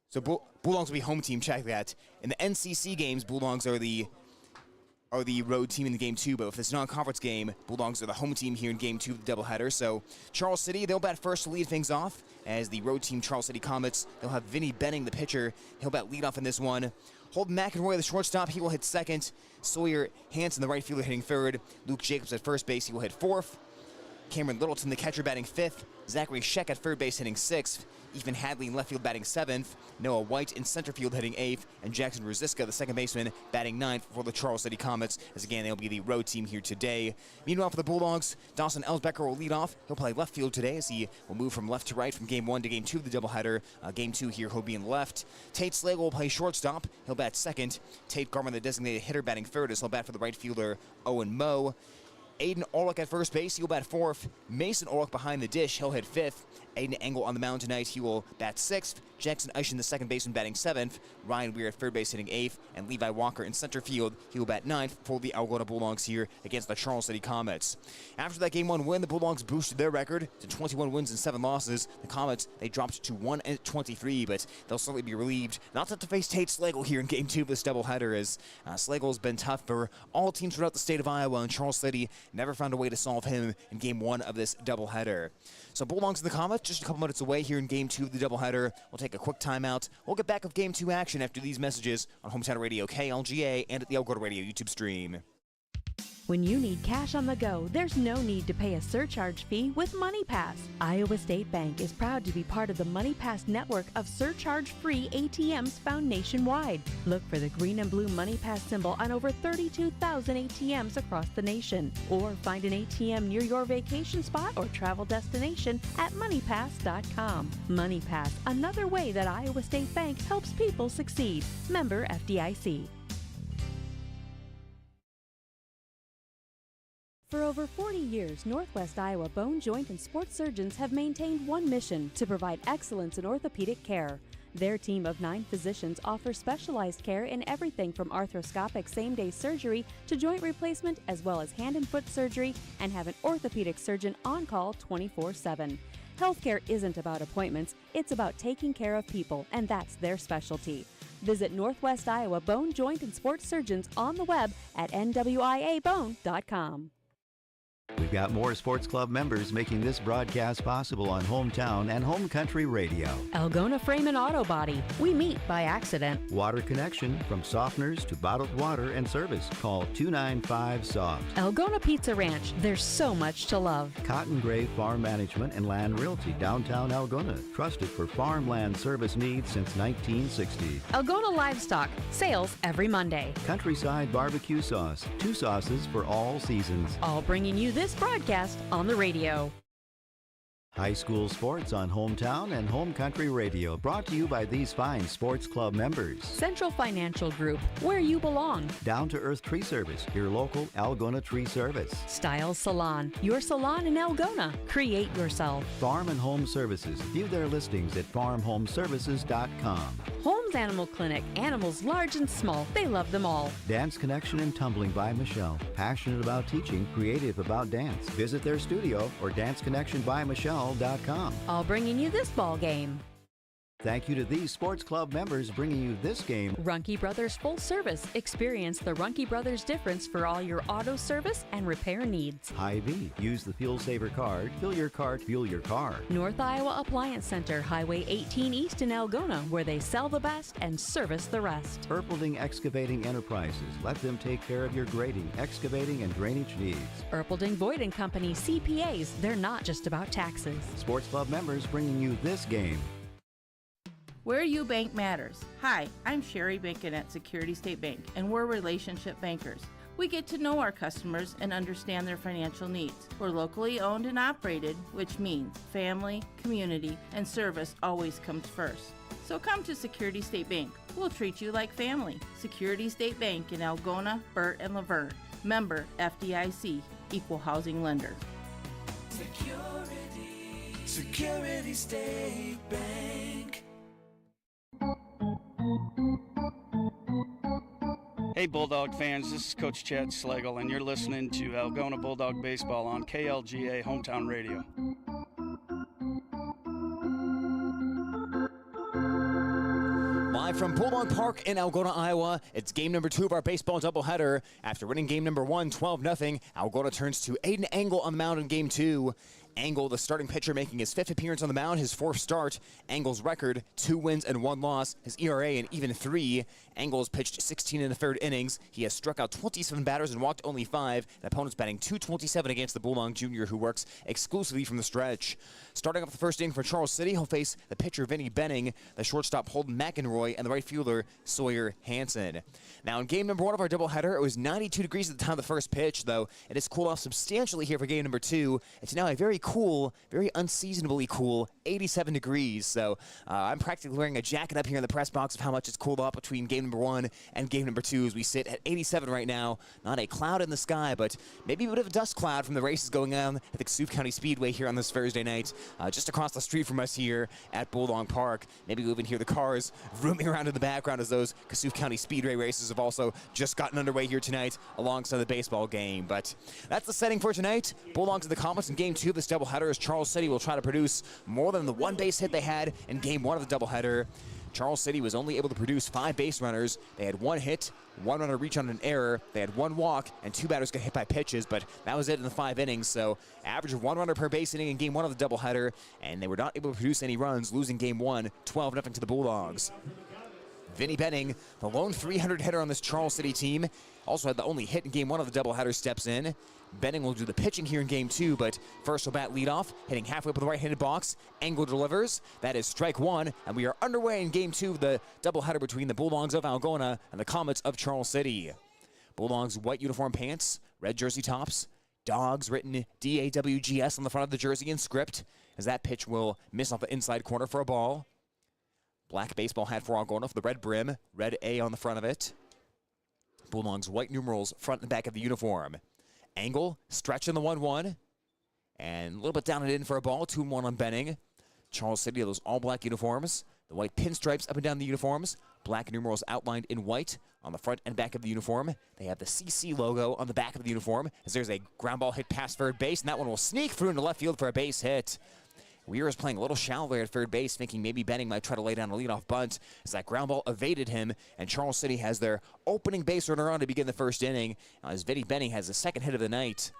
So Bulldogs will be home team, check that. In the NCC games, Bulldogs are the road team in the game 2, but if it's non-conference game, Bulldogs are the home team here in game 2 of the doubleheader. So Charles City, they'll bat first to lead things off. As the road team, Charles City Comets, they'll have Vinny Benning, the pitcher. He'll bat leadoff in this one. Holden McEnroy, the shortstop, he will hit second. Sawyer Hansen, the right fielder, hitting third. Luke Jacobs at first base, he will hit fourth. Cameron Littleton, the catcher, batting fifth. Zachary Sheck at third base, hitting sixth. Ethan Hadley in left field, batting seventh. Noah White in center field, hitting eighth. And Jackson Rosiska, the second baseman, batting ninth for the Charles City Comets. As again, they'll be the road team here today. Meanwhile, for the Bulldogs, Dawson Elsbecker will lead off. He'll play left field today as he will move from left to right from game 1 to game 2 of the doubleheader. Game 2 here, he'll be in left. Tate Slagle will play shortstop. He'll bat second. Tate Garman, the designated hitter, batting third as he'll bat for the right fielder, Owen Moe. Aiden Orlick at first base, he'll bat fourth. Mason Orlick behind the dish, he'll hit fifth. Aiden Engel on the mound tonight, he will bat sixth. Jackson Eischen, the second baseman, batting seventh. Ryan Weir at third base, hitting eighth. And Levi Walker in center field, he will bat ninth for the Algona Bulldogs here against the Charles City Comets. After that game 1 win, the Bulldogs boosted their record to 21 wins and 7 losses. The Comets, they dropped to 1-23, but they'll certainly be relieved not to have to face Tate Slagle here in game 2 of this doubleheader, as Slagle's been tough for all teams throughout the state of Iowa, and Charles City never found a way to solve him in game 1 of this doubleheader. So Bulldogs and the Comets just a couple minutes away here in game 2 of the doubleheader. We'll take a quick timeout. We'll get back with game 2 action after these messages on Hometown Radio KLGA and at the Algona Radio YouTube stream. When you need cash on the go, there's no need to pay a surcharge fee with MoneyPass. Iowa State Bank is proud to be part of the MoneyPass network of surcharge-free ATMs found nationwide. Look for the green and blue MoneyPass symbol on over 32,000 ATMs across the nation. Or find an ATM near your vacation spot or travel destination at moneypass.com. MoneyPass, another way that Iowa State Bank helps people succeed. Member FDIC. For over 40 years, Northwest Iowa Bone, Joint, and Sports Surgeons have maintained one mission: to provide excellence in orthopedic care. Their team of 9 physicians offers specialized care in everything from arthroscopic same-day surgery to joint replacement, as well as hand and foot surgery, and have an orthopedic surgeon on call 24/7. Healthcare isn't about appointments, it's about taking care of people, and that's their specialty. Visit Northwest Iowa Bone, Joint, and Sports Surgeons on the web at nwiabone.com. We've got more sports club members making this broadcast possible on Hometown and Home Country Radio. Algona Frame and Auto Body. We meet by accident. Water connection, from softeners to bottled water and service. Call 295-SOFT. Algona Pizza Ranch. There's so much to love. Cotton Grave Farm Management and Land Realty, downtown Algona. Trusted for farmland service needs since 1960. Algona Livestock. Sales every Monday. Countryside Barbecue Sauce. 2 sauces for all seasons. All bringing you this broadcast on the radio. High school sports on Hometown and Home Country Radio, brought to you by these fine sports club members. Central Financial Group, where you belong. Down to Earth Tree Service, your local Algona Tree Service. Styles Salon, your salon in Algona. Create yourself. Farm and Home Services, view their listings at farmhomeservices.com. Holmes Animal Clinic, animals large and small. They love them all. Dance Connection and Tumbling by Michelle, passionate about teaching, creative about dance. Visit their studio or danceconnectionbymichelle.com. All bringing you this ball game. Thank you to these sports club members bringing you this game. Runkey Brothers Full Service. Experience the Runkey Brothers difference for all your auto service and repair needs. Hy-Vee. Use the Fuel Saver card. Fill your cart, fuel your car. North Iowa Appliance Center, Highway 18 East in Algona, where they sell the best and service the rest. Erpelding Excavating Enterprises. Let them take care of your grading, excavating, and drainage needs. Erpelding Void & Company CPAs. They're not just about taxes. Sports club members bringing you this game. Where you bank matters. Hi, I'm Sherry Bacon at Security State Bank, and we're relationship bankers. We get to know our customers and understand their financial needs. We're locally owned and operated, which means family, community, and service always comes first. So come to Security State Bank. We'll treat you like family. Security State Bank in Algona, Burt, and Laverne. Member FDIC, Equal Housing Lender. Security State Bank. Hey Bulldog fans, this is Coach Chad Slagle, and you're listening to Algona Bulldog Baseball on KLGA Hometown Radio. Live from Bulldog Park in Algona, Iowa, it's game number 2 of our baseball doubleheader. After winning game number 1, 12-0, Algona turns to Aiden Engel on the mound in game 2. Engel, the starting pitcher, making his 5th appearance on the mound, his 4th start. Engel's record, 2 wins and 1 loss. His ERA, an even 3. Engel's pitched 16 in the 3rd innings. He has struck out 27 batters and walked only 5. The opponent's batting .227 against the Bulldog junior, who works exclusively from the stretch. Starting off the first inning for Charles City, he'll face the pitcher Vinny Benning, the shortstop Holden McEnroy, and the right fielder Sawyer Hansen. Now in game number 1 of our doubleheader, it was 92 degrees at the time of the first pitch, though it has cooled off substantially here for game number 2. It's now a very cool, very unseasonably cool 87 degrees. So I'm practically wearing a jacket up here in the press box of how much it's cooled off between game number 1 and game number 2 as we sit at 87 right now. Not a cloud in the sky, but maybe a bit of a dust cloud from the races going on at the Cassuth County Speedway here on this Thursday night, just across the street from us here at Bulldog Park. Maybe you'll even hear the cars rooming around in the background as those Cassuth County Speedway races have also just gotten underway here tonight alongside the baseball game. But that's the setting for tonight. Bulldogs in the Comets in game 2 of this doubleheader as Charles City will try to produce more than the 1 base hit they had in game 1 of the doubleheader. Charles City was only able to produce 5 base runners. They had 1 hit, 1 runner reach on an error. They had 1 walk, and 2 batters got hit by pitches, but that was it in the 5 innings. So average of 1 runner per base inning in game 1 of the doubleheader, and they were not able to produce any runs, losing game 1, 12-0 to the Bulldogs. Vinny Benning, the lone 300 hitter on this Charles City team, also had the only hit in game 1 of the doubleheader, steps in. Benning will do the pitching here in game 2, but first he'll bat leadoff, hitting halfway up in the right-handed box. Engel delivers. That is strike 1, and we are underway in game 2 of the doubleheader between the Bulldogs of Algona and the Comets of Charles City. Bulldogs white uniform pants, red jersey tops, Dogs written DAWGS on the front of the jersey in script, as that pitch will miss off the inside corner for a ball. Black baseball hat for Algona for the red brim, red A on the front of it. Bulldogs white numerals front and back of the uniform. Engel stretching the 1-1, and a little bit down and in for a ball, 2-1 on Benning. Charles City, those all-black uniforms, the white pinstripes up and down the uniforms, black numerals outlined in white on the front and back of the uniform. They have the CC logo on the back of the uniform, as there's a ground ball hit past third base, and that one will sneak through into left field for a base hit. Weir is playing a little shallow there at third base, thinking maybe Benning might try to lay down a leadoff bunt as that ground ball evaded him, and Charles City has their opening base runner on to begin the first inning, as Vinny Benning has the 2nd hit of the night.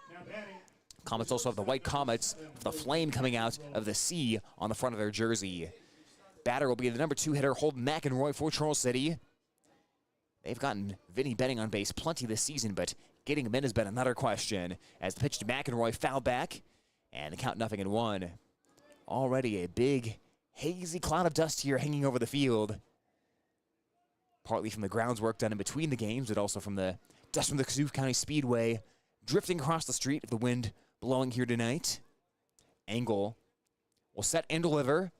Comets also have the white Comets, with the flame coming out of the C on the front of their jersey. Batter will be the number 2 hitter, Holden McEnroy for Charles City. They've gotten Vinny Benning on base plenty this season, but getting him in has been another question. As the pitch to McEnroy, foul back, and the count 0-1. Already a big, hazy cloud of dust here hanging over the field. Partly from the grounds work done in between the games, but also from the dust from the Kasuth County Speedway drifting across the street with the wind blowing here tonight. Angle will set and deliver.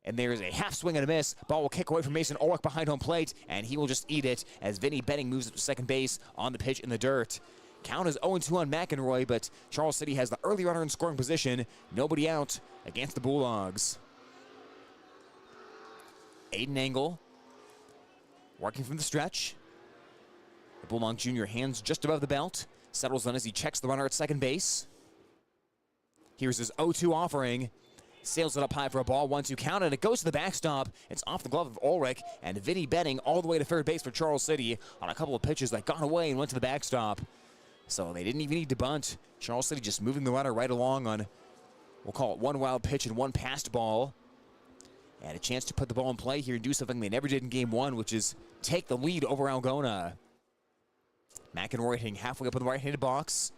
And there's a half swing and a miss. Ball will kick away from Mason Ulrich behind home plate, and he will just eat it as Vinny Benning moves up to second base on the pitch in the dirt. Count is 0-2 on McEnroy, but Charles City has the early runner in scoring position. Nobody out against the Bulldogs. Aiden Angle working from the stretch. The Bulldog Jr. hands just above the belt. Settles on as he checks the runner at second base. Here's his 0-2 offering. Sails it up high for a ball, 1-2 count, and it goes to the backstop. It's off the glove of Ulrich, and Vinny Benning all the way to third base for Charles City on a couple of pitches that got away and went to the backstop. So they didn't even need to bunt. Charles City just moving the runner right along on, we'll call it one wild pitch and one passed ball. And a chance to put the ball in play here and do something they never did in game 1, which is take the lead over Algona. McEnroy hitting halfway up in the right-handed box.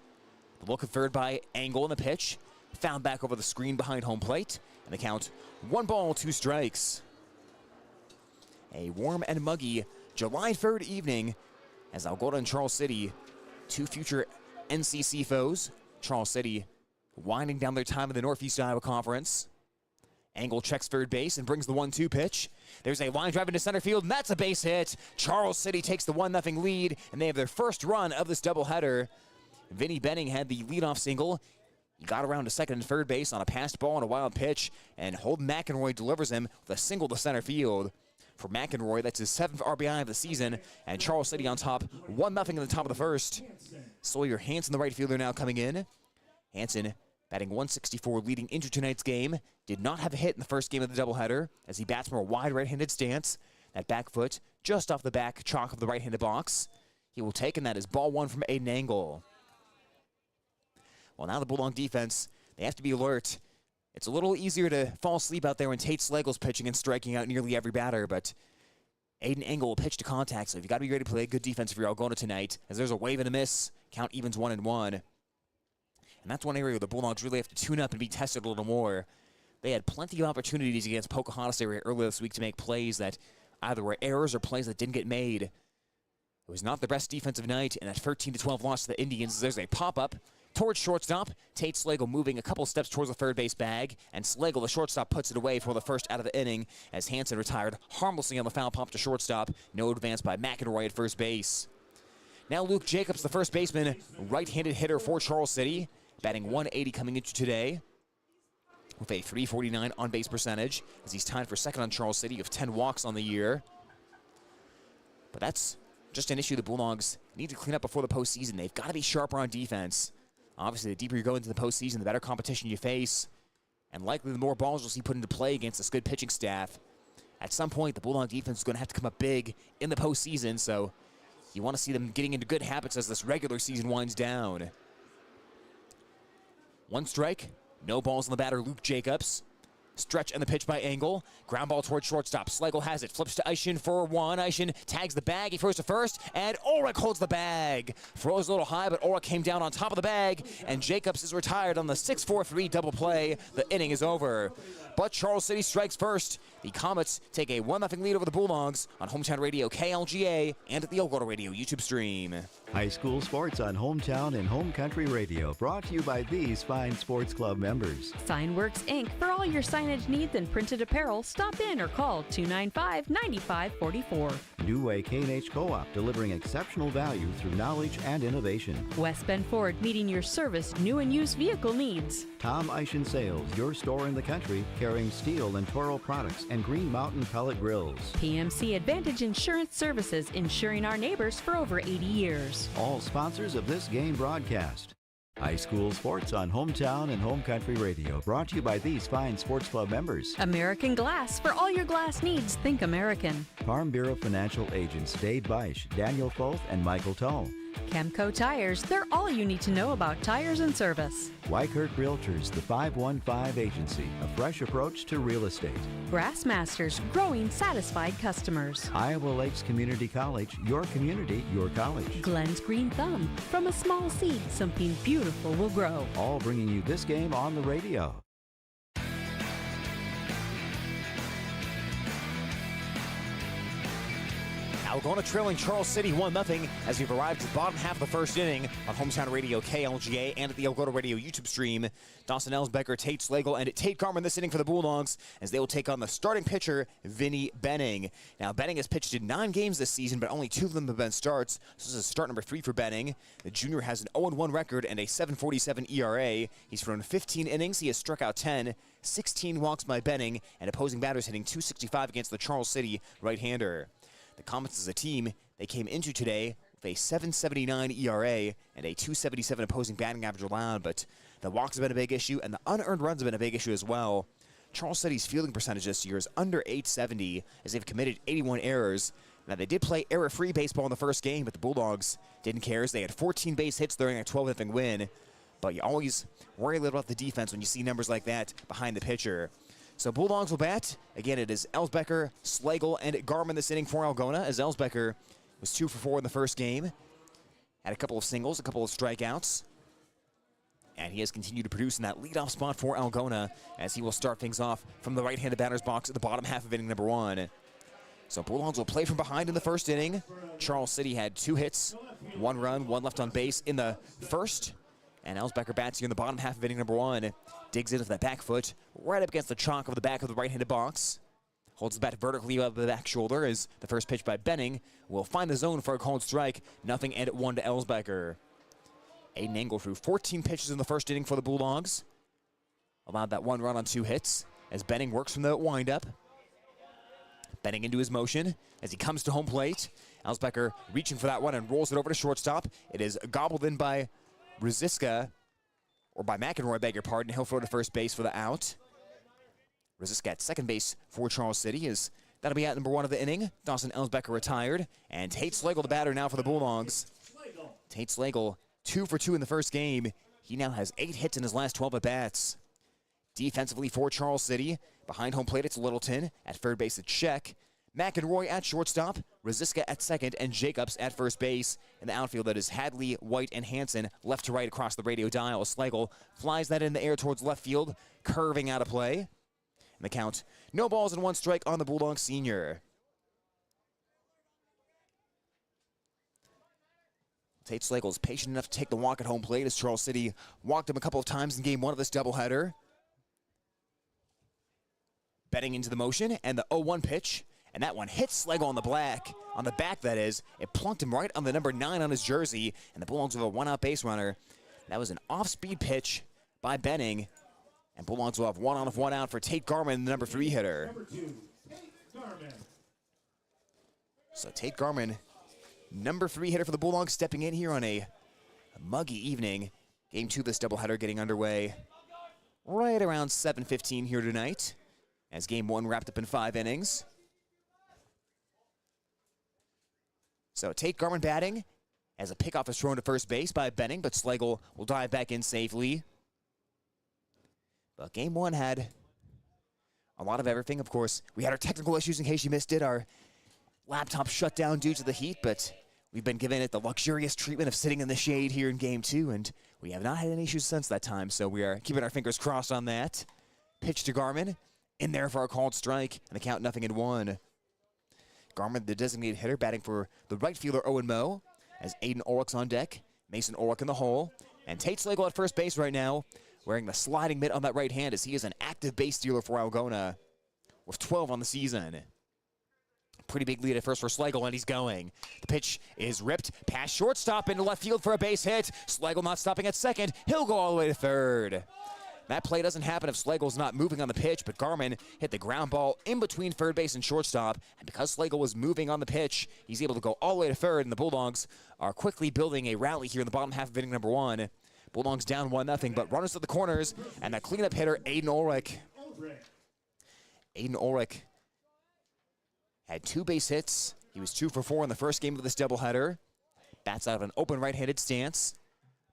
The look of third by Angle in the pitch. Found back over the screen behind home plate. And the count, 1 ball, 2 strikes. A warm and muggy July 3rd evening as Algona and Charles City, 2 future NCC foes. Charles City winding down their time in the Northeast Iowa Conference. Angle checks third base and brings the 1-2 pitch. There's a line drive into center field, and that's a base hit. Charles City takes the 1-0 lead, and they have their first run of this doubleheader. Vinny Benning had the leadoff single. He got around to second and third base on a passed ball and a wild pitch, and Holden McEnroy delivers him with a single to center field. For McEnroy, that's his 7th RBI of the season, and Charles City on top, 1-0 in the top of the first. Sawyer Hansen, the right fielder, now coming in. Hansen batting 164 leading into tonight's game. Did not have a hit in the first game of the doubleheader as he bats from a wide right-handed stance. That back foot just off the back chalk of the right-handed box. He will take, and that is ball 1 from Aiden Angle. Well, now the Bulldog defense, they have to be alert. It's a little easier to fall asleep out there when Tate Slagle's pitching and striking out nearly every batter, but Aiden Angle will pitch to contact, so you've got to be ready to play good defense for your Algona tonight, as there's a wave and a miss. Count evens 1-1. And that's one area where the Bulldogs really have to tune up and be tested a little more. They had plenty of opportunities against Pocahontas area earlier this week to make plays that either were errors or plays that didn't get made. It was not the best defensive night, and that 13-12 loss to the Indians. There's a pop-up towards shortstop. Tate Slagle moving a couple steps towards the third base bag, and Slagle, the shortstop, puts it away for the first out of the inning as Hansen retired harmlessly on the foul pop to shortstop. No advance by McEnroy at first base. Now Luke Jacobs, the first baseman, right-handed hitter for Charles City, batting 180 coming into today with a .349 on-base percentage as he's tied for second on Charles City with 10 walks on the year. But that's just an issue the Bulldogs need to clean up before the postseason. They've got to be sharper on defense. Obviously, the deeper you go into the postseason, the better competition you face, and likely the more balls you'll see put into play against this good pitching staff. At some point, the Bulldog defense is going to have to come up big in the postseason, so you want to see them getting into good habits as this regular season winds down. 1 strike, no balls on the batter, Luke Jacobs. Stretch and the pitch by Angle. Ground ball towards shortstop. Slagle has it. Flips to Eischen for 1. Eischen tags the bag. He throws to first, and Ulrich holds the bag. Throws a little high, but Ulrich came down on top of the bag, and Jacobs is retired on the 6-4-3 double play. The inning is over. But Charles City strikes first. The Comets take a 1-0 lead over the Bulldogs on Hometown Radio KLGA and at the Algona Radio YouTube stream. High school sports on Hometown and Home Country Radio, brought to you by these fine sports club members. Signworks Inc. For all your signage needs and printed apparel, stop in or call 295-9544. New Way K&H Co-op, delivering exceptional value through knowledge and innovation. West Bend Ford, meeting your service, new and used vehicle needs. Tom Eischen Sales, your store in the country, carrying steel and Toro products and Green Mountain pellet grills. PMC Advantage Insurance Services, insuring our neighbors for over 80 years. All sponsors of this game broadcast. High school sports on Hometown and Home Country Radio, brought to you by these fine sports club members. American Glass. For all your glass needs, think American. Farm Bureau Financial Agents Dave Beisch, Daniel Foth, and Michael Tull. Chemco Tires, they're all you need to know about tires and service. Weichert Realtors, the 515 Agency, a fresh approach to real estate. Grassmasters, growing satisfied customers. Iowa Lakes Community College, your community, your college. Glenn's Green Thumb, from a small seed, something beautiful will grow. All bringing you this game on the radio. Algona trailing Charles City 1-0 as we've arrived at the bottom half of the first inning on Hometown Radio KLGA and at the Algona Radio YouTube stream. Dawson Elsbecker, Tate Slagle, and Tate Garman this inning for the Bulldogs as they will take on the starting pitcher, Vinny Benning. Now, Benning has pitched in 9 games this season, but only 2 of them have been starts. So this is start number 3 for Benning. The junior has an 0-1 record and a 7.47 ERA. He's thrown 15 innings. He has struck out 10, 16 walks by Benning, and opposing batters hitting .265 against the Charles City right-hander. The Comets as a team, they came into today with a 7.79 ERA and a .277 opposing batting average allowed, but the walks have been a big issue and the unearned runs have been a big issue as well. Charles City's fielding percentage this year is under .870 as they've committed 81 errors. Now, they did play error-free baseball in the first game, but the Bulldogs didn't care as they had 14 base hits during a 12-0 win. But you always worry a little about the defense when you see numbers like that behind the pitcher. So Bulldogs will bat. Again, it is Elsbecker, Slagle, and Garman this inning for Algona, as Elsbecker was 2 for 4 in the first game. Had a couple of singles, a couple of strikeouts. And he has continued to produce in that leadoff spot for Algona as he will start things off from the right-handed batter's box at the bottom half of inning number 1. So Bulldogs will play from behind in the first inning. Charles City had 2 hits, 1 run, 1 left on base in the first. And Elsbecker bats here in the bottom half of inning number 1. Digs into that back foot, right up against the chalk of the back of the right-handed box. Holds the bat vertically up the back shoulder as the first pitch by Benning will find the zone for a called strike. 0-1 to Elsbecker. Aiden Engel threw 14 pitches in the first inning for the Bulldogs. Allowed that 1 run on 2 hits as Benning works from the windup. Benning into his motion as he comes to home plate. Elsbecker reaching for that one and rolls it over to shortstop. It is gobbled in by Rosiska, or by McEnroy, beg your pardon. He'll throw to first base for the out. Rosiska at second base for Charles City is that'll be at number 1 of the inning. Dawson Elsbecker retired, and Tate Slagle, the batter now for the Bulldogs. Tate Slagle, 2 for 2 in the first game. He now has 8 hits in his last 12 at-bats. Defensively for Charles City, behind home plate it's Littleton. At third base it's Sheck. McEnroy at shortstop, Rosiska at second, and Jacobs at first base. In the outfield, that is Hadley, White, and Hansen, left to right across the radio dial. Slagle flies that in the air towards left field, curving out of play. And the count, no balls and 1 strike on the Bulldogs senior. Tate Slagle is patient enough to take the walk at home plate as Charles City walked him a couple of times in game 1 of this doubleheader. Betting into the motion, and the 0-1 pitch. And that one hits Slagle on the back that is. It plunked him right on the number 9 on his jersey, and the Bulldogs have a 1-out base runner. That was an off-speed pitch by Benning, and Bulldogs will have 1 on, 1 out for Tate Garman, the number 3 hitter. Number 2, Tate Garman. So Tate Garman, number 3 hitter for the Bulldogs, stepping in here on a muggy evening. Game 2 of this doubleheader getting underway right around 7:15 here tonight, as game 1 wrapped up in 5 innings. So Tate Garman batting as a pickoff is thrown to first base by Benning, but Slagle will dive back in safely. But game 1 had a lot of everything. Of course, we had our technical issues in case you missed it. Our laptop shut down due to the heat, but we've been given it the luxurious treatment of sitting in the shade here in game 2, and we have not had any issues since that time, so we are keeping our fingers crossed on that. Pitch to Garman, in there for a called strike, and the count 0-1. Garman, the designated hitter, batting for the right fielder Owen Moe, as Aiden Ulrich's on deck. Mason Ulrich in the hole. And Tate Slagle at first base right now, wearing the sliding mitt on that right hand as he is an active base stealer for Algona with 12 on the season. Pretty big lead at first for Slagle, and he's going. The pitch is ripped past shortstop into left field for a base hit. Slagle not stopping at second. He'll go all the way to third. That play doesn't happen if Slagle's not moving on the pitch, but Garman hit the ground ball in between third base and shortstop, and because Slagle was moving on the pitch, he's able to go all the way to third, and the Bulldogs are quickly building a rally here in the bottom half of inning number 1. Bulldogs down 1-0, but runners to the corners, and that cleanup hitter, Aiden Ulrich. Aiden Ulrich had 2 base hits. He was 2 for 4 in the first game of this doubleheader. Bats out of an open right-handed stance.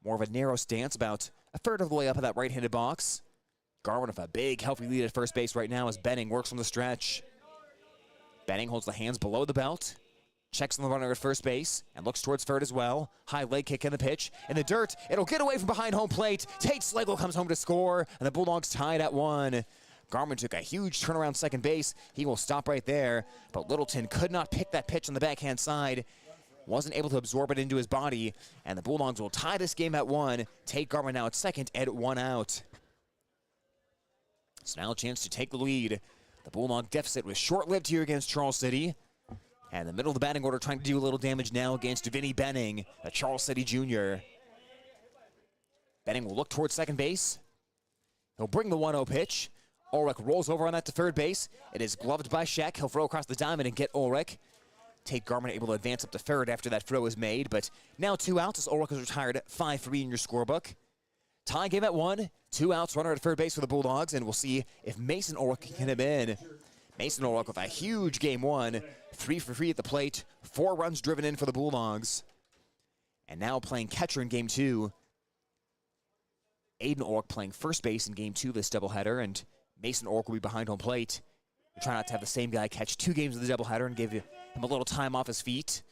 More of a narrow stance, about a third of the way up in that right-handed box. Garwin with a big, healthy lead at first base right now as Benning works from the stretch. Benning holds the hands below the belt. Checks on the runner at first base and looks towards third as well. High leg kick in the pitch. In the dirt, it'll get away from behind home plate. Tate Slagle comes home to score, and the Bulldogs tied at 1. Garman took a huge turnaround second base. He will stop right there, but Littleton could not pick that pitch on the backhand side. Wasn't able to absorb it into his body, and the Bulldogs will tie this game at 1. Tate Garman now at second and 1 out. So now a chance to take the lead. The Bulldog deficit was short-lived here against Charles City. And the middle of the batting order trying to do a little damage now against Vinny Benning, a Charles City junior. Benning will look towards second base. He'll bring the 1-0 pitch. Ulrich rolls over on that to third base. It is gloved by Scheck. He'll throw across the diamond and get Ulrich. Tate Garman able to advance up to third after that throw is made, but now 2 outs as Ulrich is retired at 5-3 in your scorebook. Tie game at 1, 2 outs, runner at third base for the Bulldogs, and we'll see if Mason Ulrich can get him in. Mason Ulrich with a huge game 1, 3 for 3 at the plate, 4 runs driven in for the Bulldogs. And now playing catcher in game 2. Aiden Ulrich playing first base in game 2 of this doubleheader, and Mason Ulrich will be behind home plate. We're trying not to have the same guy catch 2 games of the doubleheader and give him a little time off his feet,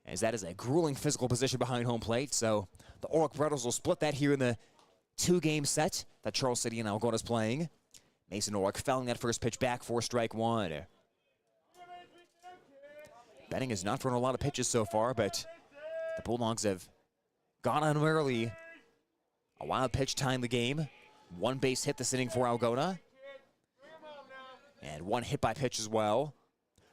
as that is a grueling physical position behind home plate. So the Ulrich brothers will split that here in the 2-game set that Charles City and Algona is playing. Mason Ulrich fouling that first pitch back for strike 1. Benning has not thrown a lot of pitches so far, but the Bulldogs have gone on early. A wild pitch tying the game. 1 base hit this inning for Algona. And 1 hit by pitch as well.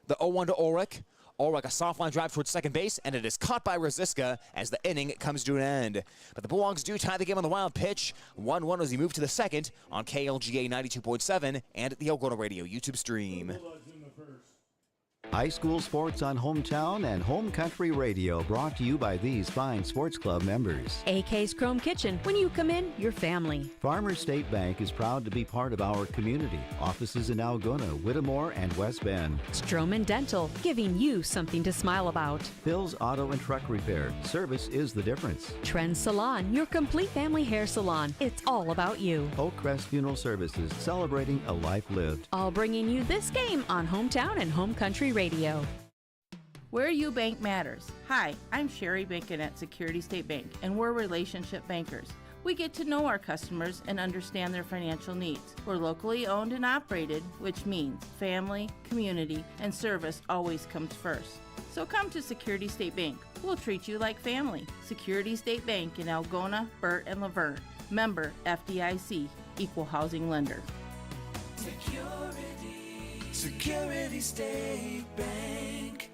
The 0-1 to Ulrich. Ulrich, a soft line drive towards second base, and it is caught by Rosiska as the inning comes to an end. But the Bulldogs do tie the game on the wild pitch. 1-1 as he move to the second on KLGA 92.7 and the Algona Radio YouTube stream. High school sports on Hometown and Home Country Radio, brought to you by these fine sports club members. AK's Chrome Kitchen. When you come in, your family. Farmers State Bank is proud to be part of our community. Offices in Algona, Whittemore, and West Bend. Stroman Dental, giving you something to smile about. Bill's Auto and Truck Repair. Service is the difference. Trend Salon, your complete family hair salon. It's all about you. Oakcrest Funeral Services, celebrating a life lived. All bringing you this game on Hometown and Home Country Radio. Where you bank matters. Hi, I'm Sherry Bacon at Security State Bank, and we're relationship bankers. We get to know our customers and understand their financial needs. We're locally owned and operated, which means family, community, and service always comes first. So come to Security State Bank. We'll treat you like family. Security State Bank in Algona, Burt, and Laverne. Member FDIC, Equal Housing Lender. Security State Bank.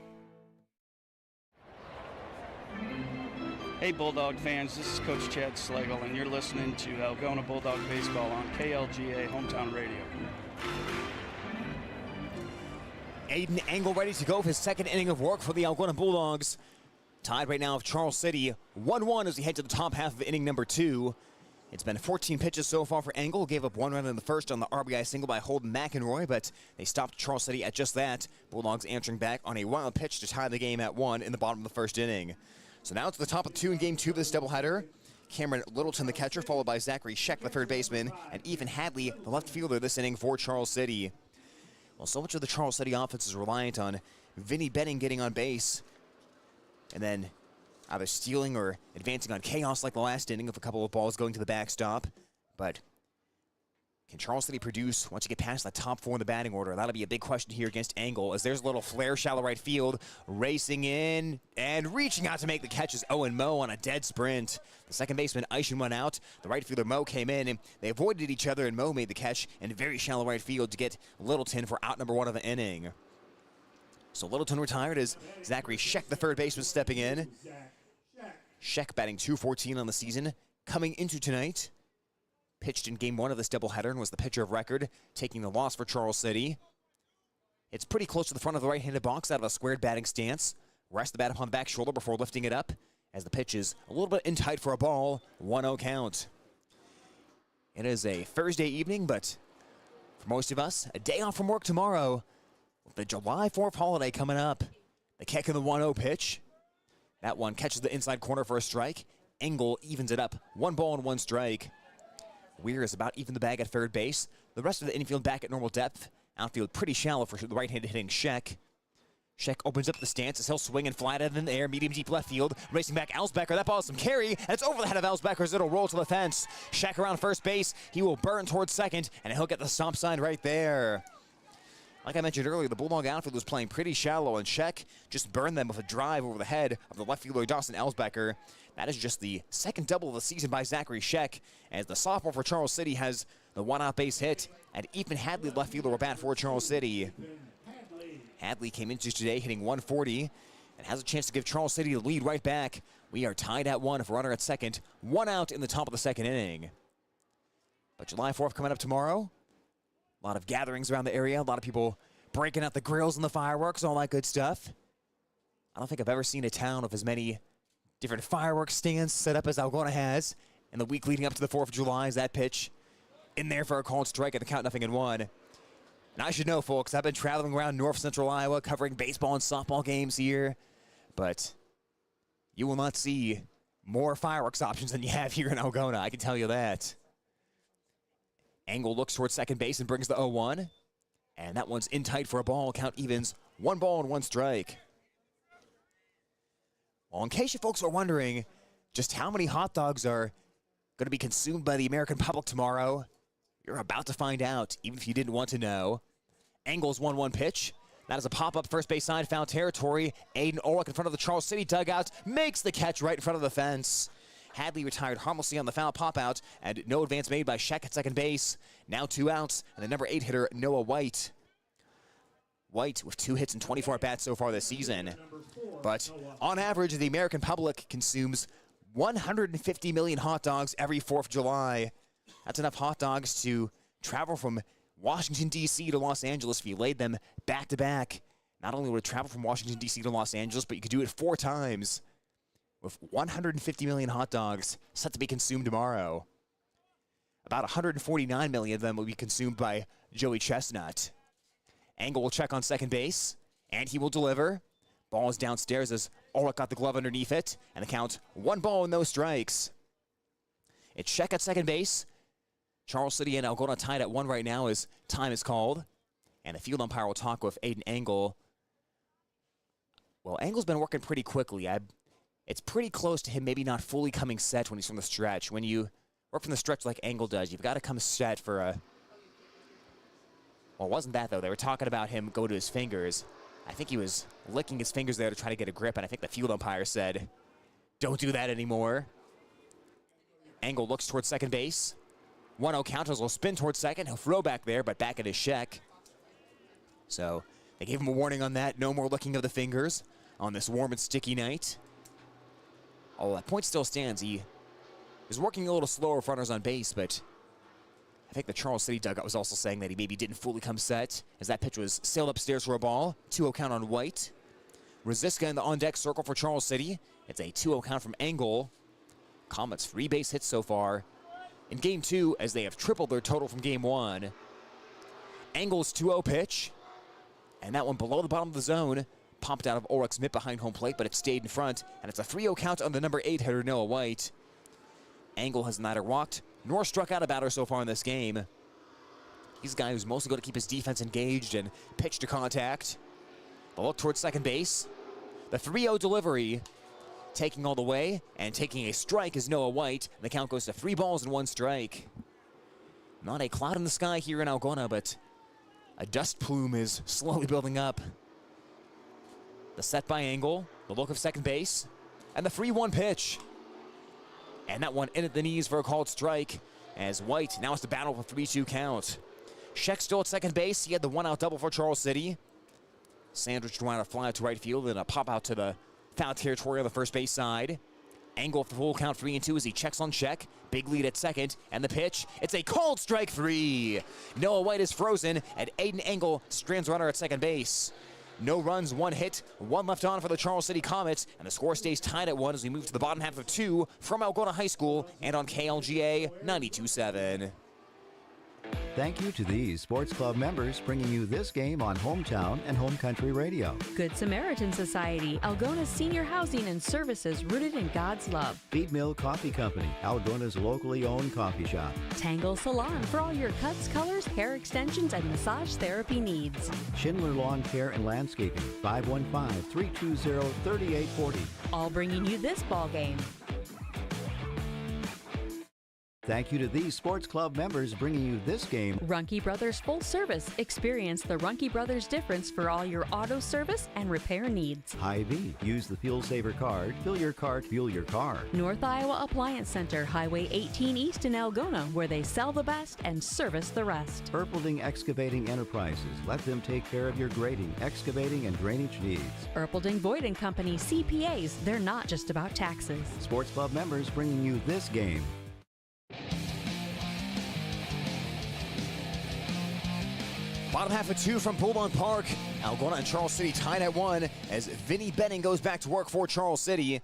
Hey Bulldog fans, this is Coach Chad Slagle, and you're listening to Algona Bulldog Baseball on KLGA Hometown Radio. Aiden Engel ready to go for his second inning of work for the Algona Bulldogs. Tied right now with Charles City, 1-1 as we head to the top half of inning number 2. It's been 14 pitches so far for Engel. Gave up 1 run in the first on the RBI single by Holden McEnroy, but they stopped Charles City at just that. Bulldogs answering back on a wild pitch to tie the game at 1 in the bottom of the first inning. So now to the top of 2 in game 2 of this doubleheader. Cameron Littleton, the catcher, followed by Zachary Scheck, the third baseman, and Ethan Hadley, the left fielder, this inning for Charles City. Well, so much of the Charles City offense is reliant on Vinny Benning getting on base, and then either stealing or advancing on chaos like the last inning with a couple of balls going to the backstop. But can Charles City produce once you get past the top 4 in the batting order? That'll be a big question here against Engel, as there's a little flare, shallow right field, racing in and reaching out to make the catches. Owen Moe on a dead sprint. The second baseman, Aishin, went out. The right fielder, Moe, came in, and they avoided each other, and Moe made the catch in very shallow right field to get Littleton for out number 1 of the inning. So Littleton retired as Zachary Scheck, the third baseman, stepping in. Scheck batting .214 on the season. Coming into tonight, pitched in game 1 of this doubleheader and was the pitcher of record, taking the loss for Charles City. It's pretty close to the front of the right-handed box out of a squared batting stance. Rests the bat upon the back shoulder before lifting it up, as the pitch is a little bit in tight for a ball. 1-0 count. It is a Thursday evening, but for most of us, a day off from work tomorrow, with the July 4th holiday coming up. The kick of the 1-0 pitch. That one catches the inside corner for a strike. Engel evens it up. 1 ball and 1 strike. Weir is about even the bag at third base. The rest of the infield back at normal depth. Outfield pretty shallow for the right-handed hitting Scheck. Scheck opens up the stance as he'll swing and fly it in the air. Medium deep left field. Racing back Alsbecker. That ball has some carry, and it's over the head of Alsbecker as it'll roll to the fence. Scheck around first base. He will burn towards second, and he'll get the stop sign right there. Like I mentioned earlier, the Bulldog outfield was playing pretty shallow, and Scheck just burned them with a drive over the head of the left fielder Dawson Alsbecker. That is just the second double of the season by Zachary Scheck, as the sophomore for Charles City has the one-out base hit, and Ethan Hadley, left fielder, will bat for Charles City. Hadley came into today hitting 140 and has a chance to give Charles City the lead right back. We are tied at 1 for runner at second. 1 out in the top of the second inning. But July 4th coming up tomorrow. A lot of gatherings around the area. A lot of people breaking out the grills and the fireworks, all that good stuff. I don't think I've ever seen a town of as many different fireworks stands set up as Algona has in the week leading up to the 4th of July. As that pitch in there for a called strike at the count 0-1. And I should know, folks, I've been traveling around north central Iowa covering baseball and softball games here, but you will not see more fireworks options than you have here in Algona, I can tell you that. Engel looks towards second base and brings the 0-1, and that one's in tight for a ball. Count evens, 1 ball and 1 strike. Well, in case you folks are wondering just how many hot dogs are going to be consumed by the American public tomorrow, you're about to find out, even if you didn't want to know. Engel's 1-1 pitch. That is a pop-up first base side, foul territory. Aiden Orlick in front of the Charles City dugout makes the catch right in front of the fence. Hadley retired harmlessly on the foul pop-out, and no advance made by Scheck at second base. Now 2 outs, and the number 8 hitter, Noah White. White with 2 hits and 24 at-bats so far this season. But on average, the American public consumes 150 million hot dogs every 4th of July. That's enough hot dogs to travel from Washington, D.C. to Los Angeles if you laid them back-to-back. Not only would it travel from Washington, D.C. to Los Angeles, but you could do it 4 times with 150 million hot dogs set to be consumed tomorrow. About 149 million of them will be consumed by Joey Chestnut. Engel will check on second base, and he will deliver. Ball is downstairs as Ulrich got the glove underneath it, and the count 1 ball and no strikes. It's Scheck at second base. Charles City and Algona tied at 1 right now as time is called. And the field umpire will talk with Aiden Engel. Well, Engel's been working pretty quickly. It's pretty close to him maybe not fully coming set when he's from the stretch. When you work from the stretch like Engel does, you've got to come set for a... Well, it wasn't that, though. They were talking about him go to his fingers. I think he was licking his fingers there to try to get a grip, and I think the field umpire said, don't do that anymore. Engel looks towards second base. 1-0 counters will spin towards second. He'll throw back there, but back at his Scheck. So they gave him a warning on that. No more licking of the fingers on this warm and sticky night. Oh, that point still stands. He is working a little slower with runners on base, but I think the Charles City dugout was also saying that he maybe didn't fully come set as that pitch was sailed upstairs for a ball. 2-0 count on White. Rosiska in the on-deck circle for Charles City. It's a 2-0 count from Engel. Comets 3 base hits so far in Game 2 as they have tripled their total from Game 1. Engel's 2-0 pitch, and that one below the bottom of the zone. Popped out of Ulrich's mitt behind home plate, but it stayed in front, and it's a 3-0 count on the number 8 hitter, Noah White. Engel has neither walked nor struck out a batter so far in this game. He's a guy who's mostly going to keep his defense engaged and pitch to contact. The look towards second base. The 3-0 delivery. Taking all the way and taking a strike is Noah White. The count goes to 3 balls and 1 strike. Not a cloud in the sky here in Algona, but a dust plume is slowly building up. The set by Engel, the look of second base, and the 3-1 pitch. And that one in at the knees for a called strike as White now has to battle for 3-2 count. Scheck still at second base. He had the 1-out double for Charles City. Sandwich trying to fly out to right field and a pop out to the foul territory on the first base side. Engel for full count 3-2 as he checks on Scheck. Big lead at second, and the pitch. It's a called strike 3. Noah White is frozen, and Aiden Engel strands runner at second base. No runs, 1 hit, 1 left on for the Charles City Comets, and the score stays tied at 1 as we move to the bottom half of 2 from Algona High School and on KLGA 92.7. Thank you to these sports club members bringing you this game on Hometown and Home Country Radio. Good Samaritan Society, Algona's senior housing and services rooted in God's love. Feed Mill Coffee Company, Algona's locally owned coffee shop. Tangle Salon for all your cuts, colors, hair extensions, and massage therapy needs. Schindler Lawn Care and Landscaping, 515-320-3840. All bringing you this ball game. Thank you to these sports club members bringing you this game. Runkey Brothers Full Service. Experience the Runkey Brothers difference for all your auto service and repair needs. Hy-Vee. Use the Fuel Saver card. Fill your cart, fuel your car. North Iowa Appliance Center, Highway 18 East in Algona, where they sell the best and service the rest. Erpelding Excavating Enterprises. Let them take care of your grading, excavating, and drainage needs. Erpelding Void & Company CPAs. They're not just about taxes. Sports club members bringing you this game. Bottom half of 2 from Bulldog Park. Algona and Charles City tied at 1 as Vinny Benning goes back to work for Charles City.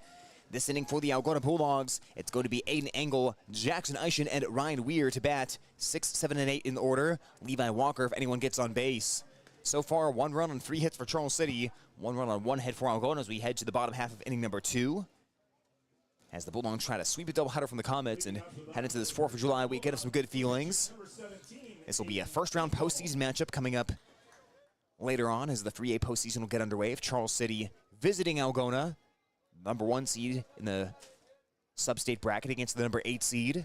This inning for the Algona Bulldogs, it's going to be Aiden Engel, Jackson Eischen, and Ryan Weir to bat. 6, 7, and 8 in order. Levi Walker if anyone gets on base. So far, 1 run on 3 hits for Charles City. 1 run on 1 hit for Algona as we head to the bottom half of inning number 2. As the Bulldogs try to sweep a doubleheader from the Comets and head into this 4th of July weekend of some good feelings. This will be a first-round postseason matchup coming up later on as the 3A postseason will get underway. If Charles City visiting Algona, number 1 seed in the sub-state bracket against the number 8 seed.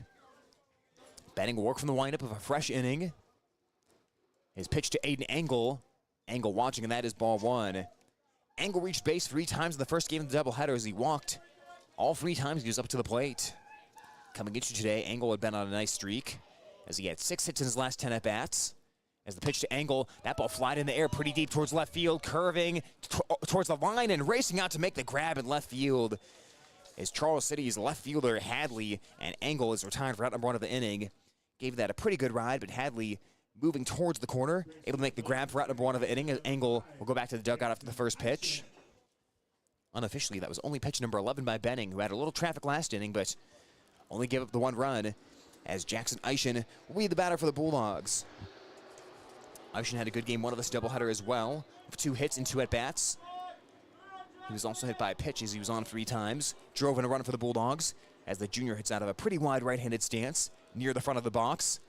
Benning will work from the windup of a fresh inning. His pitch to Aiden Engel. Engel watching, and that is ball 1. Engel reached base 3 times in the first game of the doubleheader as he walked. All 3 times he was up to the plate. Coming into today, Engel had been on a nice streak as he had 6 hits in his last 10 at-bats. As the pitch to Engel, that ball flied in the air pretty deep towards left field, curving towards the line and racing out to make the grab in left field. As Charles City's left fielder Hadley and Engel is retired for out number 1 of the inning. Gave that a pretty good ride, but Hadley moving towards the corner, able to make the grab for out number 1 of the inning. As Engel will go back to the dugout after the first pitch. Unofficially, that was only pitch number 11 by Benning, who had a little traffic last inning, but only gave up the 1 run. As Jackson Eischen will be the batter for the Bulldogs. Eischen had a good game 1 of this doubleheader as well, with 2 hits and 2 at-bats. He was also hit by a pitch as he was on 3 times. Drove in a run for the Bulldogs as the junior hits out of a pretty wide right-handed stance near the front of the box.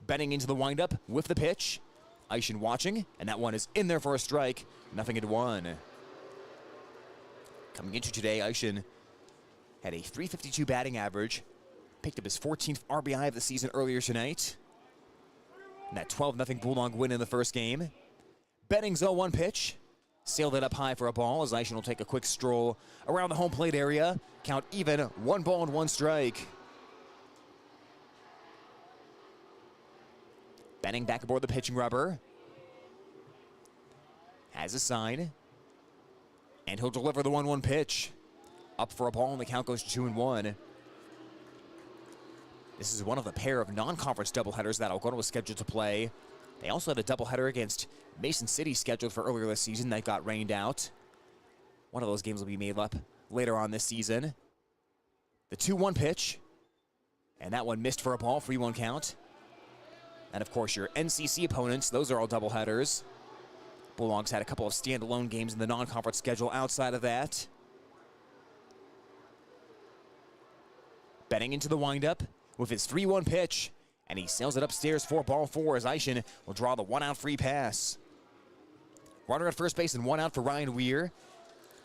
Benning into the windup with the pitch. Eischen watching, and that one is in there for a strike. 0-1. Coming into today, Eischen had a .352 batting average. Picked up his 14th RBI of the season earlier tonight. And that 12-0 Bulldog win in the first game. Benning's 0-1 pitch. Sailed it up high for a ball as Eischen will take a quick stroll around the home plate area. Count even, 1 ball and 1 strike. Benning back aboard the pitching rubber. Has a sign. And he'll deliver the 1-1 pitch. Up for a ball and the count goes to 2-1. This is one of the pair of non-conference doubleheaders that Algona was scheduled to play. They also had a doubleheader against Mason City scheduled for earlier this season that got rained out. One of those games will be made up later on this season. The 2-1 pitch. And that one missed for a ball, 3-1 count. And of course your NCC opponents, those are all doubleheaders. Bulldogs had a couple of standalone games in the non-conference schedule outside of that. Benning into the windup with his 3-1 pitch, and he sails it upstairs for ball 4 as Eischen will draw the 1-out free pass. Runner at first base and 1 out for Ryan Weir,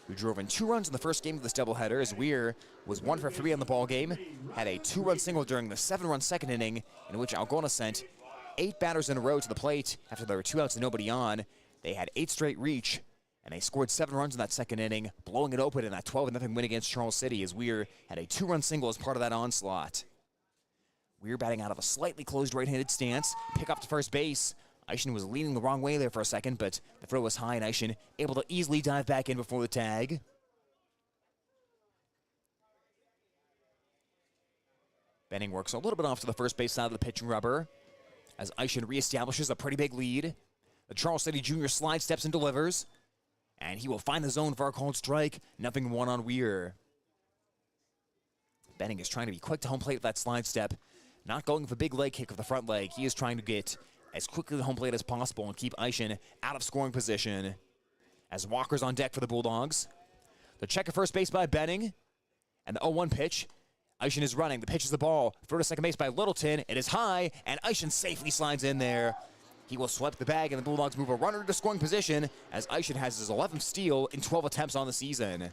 who drove in 2 runs in the first game of this doubleheader as Weir was 1 for 3 on the ball game, had a 2-run single during the 7-run second inning in which Algona sent 8 batters in a row to the plate after there were 2 outs and nobody on. They had 8 straight reach, and they scored 7 runs in that second inning, blowing it open in that 12-0 win against Charles City as Weir had a 2-run single as part of that onslaught. Weir batting out of a slightly closed right-handed stance, pick up to first base. Eischen was leaning the wrong way there for a second, but the throw was high and Eischen able to easily dive back in before the tag. Benning works a little bit off to the first base side of the pitching rubber as Eischen reestablishes a pretty big lead. The Charles City junior slide steps and delivers, and he will find the zone for a called strike. 0-1 on Weir. Benning is trying to be quick to home plate with that slide step. Not going with a big leg kick of the front leg. He is trying to get as quickly to home plate as possible and keep Eischen out of scoring position. As Walker's on deck for the Bulldogs. The check at first base by Benning. And the 0-1 pitch. Eischen is running. The pitch is the ball. Throw to second base by Littleton. It is high, and Eischen safely slides in there. He will swipe the bag, and the Bulldogs move a runner to scoring position as Eischen has his 11th steal in 12 attempts on the season.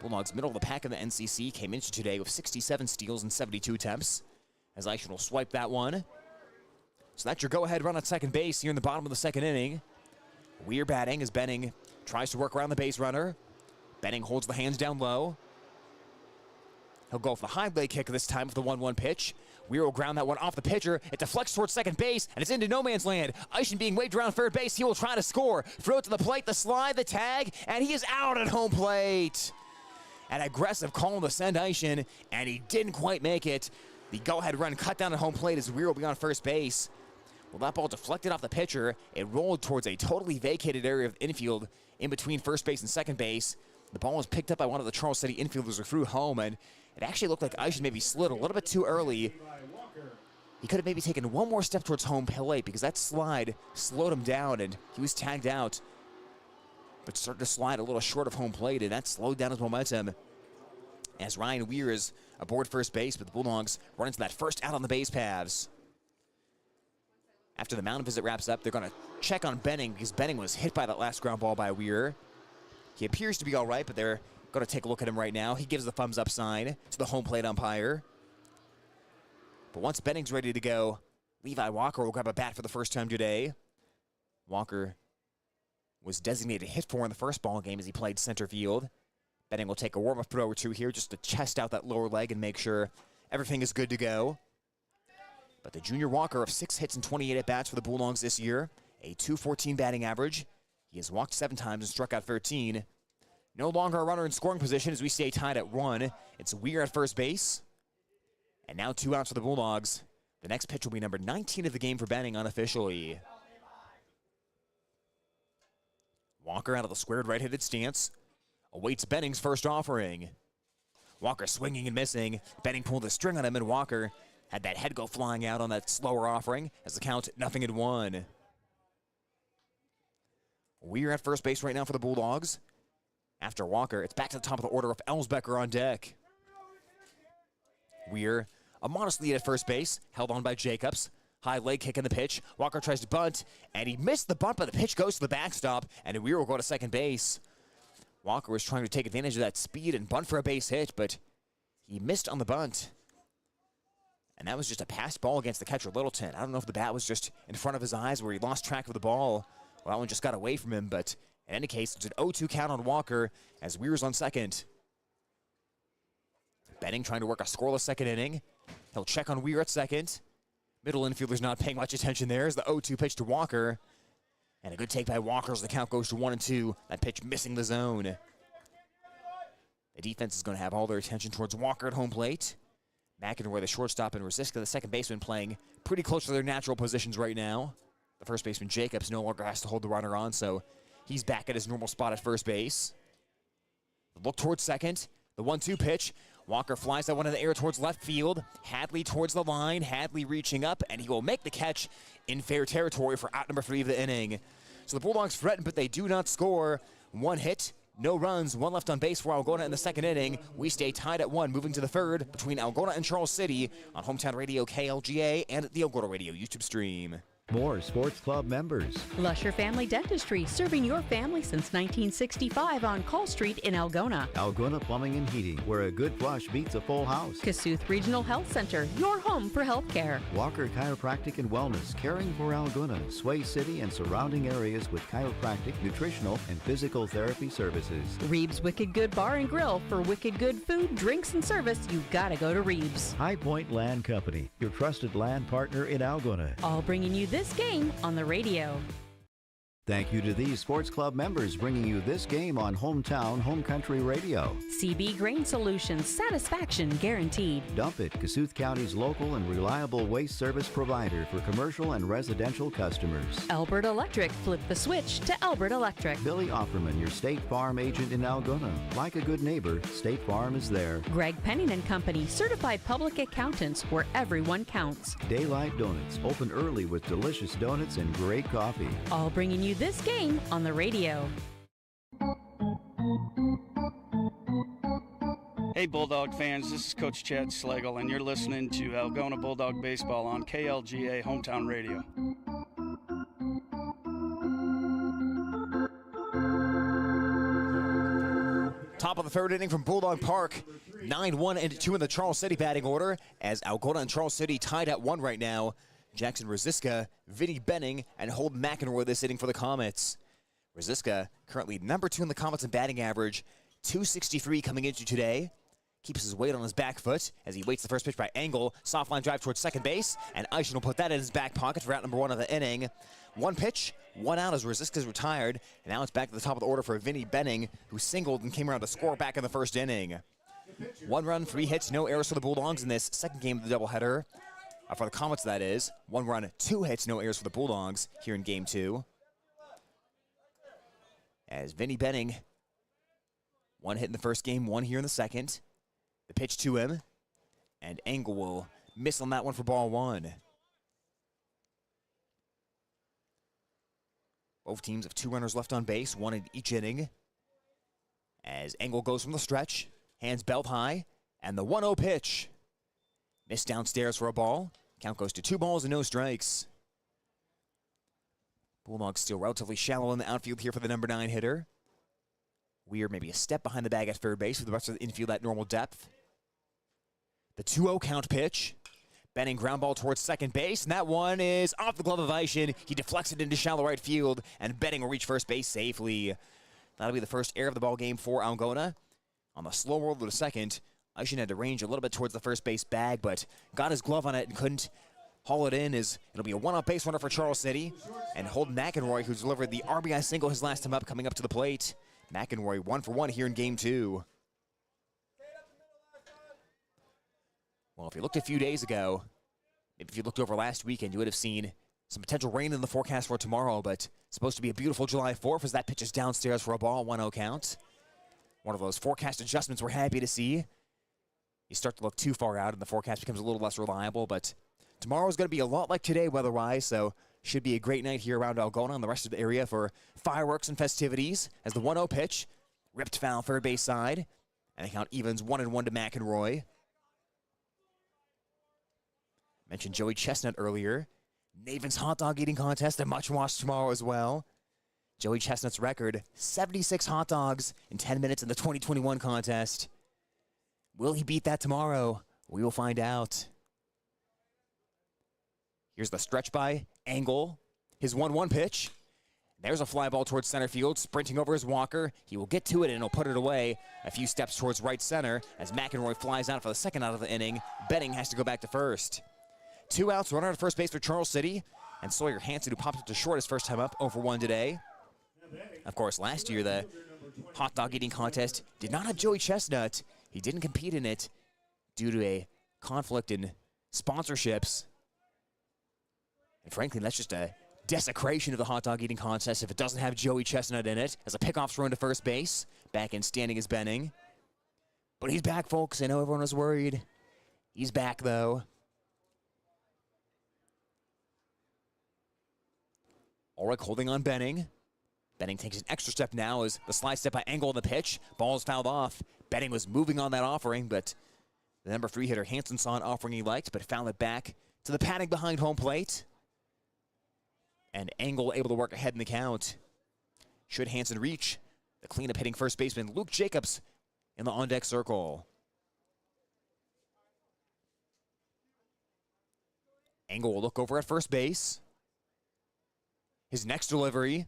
Bulldogs middle of the pack in the NCC came into today with 67 steals and 72 attempts as Eischen will swipe that one. So that's your go-ahead run at second base here in the bottom of the second inning. Weir batting as Benning tries to work around the base runner. Benning holds the hands down low. He'll go for the high leg kick this time with the 1-1 pitch. Weir will ground that one off the pitcher. It deflects towards second base, and it's into no man's land. Eischen being waved around third base. He will try to score. Throw it to the plate, the slide, the tag, and he is out at home plate. An aggressive call to send Eischen, and he didn't quite make it. The go-ahead run cut down at home plate as Weir will be on first base. Well, that ball deflected off the pitcher. It rolled towards a totally vacated area of the infield in between first base and second base. The ball was picked up by one of the Charles City infielders who threw home, and it actually looked like Eischen maybe slid a little bit too early. He could have maybe taken one more step towards home plate because that slide slowed him down, and he was tagged out. But started to slide a little short of home plate, and that slowed down his momentum. As Ryan Weir is aboard first base, but the Bulldogs run into that first out on the base paths. After the mound visit wraps up, they're going to check on Benning because Benning was hit by that last ground ball by Weir. He appears to be all right, but they're going to take a look at him right now. He gives the thumbs up sign to the home plate umpire. But once Benning's ready to go, Levi Walker will grab a bat for the first time today. Walker was designated hit for in the first ball game as he played center field. Benning will take a warm-up throw or two here just to test out that lower leg and make sure everything is good to go. But the junior Walker of 6 hits and 28 at-bats for the Bulldogs this year, a .214 batting average. He has walked 7 times and struck out 13. No longer a runner in scoring position as we stay tied at 1. It's Weir at first base. And now 2 outs for the Bulldogs. The next pitch will be number 19 of the game for Benning unofficially. Walker out of the squared right-handed stance. Awaits Benning's first offering. Walker swinging and missing. Benning pulled the string on him, and Walker had that head go flying out on that slower offering as the count 0-1. Weir at first base right now for the Bulldogs. After Walker, it's back to the top of the order with Elsbecker on deck. Weir, a modest lead at first base, held on by Jacobs. High leg kick in the pitch. Walker tries to bunt, and he missed the bunt, but the pitch goes to the backstop, and Weir will go to second base. Walker was trying to take advantage of that speed and bunt for a base hit, but he missed on the bunt. And that was just a passed ball against the catcher, Littleton. I don't know if the bat was just in front of his eyes where he lost track of the ball. Well, that one just got away from him, but in any case, it's an 0-2 count on Walker as Weir's on second. Benning trying to work a scoreless second inning. He'll check on Weir at second. Middle infielder's not paying much attention there as the 0-2 pitch to Walker. And a good take by Walker as the count goes to 1-2. That pitch missing the zone. The defense is going to have all their attention towards Walker at home plate. McEnroy, the shortstop, and Rosiska, the second baseman, playing pretty close to their natural positions right now. The first baseman, Jacobs, no longer has to hold the runner on, so he's back at his normal spot at first base. Look towards second. The 1-2 pitch. Walker flies that one in the air towards left field. Hadley towards the line. Hadley reaching up, and he will make the catch in fair territory for out number 3 of the inning. So the Bulldogs threaten, but they do not score. 1 hit, no runs, 1 left on base for Algona in the second inning. We stay tied at 1, moving to the third between Algona and Charles City on Hometown Radio KLGA and the Algona Radio YouTube stream. More sports club members. Lusher Family Dentistry, serving your family since 1965 on Call Street in Algona. Algona Plumbing and Heating, where a good flush beats a full house. Kasuth Regional Health Center, your home for health care. Walker Chiropractic and Wellness, caring for Algona, Sway City, and surrounding areas with chiropractic, nutritional, and physical therapy services. Reeves Wicked Good Bar and Grill. For wicked good food, drinks, and service, you've got to go to Reeves. High Point Land Company, your trusted land partner in Algona. All bringing you this game on the radio. Thank you to these sports club members bringing you this game on Hometown Home Country Radio. CB Grain Solutions, satisfaction guaranteed. Dump It, Kasuth County's local and reliable waste service provider for commercial and residential customers. Albert Electric, flip the switch to Albert Electric. Billy Offerman, your State Farm agent in Algona. Like a good neighbor, State Farm is there. Greg Penning and Company, certified public accountants where everyone counts. Daylight Donuts, open early with delicious donuts and great coffee. All bringing you this game on the radio. Hey Bulldog fans, this is Coach Chad Slagle, and you're listening to Algona Bulldog Baseball on KLGA Hometown Radio. Top of the third inning from Bulldog Park. 9-1 and 2 in the Charles City batting order, as Algona and Charles City tied at 1 right now. Jackson Rosiska, Vinny Benning, and Holden McEnroy this inning for the Comets. Rosiska currently number 2 in the Comets in batting average, 263 coming into today. Keeps his weight on his back foot as he waits the first pitch by Engel. Soft line drive towards second base, and Eischen will put that in his back pocket for out number 1 of the inning. 1 pitch, 1 out as Rosiska's retired, and now it's back to the top of the order for Vinny Benning, who singled and came around to score back in the first inning. 1 run, 3 hits, no errors for the Bulldogs in this second game of the doubleheader. For the Comets, that is. 1 run, 2 hits, no errors for the Bulldogs here in Game 2. As Vinny Benning, 1 hit in the first game, 1 here in the second. The pitch to him, and Engel will miss on that one for ball 1. Both teams have 2 runners left on base, 1 in each inning. As Engel goes from the stretch, hands belt high, and the 1-0 pitch. Missed downstairs for a ball. Count goes to 2 balls and no strikes. Bulldogs still relatively shallow in the outfield here for the number 9 hitter. Weir maybe a step behind the bag at third base with the rest of the infield at normal depth. The 2-0 count pitch. Benning ground ball towards second base, and that one is off the glove of Eischen. He deflects it into shallow right field, and Benning will reach first base safely. That'll be the first error of the ball game for Algona. On the slow roll to the second, Eischen had to range a little bit towards the first base bag, but got his glove on it and couldn't haul it in. It'll be a 1-out base runner for Charles City. And Holden McEnroy, who's delivered the RBI single his last time up, coming up to the plate. McEnroy 1 for 1 here in Game 2. Well, if you looked a few days ago, maybe if you looked over last weekend, you would have seen some potential rain in the forecast for tomorrow, but it's supposed to be a beautiful July 4th as that pitch is downstairs for a ball, 1-0 count. One of those forecast adjustments we're happy to see. You start to look too far out and the forecast becomes a little less reliable, but tomorrow's going to be a lot like today weather-wise, so should be a great night here around Algona and the rest of the area for fireworks and festivities as the 1-0 pitch, ripped foul third base side, and the count evens 1-1 to McEnroy. Mentioned Joey Chestnut earlier. Naven's hot dog eating contest and much watched tomorrow as well. Joey Chestnut's record, 76 hot dogs in 10 minutes in the 2021 contest. Will he beat that tomorrow? We will find out. Here's the stretch by Engel. His 1-1 pitch. There's a fly ball towards center field, sprinting over his walker. He will get to it and he'll put it away a few steps towards right center as McEnroy flies out for the second out of the inning. Benning has to go back to first. 2 outs, runner at first base for Charles City, and Sawyer Hansen, who popped up to short his first time up, 0 for 1 today. Of course, last year the hot dog eating contest did not have Joey Chestnut. He didn't compete in it due to a conflict in sponsorships. And frankly, that's just a desecration of the hot dog eating contest if it doesn't have Joey Chestnut in it. As a pickoff thrown to first base, back in standing is Benning. But he's back, folks. I know everyone was worried. He's back, though. Ulrich holding on Benning. Benning takes an extra step now as the slide step by Engel on the pitch. Ball is fouled off. Benning was moving on that offering, but the number 3 hitter Hansen saw an offering he liked, but fouled it back to the padding behind home plate. And Engel able to work ahead in the count. Should Hansen reach the cleanup hitting first baseman Luke Jacobs in the on-deck circle. Engel will look over at first base. His next delivery,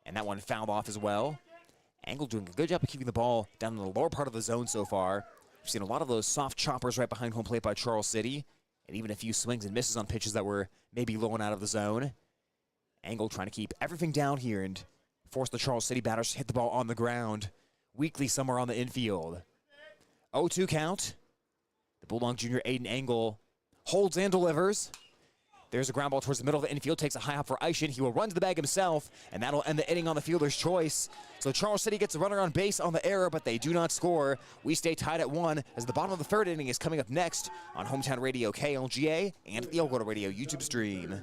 and that one fouled off as well. Engel doing a good job of keeping the ball down in the lower part of the zone so far. We've seen a lot of those soft choppers right behind home plate by Charles City, and even a few swings and misses on pitches that were maybe low and out of the zone. Angle trying to keep everything down here and force the Charles City batters to hit the ball on the ground. Weakly somewhere on the infield. 0-2 count. The Bulldog junior Aiden Angle holds and delivers. There's a ground ball towards the middle of the infield, takes a high hop for Eishin. He will run to the bag himself, and that'll end the inning on the fielder's choice. So Charles City gets a runner on base on the error, but they do not score. We stay tied at 1 as the bottom of the third inning is coming up next on Hometown Radio KLGA and the Algona Radio YouTube stream.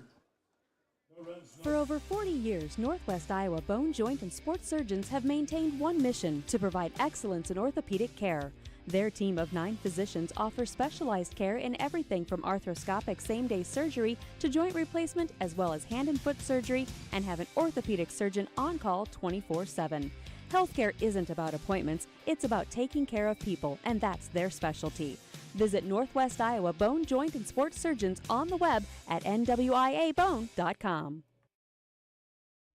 For over 40 years, Northwest Iowa Bone, Joint, and Sports Surgeons have maintained one mission: to provide excellence in orthopedic care. Their team of 9 physicians offers specialized care in everything from arthroscopic same-day surgery to joint replacement, as well as hand and foot surgery, and have an orthopedic surgeon on call 24/7. Healthcare isn't about appointments, it's about taking care of people, and that's their specialty. Visit Northwest Iowa Bone, Joint, and Sports Surgeons on the web at nwiabone.com.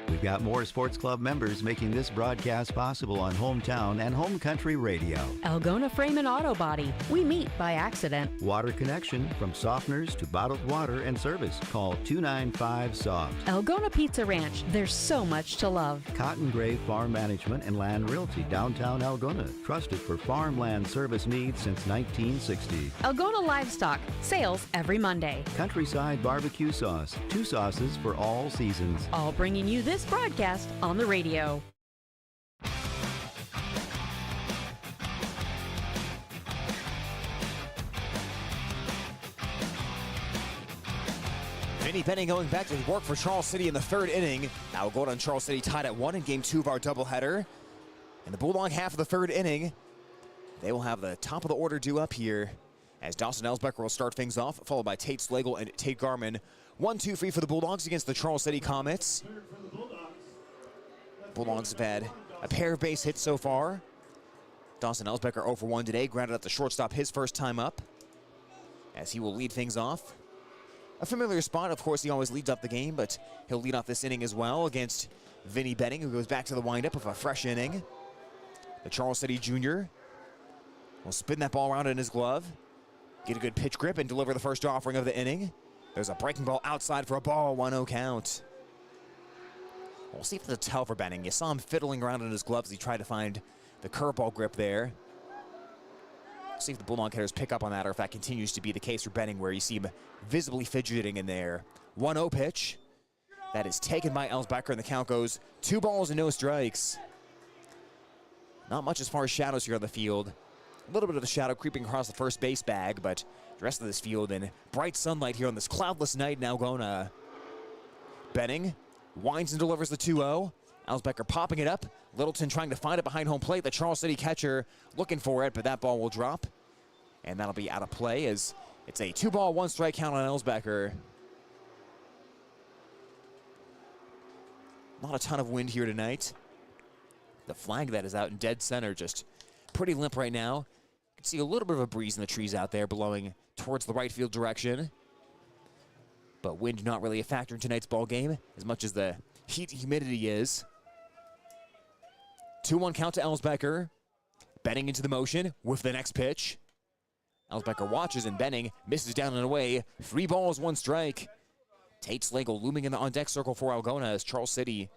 We've got more sports club members making this broadcast possible on Hometown and Home Country Radio. Algona Frame and Auto Body. We meet by accident. Water Connection, from softeners to bottled water and service. Call 295-SOFT. Algona Pizza Ranch. There's so much to love. Cotton Grave Farm Management and Land Realty, downtown Algona. Trusted for farmland service needs since 1960. Algona Livestock. Sales every Monday. Countryside Barbecue Sauce. 2 sauces for all seasons. All bringing you this broadcast on the radio. Vinny Benning going back to work for Charles City in the third inning. Algona and Charles City tied at 1 in game 2 of our doubleheader. In the Bulldog half of the third inning, they will have the top of the order due up here as Dawson Elsbecker will start things off, followed by Tate Slagle and Tate Garman. 1-2-3 for the Bulldogs against the Charles City Comets. Bulldogs have had a pair of base hits so far. Dawson Elsbecker 0 for 1 today, grounded at the shortstop his first time up, as he will lead things off. A familiar spot, of course, he always leads up the game, but he'll lead off this inning as well against Vinny Benning, who goes back to the windup of a fresh inning. The Charles City junior will spin that ball around in his glove, get a good pitch grip, and deliver the first offering of the inning. There's a breaking ball outside for a ball, 1-0 count. We'll see if it's a tell for Benning. You saw him fiddling around in his gloves as he tried to find the curveball grip there. See if the Bulldog hitters pick up on that, or if that continues to be the case for Benning, where you see him visibly fidgeting in there. 1-0 pitch. That is taken by Elsbecker, and the count goes 2 balls and no strikes. Not much as far as shadows here on the field. A little bit of the shadow creeping across the first base bag, but the rest of this field in bright sunlight here on this cloudless night in Algona. Benning winds and delivers the 2-0. Elsbecker popping it up. Littleton trying to find it behind home plate. The Charles City catcher looking for it, but that ball will drop. And that'll be out of play as it's a 2-ball, 1-strike count on Elsbecker. Not a ton of wind here tonight. The flag that is out in dead center just pretty limp right now. You can see a little bit of a breeze in the trees out there blowing towards the right field direction. But wind not really a factor in tonight's ball game as much as the heat and humidity is. 2-1 count to Elsbecker. Benning into the motion with the next pitch. Elsbecker watches and Benning misses down and away. 3 balls, 1 strike. Tate Slagle looming in the on-deck circle for Algona as Charles City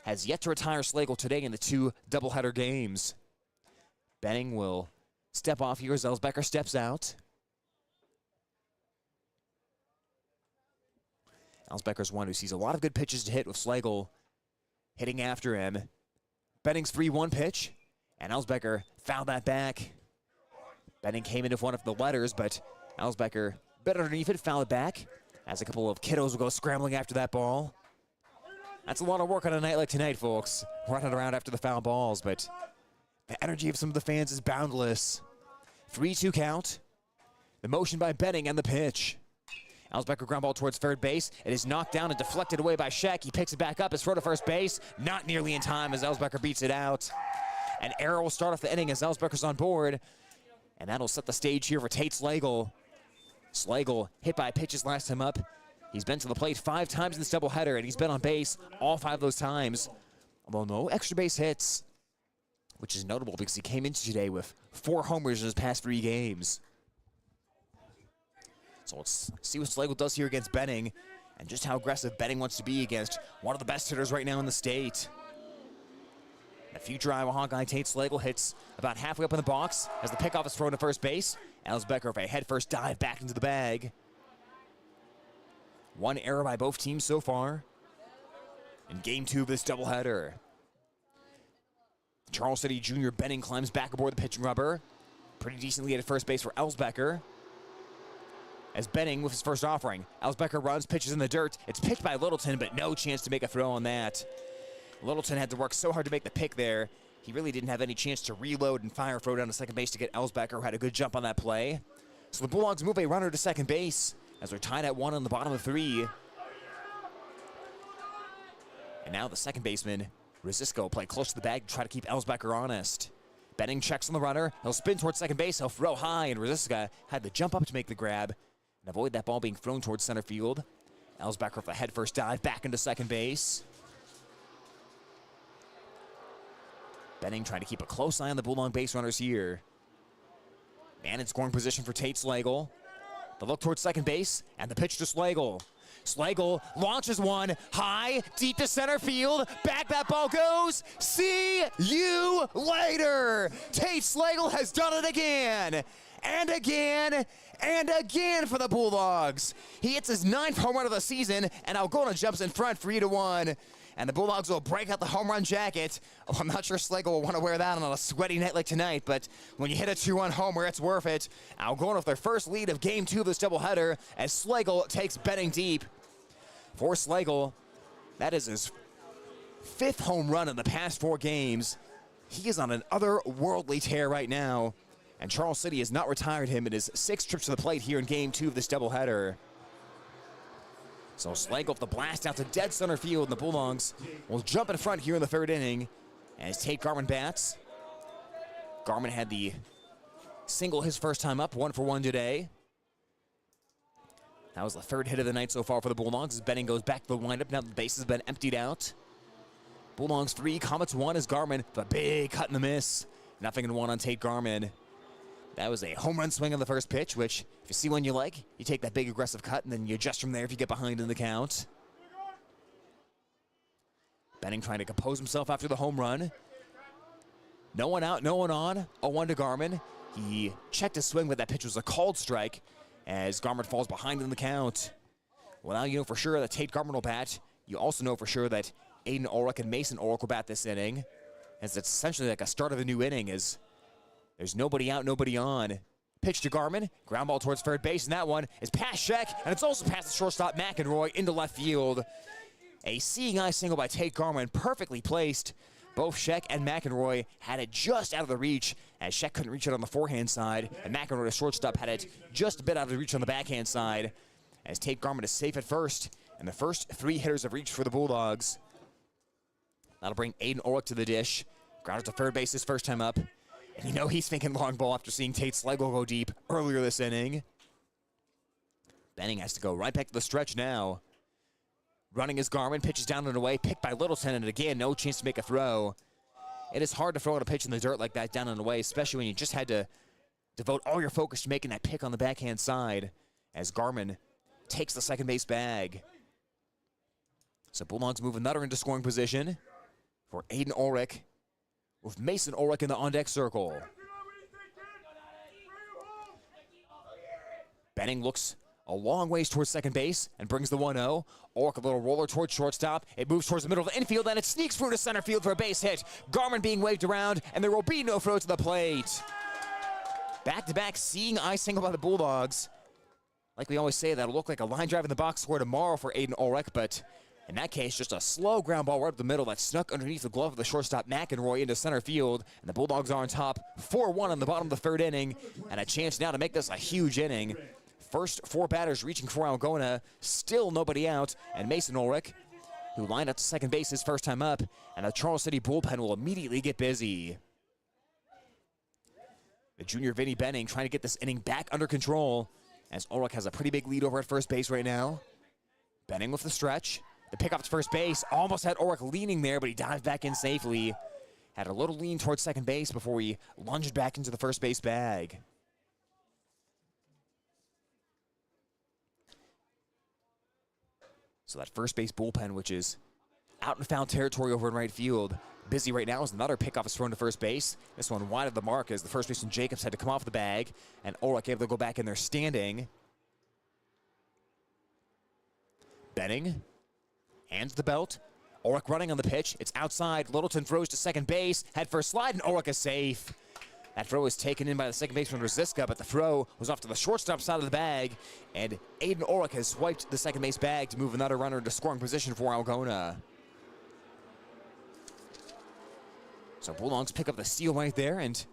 has yet to retire Slagle today in the 2 doubleheader games. Benning will step off here as Elsbecker steps out. Elsbecker's one who sees a lot of good pitches to hit with Slagle hitting after him. Benning's 3-1 pitch, and Elsbecker fouled that back. Benning came into one of the letters, but Elsbecker bit underneath it, fouled it back, as a couple of kiddos will go scrambling after that ball. That's a lot of work on a night like tonight, folks, running around after the foul balls, but the energy of some of the fans is boundless. 3-2 count. The motion by Benning and the pitch. Elsbecker ground ball towards third base. It is knocked down and deflected away by Scheck. He picks it back up. His throw to first base. Not nearly in time as Elsbecker beats it out. An error will start off the inning as Elsbecker's on board. And that'll set the stage here for Tate Slagle. Slagle hit by pitches last time up. He's been to the plate 5 times in this doubleheader, and he's been on base all 5 of those times. Although no extra base hits, which is notable because he came into today with 4 homers in his past 3 games. So let's see what Slagle does here against Benning. and just how aggressive Benning wants to be against one of the best hitters right now in the state. The future Iowa Hawkeye Tate Slagle hits about halfway up in the box as the pickoff is thrown to first base. Elsbecker with a head-first dive back into the bag. One error by both teams so far in Game 2 of this doubleheader. Charles City Jr. Benning climbs back aboard the pitching rubber. Pretty decently at first base for Elsbecker. As Benning with his first offering. Elsbecker runs, pitches in the dirt. It's picked by Littleton, but no chance to make a throw on that. Littleton had to work so hard to make the pick there. He really didn't have any chance to reload and fire a throw down to second base to get Elsbecker, who had a good jump on that play. So the Bulldogs move a runner to second base as they're tied at 1 on the bottom of 3. And now the second baseman, Rosisco, will play close to the bag to try to keep Elsbecker honest. Benning checks on the runner. He'll spin towards second base. He'll throw high, and Rosisco had to jump up to make the grab and avoid that ball being thrown towards center field. Elsbecker with a head-first dive back into second base. Benning trying to keep a close eye on the Bulldog base runners here. Man in scoring position for Tate Slagle. The look towards second base, and the pitch to Slagle. Slagle launches one high, deep to center field. Back that ball goes. See you later. Tate Slagle has done it again. And again, and again for the Bulldogs. He hits his 9th home run of the season, and Algona jumps in front 3-1. And the Bulldogs will break out the home run jacket. Oh, I'm not sure Slagle will want to wear that on a sweaty night like tonight, but when you hit a 2-1 homer, it's worth it. Algona with their first lead of Game 2 of this doubleheader as Slagle takes Benning deep. For Slagle, that is his 5th home run in the past 4 games. He is on an otherworldly tear right now, and Charles City has not retired him in his 6 trips to the plate here in Game 2 of this doubleheader. So Slagle with the blast out to dead center field, and the Bulldogs will jump in front here in the 3rd inning as Tate Garman bats. Garman had the single his first time up, 1 for 1 today. That was the 3rd hit of the night so far for the Bulldogs as Benning goes back to the windup now that the base has been emptied out. Bulldogs 3, Comets 1 as Garman, the big cut and the miss. Nothing in 1 on Tate Garman. That was a home run swing on the first pitch, which, if you see one you like, you take that big aggressive cut, and then you adjust from there if you get behind in the count. Benning trying to compose himself after the home run. No one out, no one on. 0-1 to Garman. He checked his swing, but that pitch was a called strike as Garman falls behind in the count. Well, now you know for sure that Tate Garman will bat. You also know for sure that Aiden Ulrich and Mason Ulrich will bat this inning, as it's essentially like a start of a new inning as there's nobody out, nobody on. Pitch to Garman, ground ball towards third base, and that one is past Sheck, and it's also past the shortstop McEnroy into left field. A seeing eye single by Tate Garman, perfectly placed. Both Sheck and McEnroy had it just out of the reach, as Sheck couldn't reach it on the forehand side, and McEnroy, the shortstop, had it just a bit out of the reach on the backhand side, as Tate Garman is safe at first, and the first 3 hitters have reached for the Bulldogs. That'll bring Aiden Ulrich to the dish. Grounded to third base his first time up. And you know he's thinking long ball after seeing Tate Slagle go deep earlier this inning. Benning has to go right back to the stretch now. Running is Garman, pitches down and away, picked by Littleton, and again, no chance to make a throw. It is hard to throw out a pitch in the dirt like that down and away, especially when you just had to devote all your focus to making that pick on the backhand side, as Garman takes the second base bag. So Bulldogs move another into scoring position for Aiden Ulrich, with Mason Ulrich in the on-deck circle. Benning looks a long ways towards second base and brings the 1-0. Ulrich a little roller towards shortstop. It moves towards the middle of the infield, and it sneaks through to center field for a base hit. Garman being waved around, and there will be no throw to the plate. Back-to-back seeing eye single by the Bulldogs. Like we always say, that'll look like a line drive in the box score tomorrow for Aiden Ulrich, but in that case, just a slow ground ball right up the middle that snuck underneath the glove of the shortstop McEnroy into center field. And the Bulldogs are on top, 4-1 on the bottom of the 3rd inning, and a chance now to make this a huge inning. First 4 batters reaching for Algona, still nobody out, and Mason Ulrich, who lined up to second base his first time up, and the Charles City bullpen will immediately get busy. The junior Vinny Benning trying to get this inning back under control, as Ulrich has a pretty big lead over at first base right now. Benning with the stretch. The pickoff to first base, almost had Ulrich leaning there, but he dived back in safely. Had a little lean towards second base before he lunged back into the first base bag. So that first base bullpen, which is out in foul territory over in right field, busy right now as another pickoff is thrown to first base. This one wide of the mark as the first baseman Jacobs had to come off the bag, and Ulrich able to go back in there standing. Benning hands the belt. Ulrich running on the pitch. It's outside. Littleton throws to second base. Head first slide, and Ulrich is safe. That throw was taken in by the second baseman Rosiska, but the throw was off to the shortstop side of the bag, and Aiden Ulrich has swiped the second base bag to move another runner into scoring position for Algona. So Bulldogs pick up the steal right there, and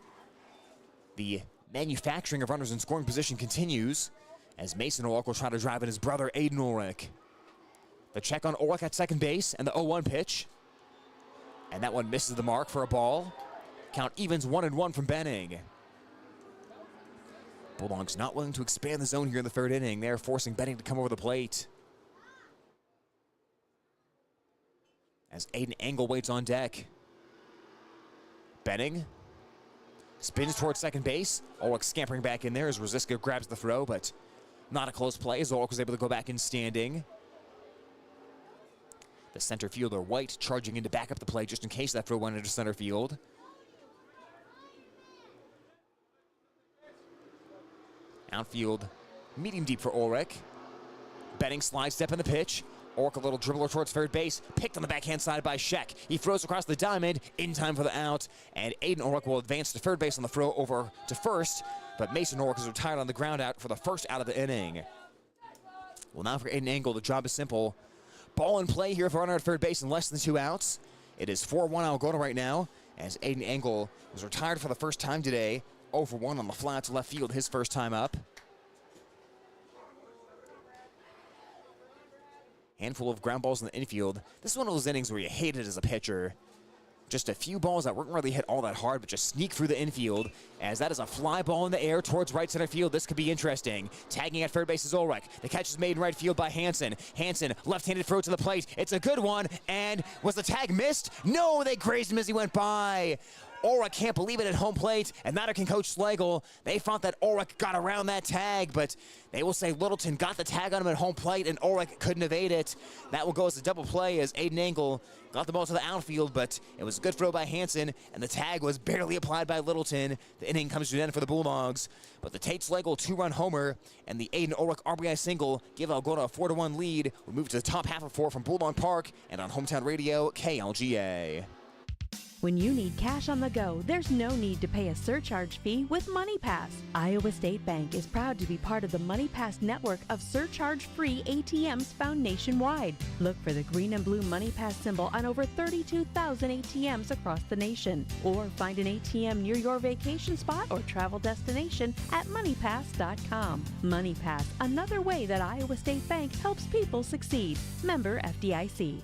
the manufacturing of runners in scoring position continues as Mason Ulrich will try to drive in his brother Aiden Ulrich. The check on Ulrich at second base and the 0-1 pitch. And that one misses the mark for a ball. Count evens 1-1 from Benning. Bulldogs not willing to expand the zone here in the third inning. They're forcing Benning to come over the plate. As Aiden Engel waits on deck. Benning spins towards second base. Ulrich scampering back in there as Rosiska grabs the throw, but not a close play as Ulrich was able to go back in standing. The center fielder, White, charging in to back up the play just in case that throw went into center field. Outfield, medium deep for Ulrich. Benning slide step in the pitch. Ulrich a little dribbler towards third base. Picked on the backhand side by Scheck. He throws across the diamond in time for the out. And Aiden Ulrich will advance to third base on the throw over to first. But Mason Ulrich is retired on the ground out for the first out of the inning. Well, now for Aiden Engel, the job is simple. Ball in play here for runner at third base in less than 2 outs. It is 4-1 Algona right now as Aiden Engel was retired for the first time today. 0-for-1 on the fly to left field, his first time up. Handful of ground balls in the infield. This is one of those innings where you hate it as a pitcher. Just a few balls that weren't really hit all that hard, but just sneak through the infield, as that is a fly ball in the air towards right center field. This could be interesting. Tagging at third base is Ulrich. The catch is made in right field by Hansen. Hansen, left-handed throw to the plate. It's a good one, and was the tag missed? No, they grazed him as he went by. Ulrich can't believe it at home plate, and neither can Coach Slagle. They thought that Ulrich got around that tag, but they will say Littleton got the tag on him at home plate, and Ulrich couldn't evade it. That will go as a double play as Aiden Engel got the ball to the outfield, but it was a good throw by Hansen, and the tag was barely applied by Littleton. The inning comes to an end for the Bulldogs, but the Tate Slagle 2-run homer and the Aiden Ulrich RBI single give Algona a 4-1 lead. We move to the top half of 4 from Bulldog Park and on Hometown Radio, KLGA. When you need cash on the go, there's no need to pay a surcharge fee with MoneyPass. Iowa State Bank is proud to be part of the MoneyPass network of surcharge-free ATMs found nationwide. Look for the green and blue MoneyPass symbol on over 32,000 ATMs across the nation. Or find an ATM near your vacation spot or travel destination at moneypass.com. MoneyPass, another way that Iowa State Bank helps people succeed. Member FDIC.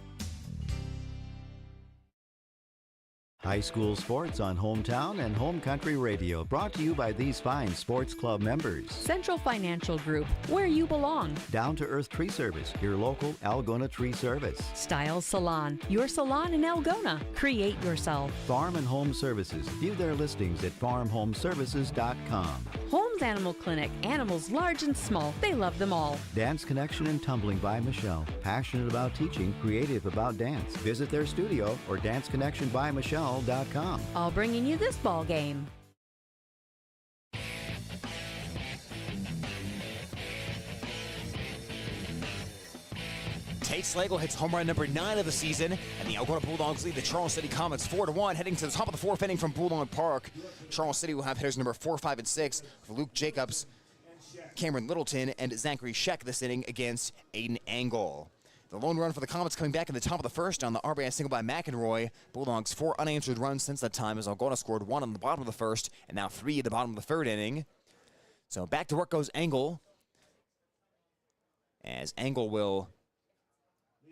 High school sports on Hometown and Home Country Radio, brought to you by these fine sports club members. Central Financial Group, where you belong. Down to Earth Tree Service, your local Algona Tree Service. Styles Salon, your salon in Algona. Create yourself. Farm and Home Services. View their listings at farmhomeservices.com. Holmes Animal Clinic, animals large and small. They love them all. Dance Connection and Tumbling by Michelle. Passionate about teaching, creative about dance. Visit their studio or danceconnectionbymichelle.com. All bringing you this ball game. Tate Slagle hits home run number 9 of the season, and the Algona Bulldogs lead the Charles City Comets 4-1, heading to the top of the 4th inning from Bulldog Park. Charles City will have hitters number 4, 5, and 6 for Luke Jacobs, Cameron Littleton, and Zachary Scheck this inning against Aiden Engel. The lone run for the Comets coming back in the top of the first on the RBI single by McEnroy. Bulldogs 4 unanswered runs since that time as Algona scored 1 on the bottom of the first and now 3 at the bottom of the third inning. So back to work goes Engel, as Engel will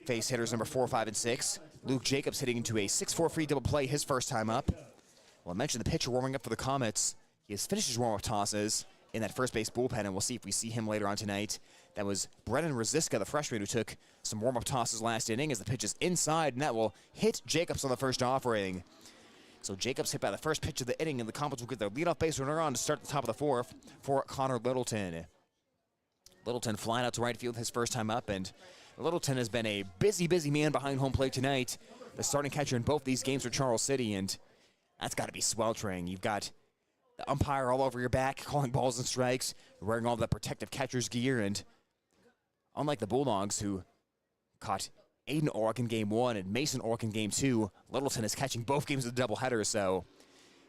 face hitters number 4, 5, and 6. Luke Jacobs hitting into a 6-4 free double play his first time up. Well, I mentioned the pitcher warming up for the Comets. He has finished his warm-up tosses in that first base bullpen, and we'll see if we see him later on tonight. That was Brennan Rosiska, the freshman, who took some warm-up tosses last inning as the pitch is inside, and that will hit Jacobs on the first offering. So Jacobs hit by the first pitch of the inning, and the Comets will get their leadoff base runner on to start at the top of the 4th for Connor Littleton. Littleton flying out to right field his first time up, and Littleton has been a busy man behind home plate tonight. The starting catcher in both these games for Charles City, and that's got to be sweltering. You've got the umpire all over your back, calling balls and strikes, wearing all the protective catcher's gear, and unlike the Bulldogs, who caught Aiden Orrick in Game 1 and Mason Orrick in Game 2, Littleton is catching both games of the doubleheader, so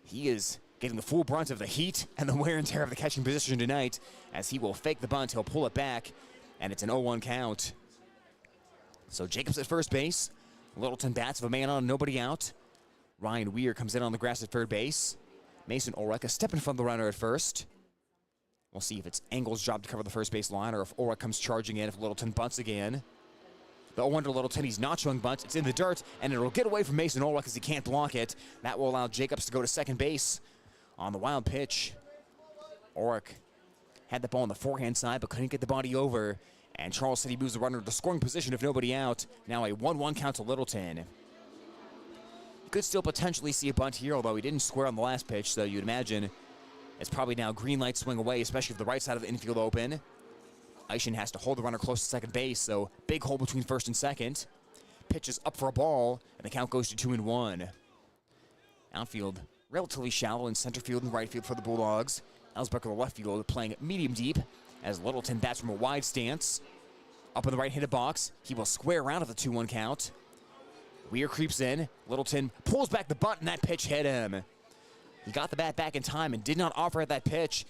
he is getting the full brunt of the heat and the wear and tear of the catching position tonight, as he will fake the bunt, he'll pull it back, and it's an 0-1 count. So Jacobs at first base. Littleton bats with a man on, nobody out. Ryan Weir comes in on the grass at third base. Mason Orrick a step in front of the runner at first. We'll see if it's Engel's job to cover the first base line or if Orrick comes charging in, if Littleton bunts again. The 0-1 to Littleton, he's not showing bunt. It's in the dirt, and it'll get away from Mason Orrick because he can't block it. That will allow Jacobs to go to second base on the wild pitch. Orrick had the ball on the forehand side but couldn't get the body over. And Charles City moves the runner to the scoring position if nobody out. Now a 1-1 count to Littleton. You could still potentially see a bunt here, although he didn't square on the last pitch, so you'd imagine it's probably now green light swing away, especially if the right side of the infield open. Eischen has to hold the runner close to second base, so big hole between first and second. Pitch is up for a ball, and the count goes to 2-1. Outfield relatively shallow in center field and right field for the Bulldogs. Ellsbecker, the left field, playing medium deep, as Littleton bats from a wide stance. Up in the right-handed box, he will square around at the 2-1 count. Weir creeps in. Littleton pulls back the bunt, and that pitch hit him. He got the bat back in time and did not offer at that pitch,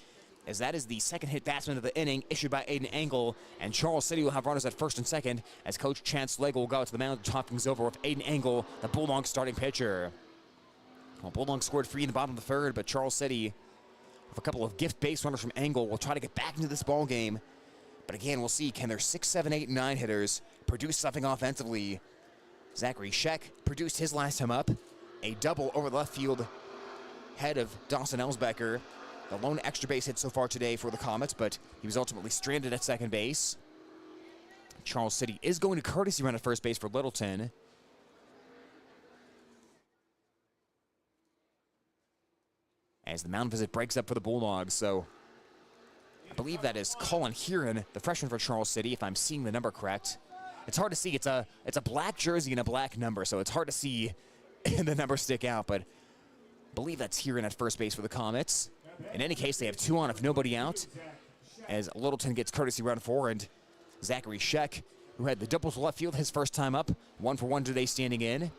as that is the second hit batsman of the inning, issued by Aiden Engel, and Charles City will have runners at first and second, as Coach Chance Slagle will go out to the mound to talk things over with Aiden Engel, the Bulldogs starting pitcher. Well, Bulldogs scored free in the bottom of the third, but Charles City, with a couple of gift base runners from Engel, will try to get back into this ball game. But again, we'll see, can their 6, 7, 8, and 9 hitters produce something offensively? Zachary Scheck produced his last time up. A double over the left field head of Dawson Ellsbecker. The lone extra base hit so far today for the Comets, but he was ultimately stranded at second base. Charles City is going to courtesy run at first base for Littleton. As the mound visit breaks up for the Bulldogs, so I believe that is Colin Heron, the freshman for Charles City, if I'm seeing the number correct. It's hard to see. It's a black jersey and a black number, so it's hard to see the number stick out, but I believe that's Heron at first base for the Comets. In any case, they have 2 on if nobody out, as Littleton gets courtesy run 4, and Zachary Scheck, who had the double to left field his first time up, 1 for 1 today standing in.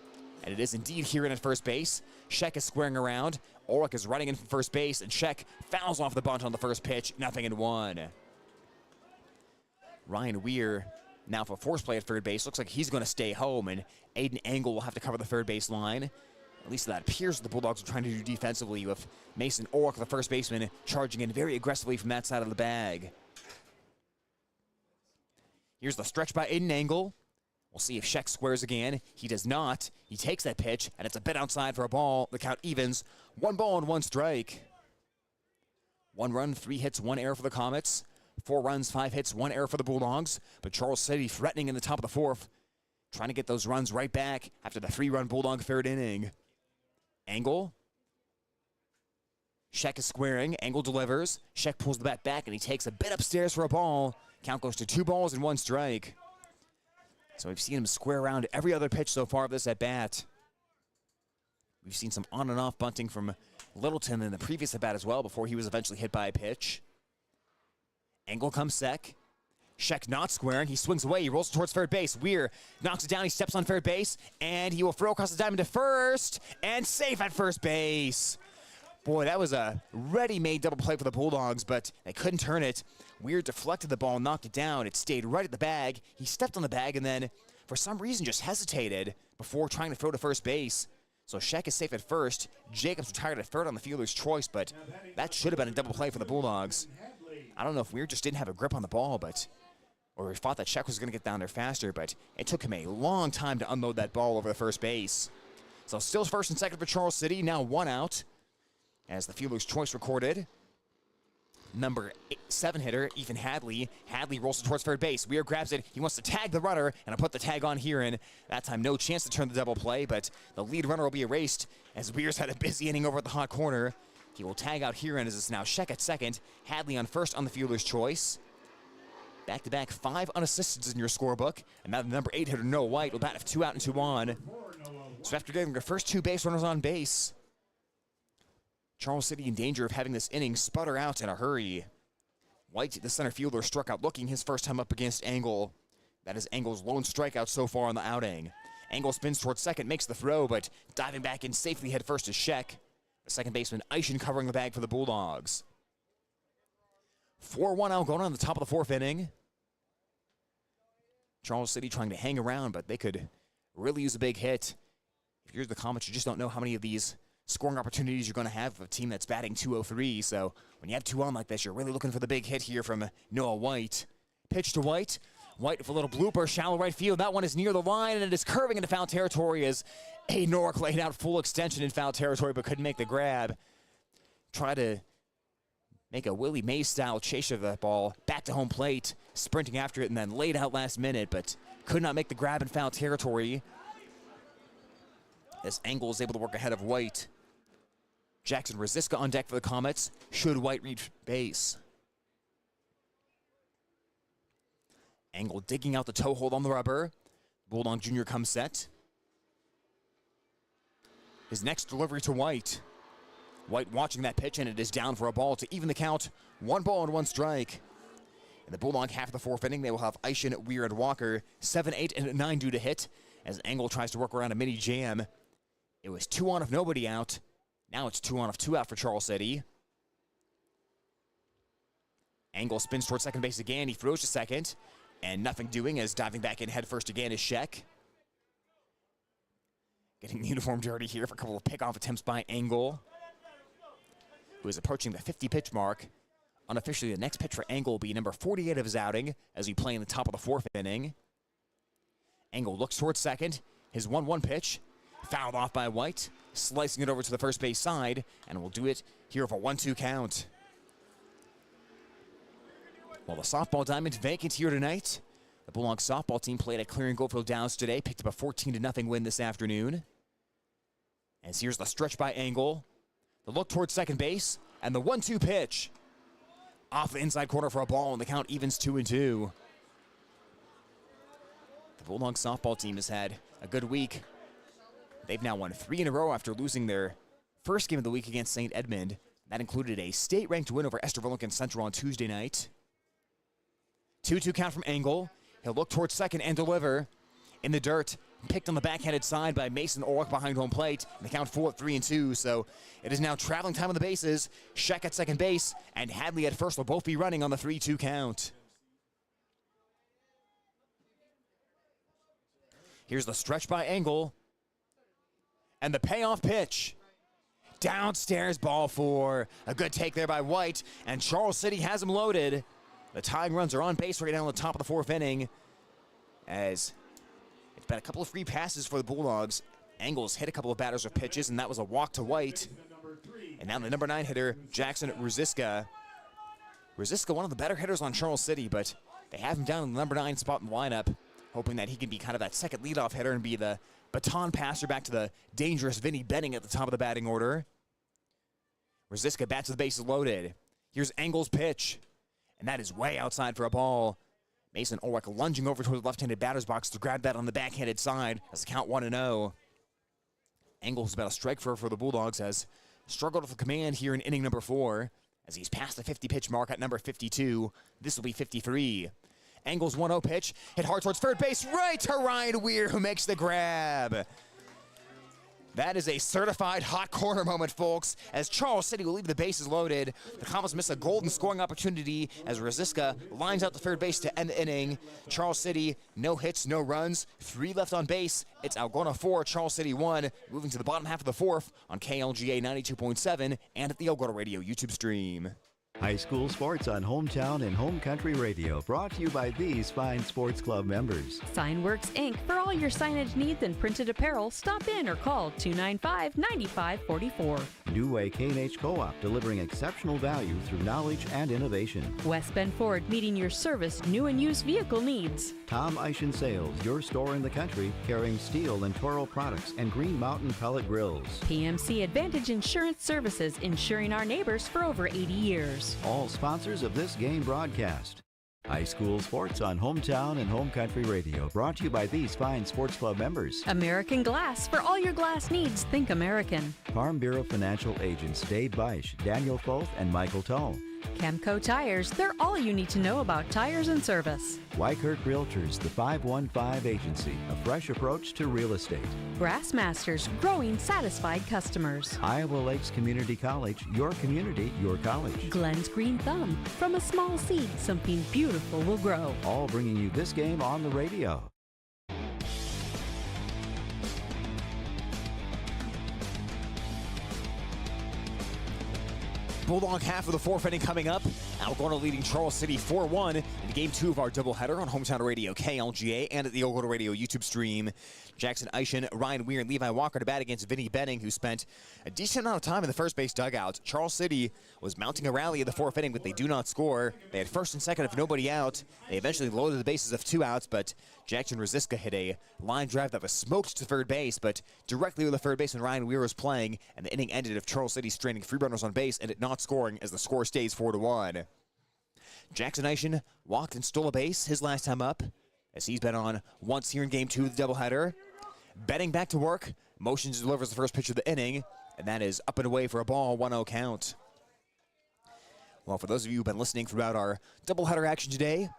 And it is indeed Heron at first base. Scheck is squaring around. Orrick is running in from first base, and Scheck fouls off the bunt on the first pitch, 0-1. Ryan Weir now for force play at third base. Looks like he's going to stay home, and Aiden Engel will have to cover the third base line. At least that appears what the Bulldogs are trying to do defensively, with Mason Orrick, the first baseman, charging in very aggressively from that side of the bag. Here's the stretch by Aiden Engel. We'll see if Scheck squares again. He does not. He takes that pitch, and it's a bit outside for a ball. The count evens. 1 ball and 1 strike. 1 run, 3 hits, 1 error for the Comets. 4 runs, 5 hits, 1 error for the Bulldogs. But Charles City threatening in the top of the fourth, trying to get those runs right back after the 3-run Bulldog third inning. Engel. Scheck is squaring. Engel delivers. Scheck pulls the bat back, and he takes a bit upstairs for a ball. Count goes to 2 balls and 1 strike. So we've seen him square around every other pitch so far of this at-bat. We've seen some on and off bunting from Littleton in the previous at-bat as well before he was eventually hit by a pitch. Engel comes sec. Scheck not squaring. He swings away. He rolls towards third base. Weir knocks it down. He steps on third base, and he will throw across the diamond to first, and safe at first base. Boy, that was a ready-made double play for the Bulldogs, but they couldn't turn it. Weir deflected the ball, knocked it down. It stayed right at the bag. He stepped on the bag and then, for some reason, just hesitated before trying to throw to first base. So Scheck is safe at first. Jacobs retired at third on the fielder's choice, but that should have been a double play for the Bulldogs. I don't know if Weir just didn't have a grip on the ball, or he thought that Scheck was going to get down there faster, but it took him a long time to unload that ball over the first base. So still first and second for Charles City, now 1 out. As the fielder's choice recorded, number 7 hitter, Ethan Hadley. Hadley rolls towards third base. Weir grabs it. He wants to tag the runner, and I'll put the tag on Heron. That time, no chance to turn the double play, but the lead runner will be erased as Weir's had a busy inning over at the hot corner. He will tag out Heron as it's now Scheck at second. Hadley on first on the fielder's choice. Back-to-back 5 unassists in your scorebook. And now the number 8 hitter, Noah White, will bat with 2 out and 2 on. So after getting their first 2 base runners on base, Charles City in danger of having this inning sputter out in a hurry. White, the center fielder, struck out looking his first time up against Engel. That is Engel's lone strikeout so far on the outing. Engel spins towards second, makes the throw, but diving back in safely head first is Sheck. The second baseman, Eischen, covering the bag for the Bulldogs. 4-1 Algona in the top of the 4th inning. Charles City trying to hang around, but they could really use a big hit. If you're the Comets, you just don't know how many of these scoring opportunities you're going to have with a team that's batting .203. So when you have 2 on like this, you're really looking for the big hit here from Noah White. Pitch to White. White with a little blooper, shallow right field. That one is near the line, and it is curving into foul territory as A. Nork laid out full extension in foul territory but couldn't make the grab. Try to make a Willie Mays-style chase of that ball back to home plate, sprinting after it, and then laid out last minute, but could not make the grab in foul territory. As Engel is able to work ahead of White. Jackson Rosiska on deck for the Comets, should White reach base. Engel digging out the toe hold on the rubber. Bulldog Jr. comes set. His next delivery to White. White watching that pitch, and it is down for a ball to even the count. 1 ball and 1 strike. In the Bulldog half of the 4th inning, they will have Eischen, Weir, and Walker. 7, 8, and 9 due to hit as Engel tries to work around a mini jam. It was 2 on if nobody out. Now it's 2 on if 2 out for Charles City. Engel spins towards second base again. He throws to second. And nothing doing as diving back in head first again is Sheck. Getting the uniform dirty here for a couple of pickoff attempts by Engel, who is approaching the 50-pitch mark. Unofficially, the next pitch for Engel will be number 48 of his outing as we play in the top of the 4th inning. Engel looks towards second. His 1-1 pitch, fouled off by White, slicing it over to the first base side, and will do it here for a 1-2 count. While the softball diamond vacant here tonight, the Bulldogs softball team played at Clearing Goldfield Downs today, picked up a 14-0 win this afternoon. As here's the stretch by Engel, the look towards second base, and the 1-2 pitch. Off the inside corner for a ball, and the count evens 2-2. The Bulldogs softball team has had a good week. They've now won 3 in a row after losing their first game of the week against St. Edmund. That included a state-ranked win over Esther Central on Tuesday night. 2-2 count from Engel. He'll look towards second and deliver. In the dirt, picked on the backhanded side by Mason Orlick behind home plate. And the count full at 3-2, so it is now traveling time on the bases. Sheck at second base, and Hadley at first will both be running on the 3-2 count. Here's the stretch by Engel. And the payoff pitch. Downstairs, ball 4. A good take there by White, and Charles City has him loaded. The tying runs are on base right now in the top of the 4th inning, as it's been a couple of free passes for the Bulldogs. Engel's hit a couple of batters with pitches, and that was a walk to White. And now the number 9 hitter, Jackson Rosiska. Rosiska, one of the better hitters on Charles City, but they have him down in the number 9 spot in the lineup, hoping that he can be kind of that second leadoff hitter and be the baton passer back to the dangerous Vinny Benning at the top of the batting order. Rosiska bats with the bases loaded. Here's Engel's pitch, and that is way outside for a ball. Mason Orwick lunging over toward the left-handed batter's box to grab that on the backhanded side as the count 1-0. Engel's about a strike for the Bulldogs, has struggled with command here in inning number 4 as he's past the 50-pitch mark at number 52. This will be 53. Engel's 1-0 pitch, hit hard towards third base, right to Ryan Weir, who makes the grab. That is a certified hot corner moment, folks, as Charles City will leave the bases loaded. The Comets miss a golden scoring opportunity as Rosiska lines out to third base to end the inning. Charles City, no hits, no runs, 3 left on base. It's Algona 4, Charles City 1, moving to the bottom half of the 4th on KLGA 92.7 and at the Algona Radio YouTube stream. High school sports on Hometown and Home Country Radio, brought to you by these fine sports club members. Signworks Inc. For all your signage needs and printed apparel, stop in or call 295-9544. New Way K&H Co-op, delivering exceptional value through knowledge and innovation. West Bend Ford, meeting your service, new and used vehicle needs. Tom Eischen Sales, your store in the country, carrying steel and Toro products and Green Mountain pellet grills. PMC Advantage Insurance Services, insuring our neighbors for over 80 years. All sponsors of this game broadcast. High school sports on Hometown and Home Country Radio, brought to you by these fine sports club members. American Glass. For all your glass needs, think American. Farm Bureau Financial Agents Dave Beisch, Daniel Foth, and Michael Tull. Chemco Tires. They're all you need to know about tires and service. Wykert Realtors, the 515 Agency, a fresh approach to real estate. Grassmasters. Growing satisfied customers. Iowa Lakes Community College, your community, your college. Glenn's Green Thumb. From a small seed, something beautiful will grow. All bringing you this game on the radio. Bulldog half of the fourth inning coming up. Algona leading Charles City 4-1 in game 2 of our doubleheader on Hometown Radio KLGA and at the Algona Radio YouTube stream. Jackson Eischen, Ryan Weir, and Levi Walker to bat against Vinny Benning, who spent a decent amount of time in the first base dugout. Charles City was mounting a rally in the fourth inning, but they do not score. They had first and second of nobody out. They eventually loaded the bases of 2 outs, but Jackson Rosiska hit a line drive that was smoked to third base, but directly with the third baseman Ryan Weir was playing, and the inning ended of Charles City straining 3 runners on base and it not scoring as the score stays 4-1. Jackson Eischen walked and stole a base his last time up, as he's been on once here in game 2 of the doubleheader. Benning back to work, motions delivers the first pitch of the inning, and that is up and away for a ball, 1-0 count. Well, for those of you who've been listening throughout our doubleheader action today,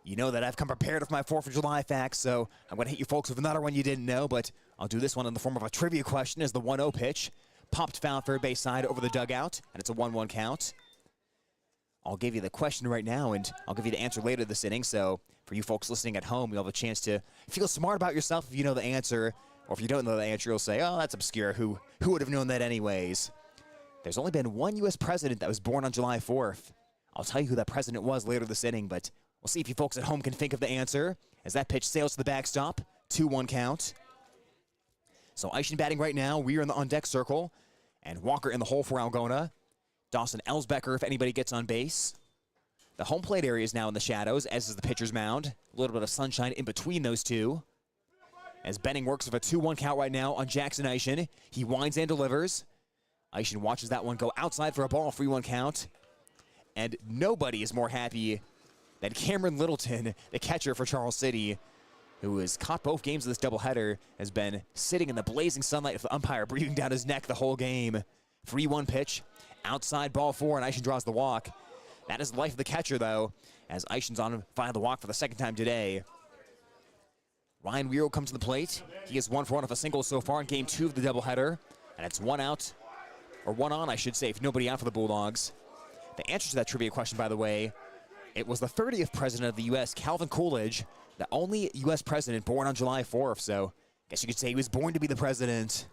you know that I've come prepared with my 4th of July facts, so I'm going to hit you folks with another one you didn't know, but I'll do this one in the form of a trivia question as the 1-0 pitch. Popped foul third base side over the dugout, and it's a 1-1 count. I'll give you the question right now, and I'll give you the answer later this inning, so for you folks listening at home, you'll have a chance to feel smart about yourself if you know the answer, or if you don't know the answer, you'll say, oh, that's obscure, who would have known that anyways? There's only been one U.S. president that was born on July 4th. I'll tell you who that president was later this inning, but we'll see if you folks at home can think of the answer, as that pitch sails to the backstop, 2-1 count. So Eischen batting right now, Weir in the on-deck circle, and Walker in the hole for Algona. Dawson Elsbecker if anybody gets on base. The home plate area is now in the shadows, as is the pitcher's mound. A little bit of sunshine in between those two. As Benning works with a 2-1 count right now on Jackson Eischen. He winds and delivers. Eischen watches that one go outside for a ball, 3-1 count. And nobody is more happy than Cameron Littleton, the catcher for Charles City, who has caught both games of this doubleheader, has been sitting in the blazing sunlight with the umpire breathing down his neck the whole game. 3-1 pitch, outside ball 4, and Eischen draws the walk. That is the life of the catcher, though, as Eichen's on file the walk for the second time today. Ryan Weir will come to the plate. He has 1 for 1 off a single so far in game 2 of the doubleheader, and it's 1 out, or 1 on, I should say, if nobody out for the Bulldogs. The answer to that trivia question, by the way, it was the 30th president of the U.S., Calvin Coolidge, the only U.S. president born on July 4th, so I guess you could say he was born to be the president.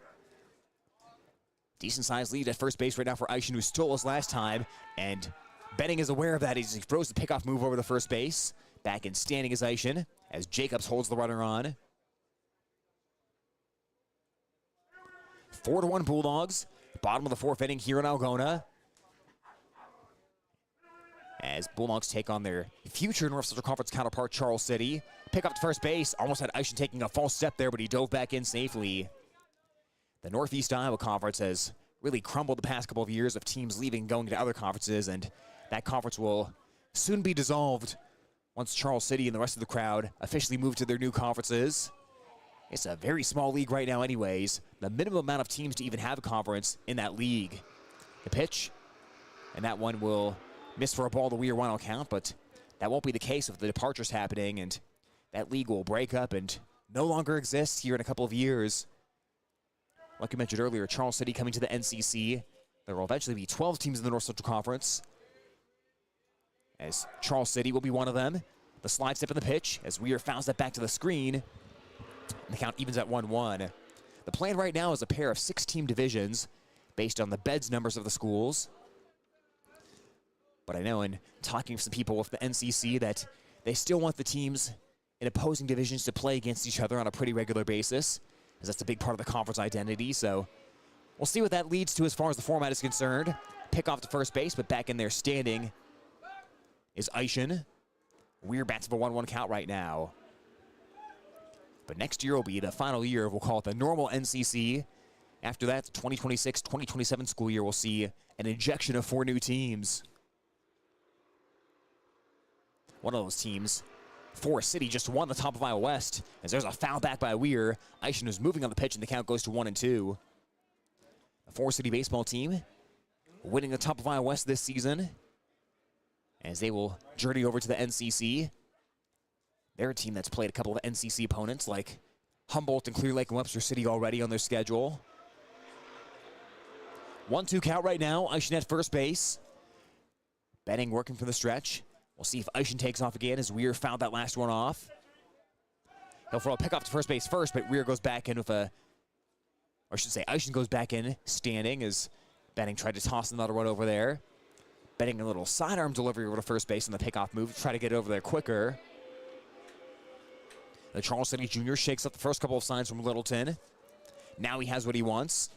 Decent-sized lead at first base right now for Eischen, who stole us last time, and Benning is aware of that. He throws the pickoff move over to first base. Back in standing is Eischen, as Jacobs holds the runner on. 4-1 Bulldogs, bottom of the 4th inning here in Algona, as Bulldogs take on their future North Central Conference counterpart, Charles City. Pick up to first base, almost had Eischen taking a false step there, but he dove back in safely. The Northeast Iowa Conference has really crumbled the past couple of years of teams leaving, going to other conferences, and that conference will soon be dissolved once Charles City and the rest of the crowd officially move to their new conferences. It's a very small league right now anyways. The minimum amount of teams to even have a conference in that league. The pitch, and that one will miss for a ball, the Weir 1-0 count, but that won't be the case with the departures happening, and that league will break up and no longer exist here in a couple of years. Like I mentioned earlier, Charles City coming to the NCC. There will eventually be 12 teams in the North Central Conference, as Charles City will be one of them. The slide step in the pitch, as Weir fouls that back to the screen. And the count evens at 1-1. The plan right now is a pair of 6-team divisions based on the beds numbers of the schools. But I know in talking to some people with the NCC that they still want the teams in opposing divisions to play against each other on a pretty regular basis, as that's a big part of the conference identity. So we'll see what that leads to as far as the format is concerned. Pick off to first base, but back in there standing is Eischen. Weir bats for a 1-1 count right now. But next year will be the final year, we'll call it the normal NCC. After that, the 2026-2027 school year will see an injection of 4 new teams. one of those teams. Forest City just won the top of Iowa West as there's a foul back by Weir. Eischen is moving on the pitch and the count goes to 1-2. The Forest City baseball team winning the top of Iowa West this season as they will journey over to the NCC. They're a team that's played a couple of NCC opponents like Humboldt and Clear Lake and Webster City already on their schedule. 1-2 count right now. Eischen at first base. Benning working for the stretch. We'll see if Eischen takes off again as Weir fouled that last one off. He'll throw a pickoff to first base first, but Weir goes back in with or I should say Eischen goes back in standing as Benning tried to toss another one over there. Benning a little sidearm delivery over to first base on the pickoff move to try to get over there quicker. The Charles City Junior shakes up the first couple of signs from Littleton. Now he has what he wants.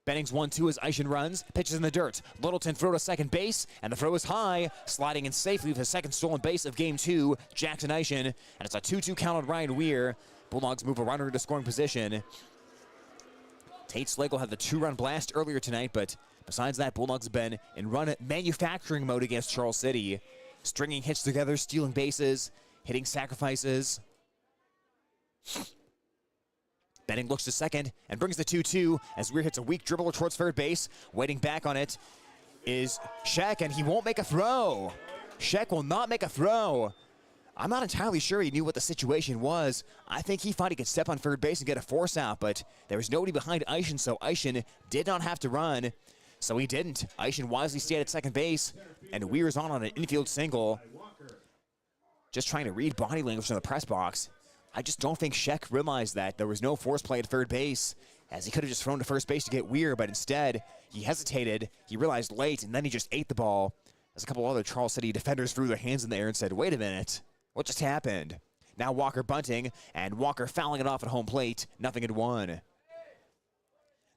Benning's 1-2 as Eischen runs, pitches in the dirt. Littleton throw to second base, and the throw is high, sliding in safely with his second stolen base of game 2, Jackson Eischen, and it's a 2-2 count on Ryan Weir. Bulldogs move a runner into scoring position. Tate Slagle had the 2-run blast earlier tonight, but besides that, Bulldogs have been in run manufacturing mode against Charles City, stringing hits together, stealing bases, hitting sacrifices. Benning looks to second and brings the 2-2 as Weir hits a weak dribbler towards third base. Waiting back on it is Sheck, and he won't make a throw. Sheck will not make a throw. I'm not entirely sure he knew what the situation was. I think he thought he could step on third base and get a force out, but there was nobody behind Eischen, so Eischen did not have to run. So he didn't. Eischen wisely stayed at second base, and Weir's on an infield single. Just trying to read body language in the press box. I just don't think Sheck realized that there was no force play at third base, as he could have just thrown to first base to get Weir, but instead he hesitated. He realized late, and then he just ate the ball. As a couple other Charles City defenders threw their hands in the air and said, "Wait a minute, what just happened?" Now Walker bunting, and Walker fouling it off at home plate. 0-1.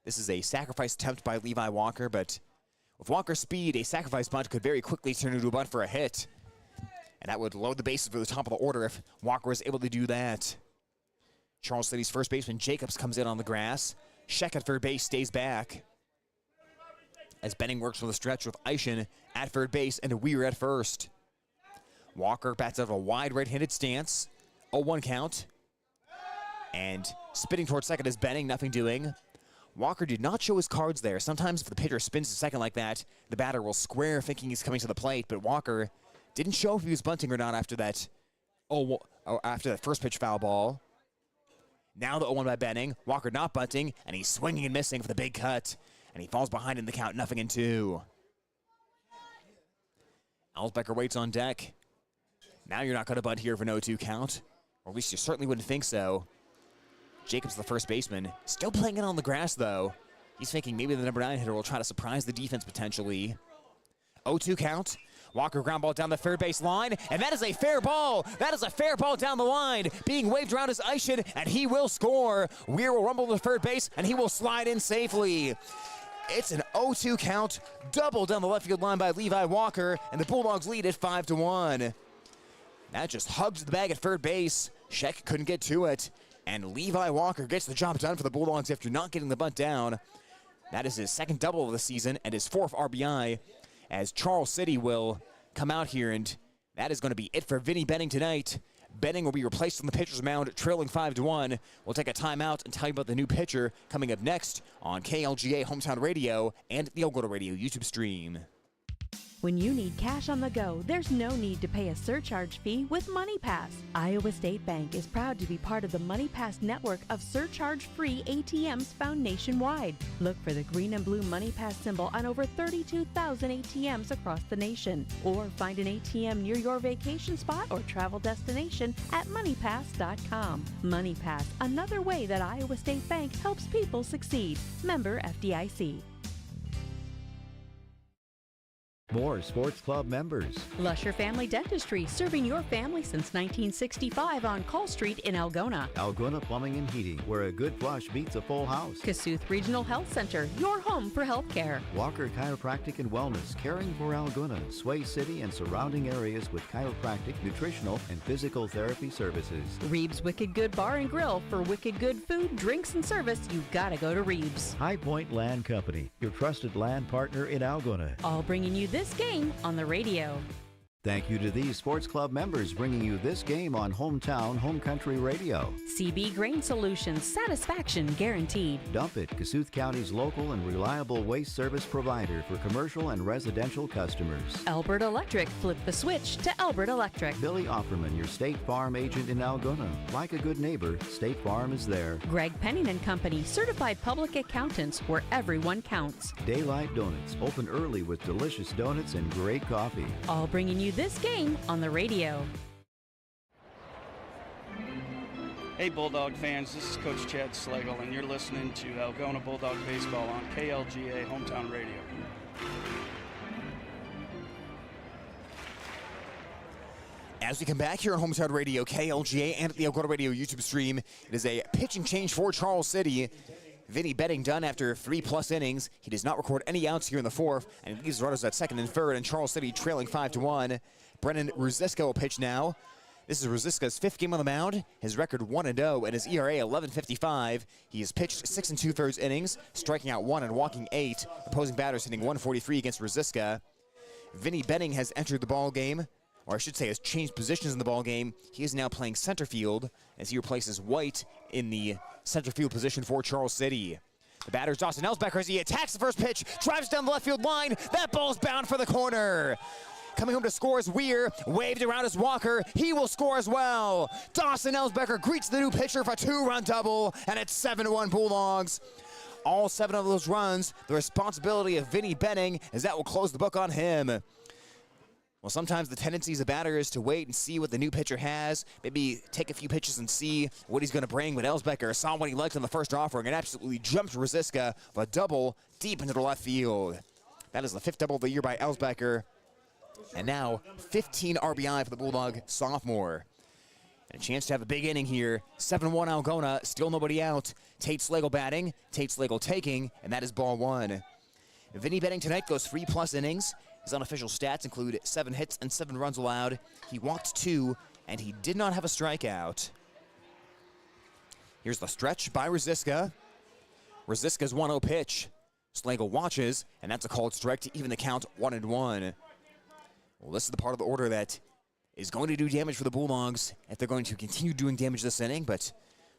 This is a sacrifice attempt by Levi Walker, but with Walker's speed, a sacrifice bunt could very quickly turn into a bunt for a hit. And that would load the bases for the top of the order if Walker was able to do that. Charles City's first baseman Jacobs comes in on the grass. Sheck at third base stays back as Benning works for the stretch with Eischen at third base and Weir at first. Walker bats out of a wide right-handed stance. 0-1 count. And spinning towards second is Benning, nothing doing. Walker did not show his cards there. Sometimes if the pitcher spins to second like that, the batter will square thinking he's coming to the plate, but Walker didn't show if he was bunting or not after that. After that first pitch foul ball. Now the 0-1 by Benning. Walker not bunting, and he's swinging and missing for the big cut. And he falls behind in the count, 0-2. Elsbecker waits on deck. Now you're not going to bunt here for an 0-2 count. Or at least you certainly wouldn't think so. Jacobs, the first baseman, still playing it on the grass, though. He's thinking maybe the number 9 hitter will try to surprise the defense potentially. 0-2 count. Walker ground ball down the third base line, and that is a fair ball. That is a fair ball down the line. Being waved around is Eischen, and he will score. Weir will rumble to third base, and he will slide in safely. It's an 0-2 count, double down the left field line by Levi Walker, and the Bulldogs lead at 5-1. That just hugs the bag at third base. Sheck couldn't get to it, and Levi Walker gets the job done for the Bulldogs after not getting the bunt down. That is his second double of the season and his 4th RBI, as Charles City will come out here, and that is going to be it for Vinny Benning tonight. Benning will be replaced on the pitcher's mound, trailing 5-1. We'll take a timeout and tell you about the new pitcher coming up next on KLGA Hometown Radio and the Algona Radio YouTube stream. When you need cash on the go, there's no need to pay a surcharge fee with MoneyPass. Iowa State Bank is proud to be part of the MoneyPass network of surcharge-free ATMs found nationwide. Look for the green and blue MoneyPass symbol on over 32,000 ATMs across the nation. Or find an ATM near your vacation spot or travel destination at moneypass.com. MoneyPass, another way that Iowa State Bank helps people succeed. Member FDIC. More Sports Club members. Lusher Family Dentistry, serving your family since 1965 on Call Street in Algona. Algona Plumbing and Heating, where a good flush beats a full house. Kasuth Regional Health Center, your home for health care. Walker Chiropractic and Wellness, caring for Algona, Sway City, and surrounding areas with chiropractic, nutritional, and physical therapy services. Reeves Wicked Good Bar and Grill. For wicked good food, drinks, and service, you gotta go to Reeves. High Point Land Company, your trusted land partner in Algona. All bringing you this game on the radio. Thank you to these sports club members bringing you this game on Hometown Home Country Radio. CB Grain Solutions, satisfaction guaranteed. Dump It, Kasuth County's local and reliable waste service provider for commercial and residential customers. Albert Electric, flip the switch to Albert Electric. Billy Offerman, your State Farm agent in Algona. Like a good neighbor, State Farm is there. Greg Penning and Company, certified public accountants where everyone counts. Daylight Donuts, open early with delicious donuts and great coffee. All bringing you this game on the radio. Hey Bulldog fans, this is Coach Chad Slagle, and you're listening to Algona Bulldog Baseball on KLGA Hometown Radio. As we come back here on Hometown Radio, KLGA, and at the Algona Radio YouTube stream, it is a pitching change for Charles City. Vinny Betting done after 3+ innings. He does not record any outs here in the fourth, and he leaves runners at second and third, and Charles City trailing 5-1. Brennan Ruziska will pitch now. This is Ruziska's 5th game on the mound. His record 1-0 and his ERA 11.55. He has pitched 6 2/3 innings, striking out 1 and walking 8. Opposing batters hitting 143 against Ruziska. Vinny Betting has entered the ball game, or I should say has changed positions in the ball game. He is now playing center field as he replaces White in the center field position for Charles City. The batter is Dawson Elsbecker as he attacks the first pitch, drives down the left field line. That ball's bound for the corner. Coming home to score is Weir, waved around as Walker. He will score as well. Dawson Elsbecker greets the new pitcher for a 2-run double, and it's 7-1 Bulldogs. All 7 of those runs, the responsibility of Vinny Benning, as that will close the book on him. Well, sometimes the tendency as a batter is to wait and see what the new pitcher has, maybe take a few pitches and see what he's going to bring, but Elsbecker saw what he liked on the first offering and absolutely jumped Ruziska with a double deep into the left field. That is the 5th double of the year by Elsbecker, and now 15 RBI for the Bulldog sophomore. And a chance to have a big inning here. 7-1 Algona, still nobody out. Tate Slagle batting, Tate Slagle taking, and that is ball 1. Vinny Betting tonight goes 3+ innings. His unofficial stats include 7 hits and 7 runs allowed. He walked 2, and he did not have a strikeout. Here's the stretch by Ruziska. Ruziska's 1-0 pitch. Slagle watches, and that's a called strike to even the count 1-1. Well, this is the part of the order that is going to do damage for the Bulldogs if they're going to continue doing damage this inning, but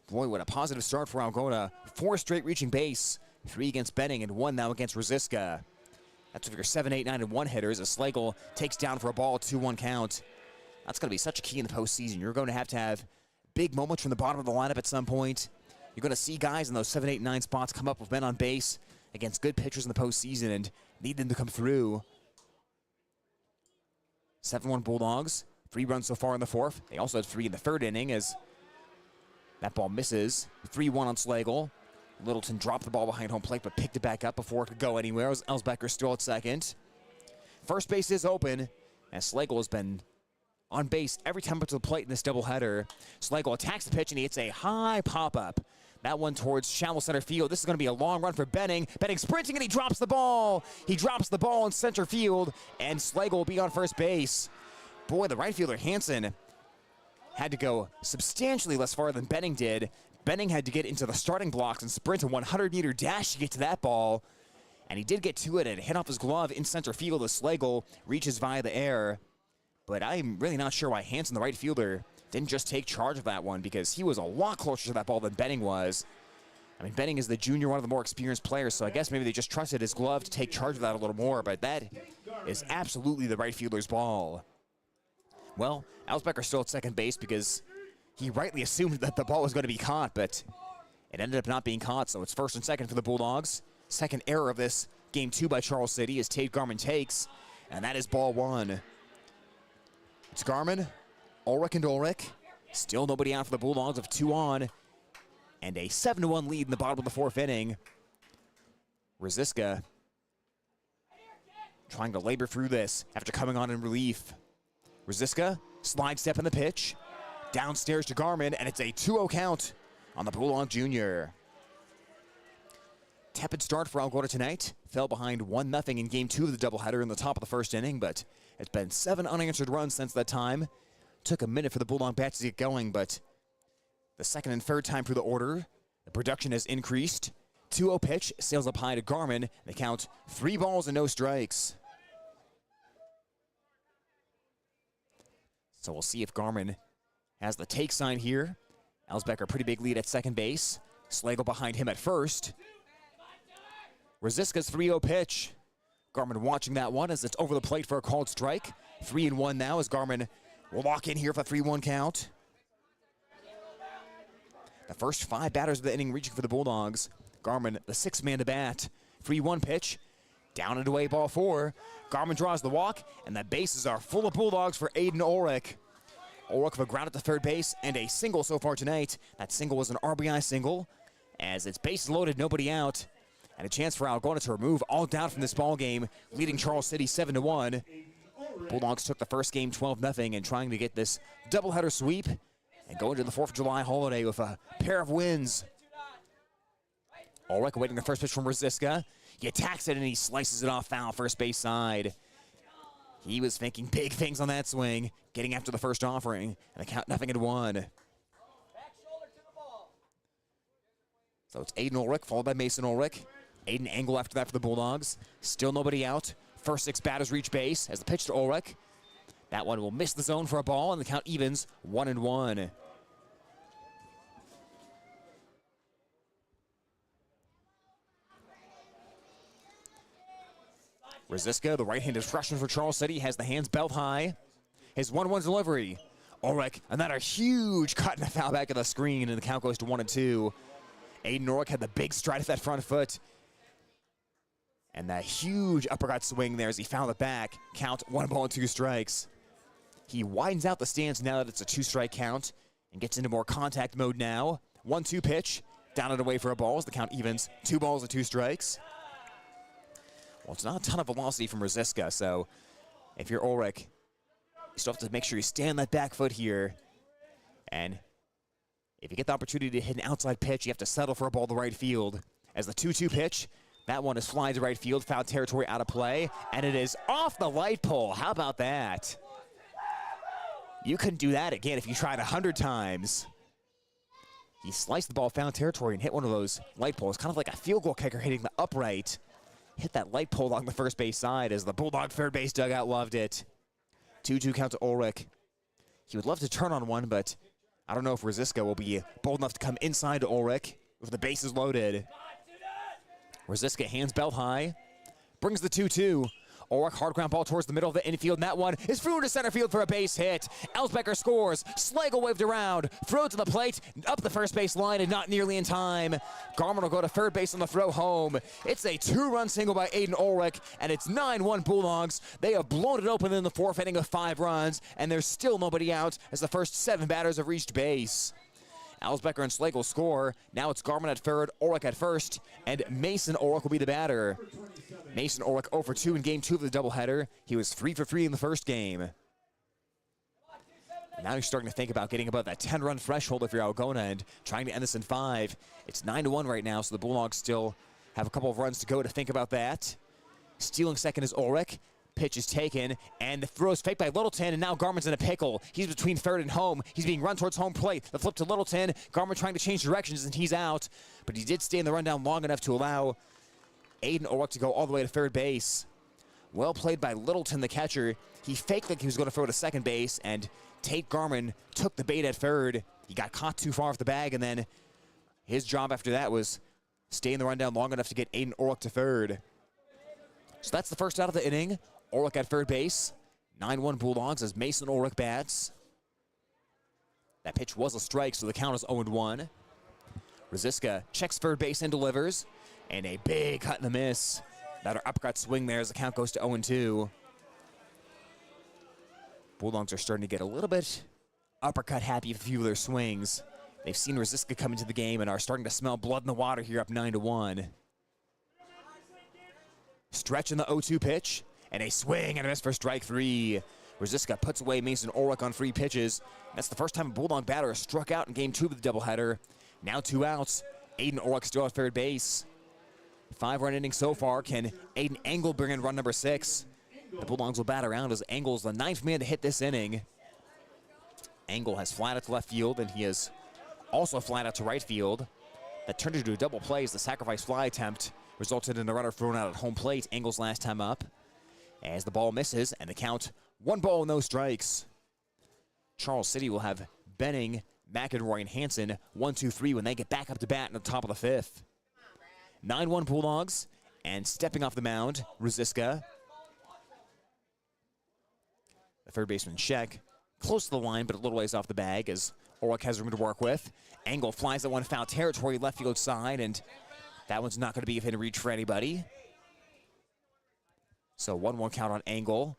boy, what a positive start for Algona. 4 straight reaching base, 3 against Benning and 1 now against Ruziska. That's with your 7, 8, 9, and 1 hitters as Slagle takes down for a ball, 2-1 count. That's going to be such a key in the postseason. You're going to have big moments from the bottom of the lineup at some point. You're going to see guys in those 7, 8, 9 spots come up with men on base against good pitchers in the postseason and need them to come through. 7-1 Bulldogs, 3 runs so far in the fourth. They also had 3 in the third inning as that ball misses. 3-1 on Slagle. Littleton dropped the ball behind home plate but picked it back up before it could go anywhere. Elsbecker still at second. First base is open as Slagle has been on base every time up to the plate in this doubleheader. Slagle attacks the pitch and he hits a high pop-up. That one towards shallow center field. This is going to be a long run for Benning. Benning sprinting and he drops the ball. He drops the ball in center field and Slagle will be on first base. Boy, the right fielder Hansen had to go substantially less far than Benning did. Benning had to get into the starting blocks and sprint a 100-meter dash to get to that ball. And he did get to it and hit off his glove in center field as Slagle reaches via the air. But I'm really not sure why Hansen, the right fielder, didn't just take charge of that one because he was a lot closer to that ball than Benning was. I mean, Benning is the junior, one of the more experienced players, so I guess maybe they just trusted his glove to take charge of that a little more, but that is absolutely the right fielder's ball. Well, Elsbecker's still at second base because he rightly assumed that the ball was going to be caught, but it ended up not being caught, so it's first and second for the Bulldogs. Second error of this game 2 by Charles City as Tate Garman takes, and that is ball 1. It's Garman, Ulrich, and Ulrich. Still nobody out for the Bulldogs of 2 on, and a 7-1 lead in the bottom of the fourth inning. Ruziska trying to labor through this after coming on in relief. Ruziska, slide step in the pitch. Downstairs to Garman, and it's a 2-0 count on the Bulldog Junior. Tepid start for Algona tonight. Fell behind 1-0 in game 2 of the doubleheader in the top of the first inning, but it's been 7 unanswered runs since that time. Took a minute for the Bulldog bats to get going, but the second and third time through the order, the production has increased. 2-0 pitch, sails up high to Garman. They count 3 balls and no strikes. So we'll see if Garmin has the take sign here. Elsbecker, pretty big lead at second base. Slagle behind him at first. Rosiska's 3-0 pitch. Garmin watching that one as it's over the plate for a called strike. 3-1 now as Garmin will lock in here for a 3-1 count. The first 5 batters of the inning reaching for the Bulldogs. Garmin, the 6th man to bat. 3-1 pitch. Down and away, ball 4. Garmin draws the walk, and the bases are full of Bulldogs for Aiden Ulrich. Ulrich with a ground at the third base and a single so far tonight. That single was an RBI single. As it's bases loaded, nobody out. And a chance for Algona to remove all doubt from this ball game, leading Charles City 7-1. Bulldogs took the first game 12-0 and trying to get this doubleheader sweep and go into the 4th of July holiday with a pair of wins. Ulrich awaiting the first pitch from Rosiska. He attacks it and he slices it off foul first base side. He was thinking big things on that swing, getting after the first offering, and the count 0-1. So it's Aiden Ulrich followed by Mason Ulrich. Aiden angle after that for the Bulldogs. Still nobody out. First 6 batters reach base as the pitch to Ulrich. That one will miss the zone for a ball, and the count evens 1-1. Rosiska, the right-handed freshman for Charles City, has the hands belt high. His 1-1 delivery. Ulrich, another huge cut and a foul back of the screen, and the count goes to 1-2. Aiden Ulrich had the big stride at that front foot. And that huge uppercut swing there as he fouled it back. Count 1-2 strikes. He widens out the stance now that it's a 2-strike count and gets into more contact mode now. 1-2 pitch, down and away for a ball as the count evens. 2 balls and 2 strikes. Well, it's not a ton of velocity from Rosiska, so if you're Ulrich, you still have to make sure you stay on that back foot here. And if you get the opportunity to hit an outside pitch, you have to settle for a ball to right field. As the 2-2 pitch, that one is flying to right field, foul territory out of play, and it is off the light pole. How about that? You couldn't do that again if you tried 100 times. He sliced the ball foul territory and hit one of those light poles, kind of like a field goal kicker hitting the upright. Hit that light pole along the first base side as the Bulldog third base dugout loved it. 2-2 count to Ulrich. He would love to turn on one, but I don't know if Rosiska will be bold enough to come inside to Ulrich with the bases loaded. Rosiska hands belt high, brings the 2-2. Ulrich hard ground ball towards the middle of the infield, and that one is through to center field for a base hit. Elsbecker scores. Slagle waved around, throw to the plate, up the first base line, and not nearly in time. Garmin will go to third base on the throw home. It's a 2-run single by Aiden Ulrich, and it's 9-1 Bulldogs. They have blown it open in the 4th inning of 5 runs, and there's still nobody out as the first 7 batters have reached base. Elsbecker and Slagle score. Now it's Garmin at third, Ulrich at first, and Mason Ulrich will be the batter. Mason Ulrich 0 for 2 in game 2 of the doubleheader. He was 3 for 3 in the first game. And now you're starting to think about getting above that 10-run threshold if you're Algona and trying to end this in 5. It's 9-1 right now, so the Bulldogs still have a couple of runs to go to think about that. Stealing second is Ulrich. Pitch is taken, and the throw is faked by Littleton, and now Garmin's in a pickle. He's between third and home. He's being run towards home plate. The flip to Littleton. Garmin trying to change directions, and he's out. But he did stay in the rundown long enough to allow Aiden Ulrich to go all the way to third base. Well played by Littleton, the catcher. He faked like he was going to throw to second base, and Tate Garmin took the bait at third. He got caught too far off the bag, and then his job after that was stay in the rundown long enough to get Aiden Ulrich to third. So that's the first out of the inning. Ulrich at third base. 9-1 Bulldogs as Mason Ulrich bats. That pitch was a strike, so the count is 0-1. Rosiska checks third base and delivers. And a big cut and a miss. Another uppercut swing there as the count goes to 0-2. Bulldogs are starting to get a little bit uppercut happy with a few of their swings. They've seen Rosiska come into the game and are starting to smell blood in the water here up 9-1. Stretch in the 0-2 pitch. And a swing and a miss for strike 3. Rosiska puts away Mason Ulrich on 3 pitches. That's the first time a Bulldog batter has struck out in game 2 of the doubleheader. Now 2 outs. Aiden Ulrich still at third base. 5-run inning so far. Can Aiden Engel bring in run number 6? The Bulldogs will bat around as Engel's the 9th man to hit this inning. Engel has flat out to left field, and he is also flat out to right field. That turned into a double play as the sacrifice fly attempt resulted in a runner thrown out at home plate. Engel's last time up. As the ball misses, and the count 1 ball, no strikes. Charles City will have Benning, McEnroy, and Hanson 1-2-3 when they get back up to bat in the top of the fifth. 9-1 Bulldogs, and stepping off the mound, Rosiska. The third baseman check, close to the line, but a little ways off the bag as Orlick has room to work with. Angle flies at one foul territory, left field side, and that one's not going to be within reach for anybody. So 1-1 count on Angle.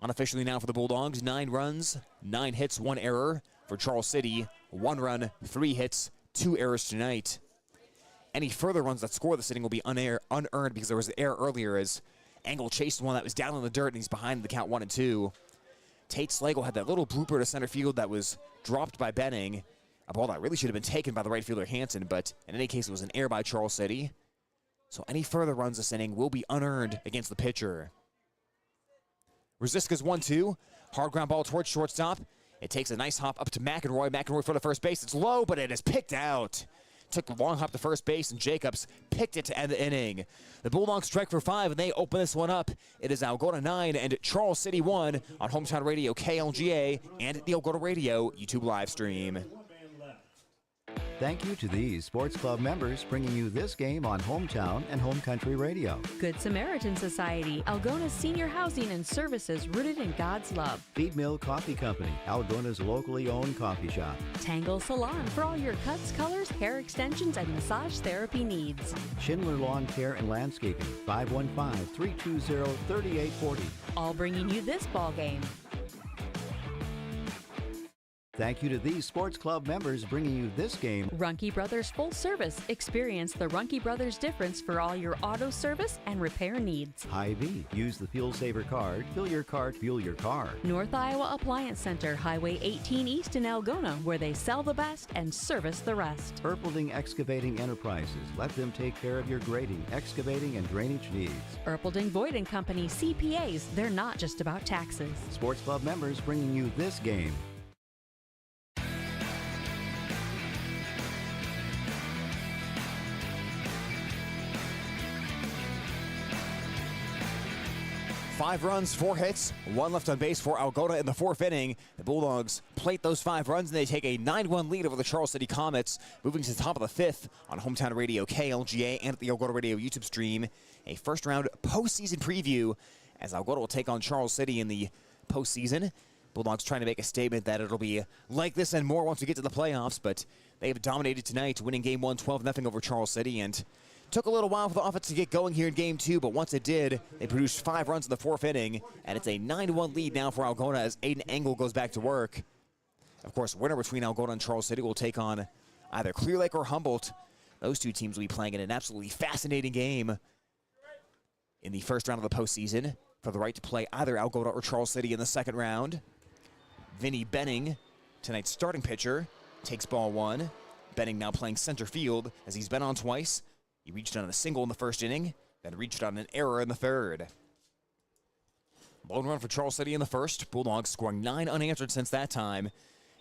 Unofficially now for the Bulldogs, 9 runs, 9 hits, 1 error. For Charles City, 1 run, 3 hits, 2 errors tonight. Any further runs that score this inning will be unearned because there was an error earlier as Angle chased one that was down in the dirt and he's behind the count 1-2. Tate Slagle had that little blooper to center field that was dropped by Benning. A ball that really should have been taken by the right fielder Hanson, but in any case, it was an error by Charles City. So any further runs this inning will be unearned against the pitcher. Rosiska's 1-2. Hard ground ball towards shortstop. It takes a nice hop up to McEnroy. McEnroy for the first base. It's low, but it is picked out. Took a long hop to first base, and Jacobs picked it to end the inning. The Bulldogs strike for 5, and they open this one up. It is Algona 9 and Charles City 1 on Hometown Radio KLGA and the Algona Radio YouTube live stream. Thank you to these sports club members bringing you this game on Hometown and Home Country Radio. Good Samaritan Society, Algona's senior housing and services rooted in God's love. Feed Mill Coffee Company, Algona's locally owned coffee shop. Tangle Salon for all your cuts, colors, hair extensions, and massage therapy needs. Schindler Lawn Care and Landscaping, 515-320-3840. All bringing you this ball game. Thank you to these sports club members bringing you this game. Runkey Brothers Full Service. Experience the Runkey Brothers difference for all your auto service and repair needs. Hy-Vee. Use the Fuel Saver card. Fill your card, fuel your car. North Iowa Appliance Center, Highway 18 East in Algona, where they sell the best and service the rest. Erpelding Excavating Enterprises. Let them take care of your grading, excavating, and drainage needs. Erpelding Void & Company CPAs. They're not just about taxes. Sports club members bringing you this game. Five runs, 4 hits, 1 left on base for Algona in the 4th inning. The Bulldogs plate those 5 runs, and they take a 9-1 lead over the Charles City Comets, moving to the top of the 5th on Hometown Radio KLGA and the Algona Radio YouTube stream. A first-round postseason preview as Algona will take on Charles City in the postseason. Bulldogs trying to make a statement that it'll be like this and more once we get to the playoffs, but they have dominated tonight, winning Game 1 12-0 over Charles City, and took a little while for the offense to get going here in Game 2, but once it did, they produced 5 runs in the 4th inning, and it's a 9-1 lead now for Algona as Aiden Engel goes back to work. Of course, winner between Algona and Charles City will take on either Clear Lake or Humboldt. Those two teams will be playing in an absolutely fascinating game in the first round of the postseason for the right to play either Algona or Charles City in the second round. Vinny Benning, tonight's starting pitcher, takes ball 1. Benning now playing center field as he's been on twice. He reached on a single in the first inning, then reached on an error in the third. Lone run for Charles City in the first. Bulldogs scoring 9 unanswered since that time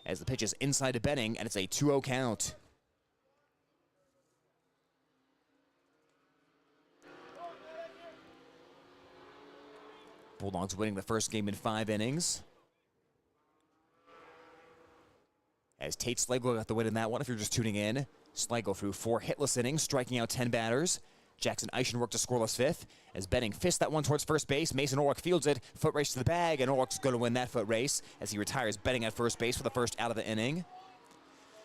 as the pitch is inside to Benning, and it's a 2-0 count. Bulldogs winning the first game in 5 innings. As Tate Slagle got the win in that one, if you're just tuning in. Slagle threw 4 hitless innings, striking out 10 batters. Jackson Eischen worked a scoreless 5th. As Benning fists that one towards first base, Mason Orlick fields it, foot race to the bag, and Orlick's going to win that foot race as he retires Benning at first base for the first out of the inning.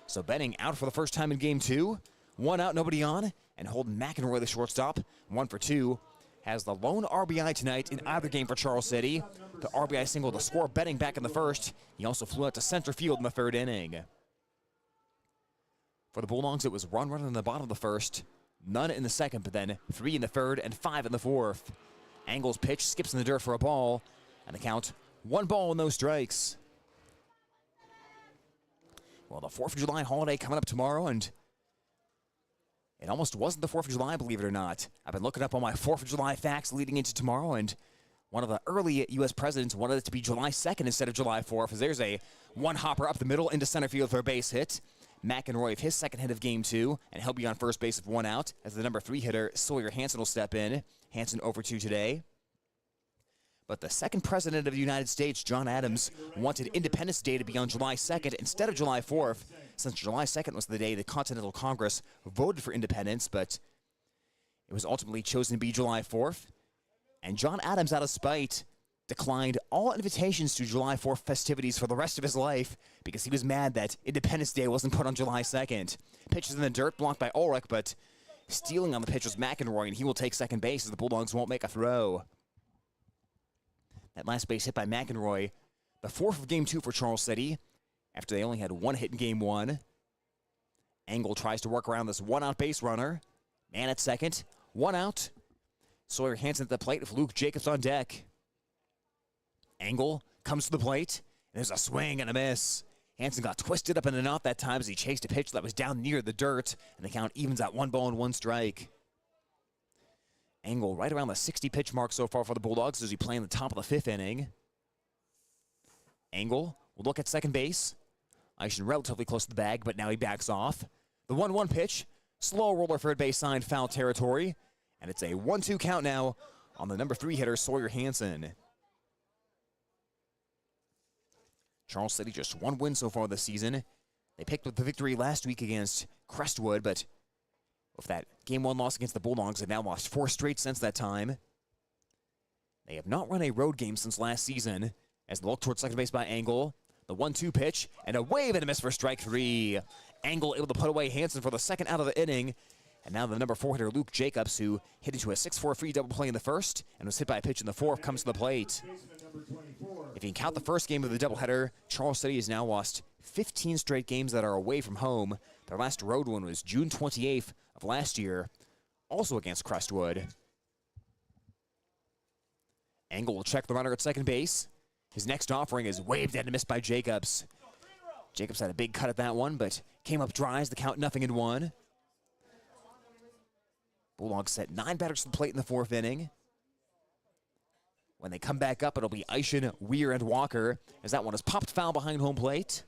So Benning out for the first time in Game 2. 1 out, nobody on, and Holden McEnroy, the shortstop, 1 for 2. Has the lone RBI tonight in either game for Charles City. The RBI single to score Benning back in the first. He also flew out to center field in the 3rd inning. For the Bulldogs, it was one run in the bottom of the first, none in the second, but then 3 in the 3rd and 5 in the 4th. Angle's pitch skips in the dirt for a ball, and the count 1 ball and no strikes. Well, the 4th of July holiday coming up tomorrow, and it almost wasn't the 4th of July, believe it or not. I've been looking up all my 4th of July facts leading into tomorrow, and one of the early U.S. presidents wanted it to be July 2nd instead of July 4th, as there's a one-hopper up the middle into center field for a base hit. McEnroy of his second hit of Game 2, and he'll be on first base with 1 out, as the number 3 hitter, Sawyer Hanson, will step in. Hanson over 2 today. But the second president of the United States, John Adams, wanted Independence Day to be on July 2nd instead of July 4th, since July 2nd was the day the Continental Congress voted for independence, but it was ultimately chosen to be July 4th. And John Adams, out of spite, declined all invitations to July 4th festivities for the rest of his life because he was mad that Independence Day wasn't put on July 2nd. Pitches in the dirt, blocked by Ulrich, but stealing on the pitch was McEnroy, and he will take second base as the Bulldogs won't make a throw. That last base hit by McEnroy, the fourth of Game 2 for Charles City, after they only had one hit in Game 1. Engel tries to work around this one-out base runner. Man at second, one out. Sawyer Hansen at the plate with Luke Jacobs on deck. Engel comes to the plate, and there's a swing and a miss. Hansen got twisted up in a knot that time as he chased a pitch that was down near the dirt, and the count evens at 1 ball and 1 strike. Engel right around the 60-pitch mark so far for the Bulldogs as he play in the top of the 5th inning. Engel will look at second base. Eischen relatively close to the bag, but now he backs off. The 1-1 pitch, slow roller third base sign, foul territory, and it's a 1-2 count now on the number 3 hitter, Sawyer Hansen. Charles City just 1 win so far this season. They picked up the victory last week against Crestwood, but with that Game 1 loss against the Bulldogs, they've now lost 4 straight since that time. They have not run a road game since last season as they look towards second base by Engel. The 1-2 pitch, and a wave and a miss for strike 3. Engel able to put away Hansen for the second out of the inning. And now the number 4 hitter, Luke Jacobs, who hit into a 6-4 free double play in the first and was hit by a pitch in the 4th, comes to the plate. If you can count the first game of the doubleheader, Charles City has now lost 15 straight games that are away from home. Their last road one was June 28th of last year, also against Crestwood. Engel will check the runner at second base. His next offering is waved and missed by Jacobs. Jacobs had a big cut at that one, but came up dry as the count 0-1. Bulldogs set 9 batters to the plate in the 4th inning. When they come back up, it'll be Eischen, Weir, and Walker, as that one is popped foul behind home plate.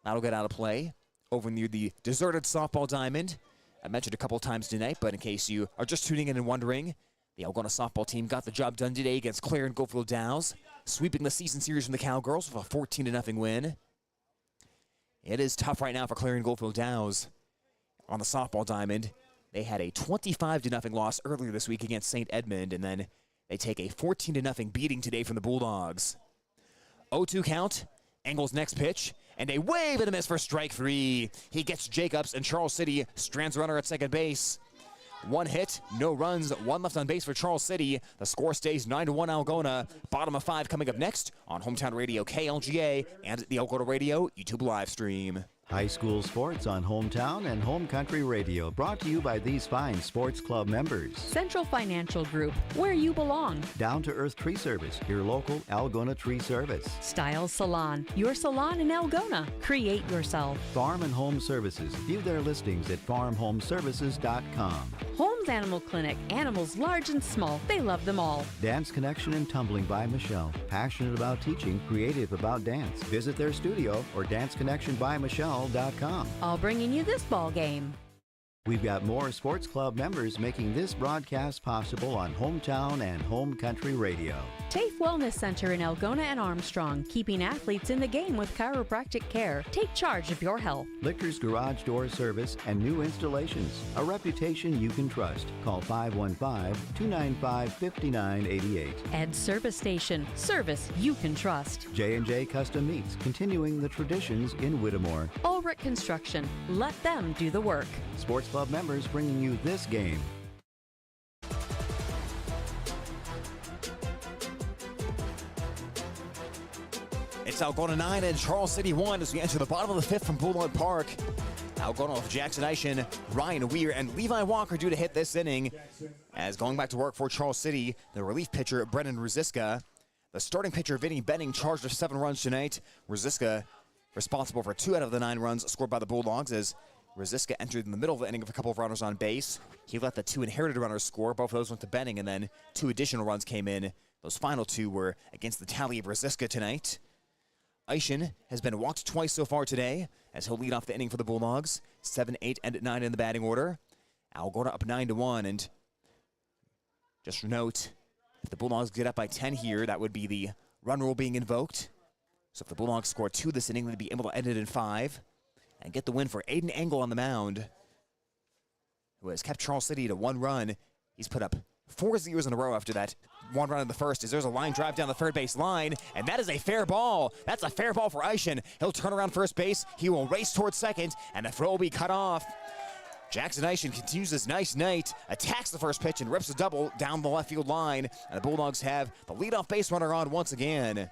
That'll get out of play over near the deserted softball diamond. I mentioned a couple times tonight, but in case you are just tuning in and wondering, the Algona softball team got the job done today against Clare and Goldfield Dows, sweeping the season series from the Cowgirls with a 14-0 win. It is tough right now for Clare and Goldfield Dows on the softball diamond. They had a 25-0 loss earlier this week against St. Edmund, and then they take a 14-0 beating today from the Bulldogs. 0-2 count, Engel's next pitch, and a wave and a miss for strike 3. He gets Jacobs, and Charles City strands runner at second base. 1 hit, no runs, 1 left on base for Charles City. The score stays 9-1 Algona. Bottom of 5 coming up next on Hometown Radio KLGA and the Algona Radio YouTube live stream. High school sports on Hometown and Home Country Radio, brought to you by these fine sports club members. Central Financial Group, where you belong. Down to Earth Tree Service, your local Algona Tree Service. Style Salon, your salon in Algona. Create yourself. Farm and Home Services, view their listings at farmhomeservices.com. Holmes Animal Clinic, animals large and small. They love them all. Dance Connection and Tumbling by Michelle. Passionate about teaching, creative about dance. Visit their studio or danceconnectionbymichelle.com. All bringing you this ball game. We've got more sports club members making this broadcast possible on Hometown and Home Country Radio. TAFE Wellness Center in Algona and Armstrong, keeping athletes in the game with chiropractic care. Take charge of your health. Lichter's Garage Door Service and new installations. A reputation you can trust. Call 515-295-5988. Ed Service Station, service you can trust. J&J Custom Meats, continuing the traditions in Whittemore. Ulrich Construction, let them do the work. Sports club members bringing you this game. It's Algona 9 and Charles City 1 as we enter the bottom of the 5th from Bulldog Park. Algona with Jackson Eischen, Ryan Weir, and Levi Walker due to hit this inning. As going back to work for Charles City, the relief pitcher, Brennan Ruziska. The starting pitcher, Vinny Benning, charged with 7 runs tonight. Ruziska responsible for 2 out of the 9 runs scored by the Bulldogs as Ruziska entered in the middle of the inning with a couple of runners on base. He let the 2 inherited runners score. Both of those went to Benning, and then 2 additional runs came in. Those final 2 were against the tally of Ruziska tonight. Eischen has been walked twice so far today as he'll lead off the inning for the Bulldogs. 7, 8, and 9 in the batting order. Algona up 9-1, and just note If the Bulldogs get up by 10 here, that would be the run rule being invoked. So if the Bulldogs score 2 this inning, they'd be able to end it in 5 and get the win for Aiden Engel on the mound, who has kept Charles City to 1 run. He's put up 4 zeros in a row after that 1 run in the first, as there's a line drive down the third base line, and that is a fair ball. That's a fair ball for Eischen. He'll turn around first base. He will race towards second, and the throw will be cut off. Jackson Eischen continues this nice night, attacks the first pitch and rips a double down the left field line, and the Bulldogs have the leadoff base runner on once again.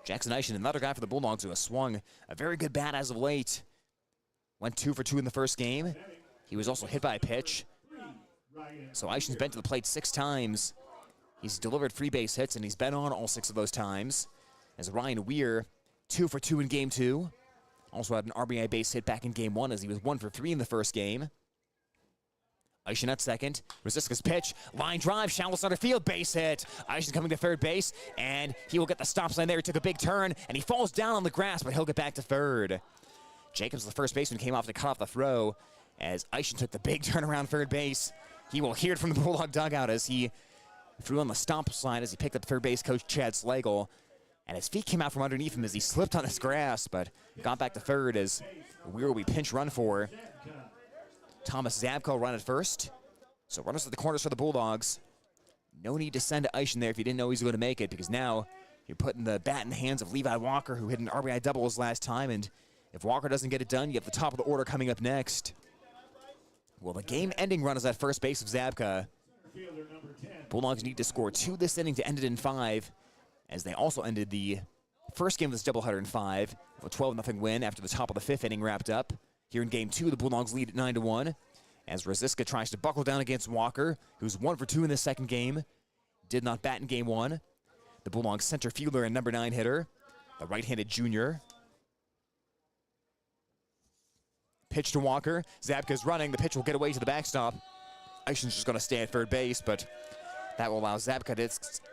Jackson Eischen, another guy for the Bulldogs who has swung a very good bat as of late. Went 2 for 2 in the first game. He was also hit by a pitch. So Eichen's been to the plate 6 times. He's delivered 3 base hits, and he's been on all 6 of those times. As Ryan Weir, 2 for 2 in Game 2. Also had an RBI base hit back in Game 1 as he was 1 for 3 in the first game. Eischen at second. Rosiska's pitch. Line drive. Shallow center field. Base hit. Eischen coming to third base, and he will get the stop sign there. He took a big turn, and he falls down on the grass, but he'll get back to third. Jacobs, the first baseman, came off to cut off the throw as Eischen took the big turn around third base. He will hear it from the Bulldog dugout as he threw on the stomp sign as he picked up third base coach Chad Slagle. And his feet came out from underneath him as he slipped on this grass, but got back to third as Weir will be pinch run for. Thomas Zabko run at first. So runners at the corners for the Bulldogs. No need to send to Eischen there if you didn't know he was going to make it, because now you're putting the bat in the hands of Levi Walker, who hit an RBI double his last time, and if Walker doesn't get it done, you have the top of the order coming up next. Well, the game-ending run is at first base of Zabka. Bulldogs need to score 2 this inning to end it in 5, as they also ended the first game of this doubleheader in 5, with a 12-0 win after the top of the 5th inning wrapped up. Here in Game 2, the Bulldogs lead at 9-1, as Rosiska tries to buckle down against Walker, who's 1 for 2 in the second game. Did not bat in Game 1. The Bulldogs center fielder and number 9 hitter, the right-handed junior. Pitch to Walker. Zabka's running. The pitch will get away to the backstop. Eichen's just going to stay at third base, but that will allow Zabka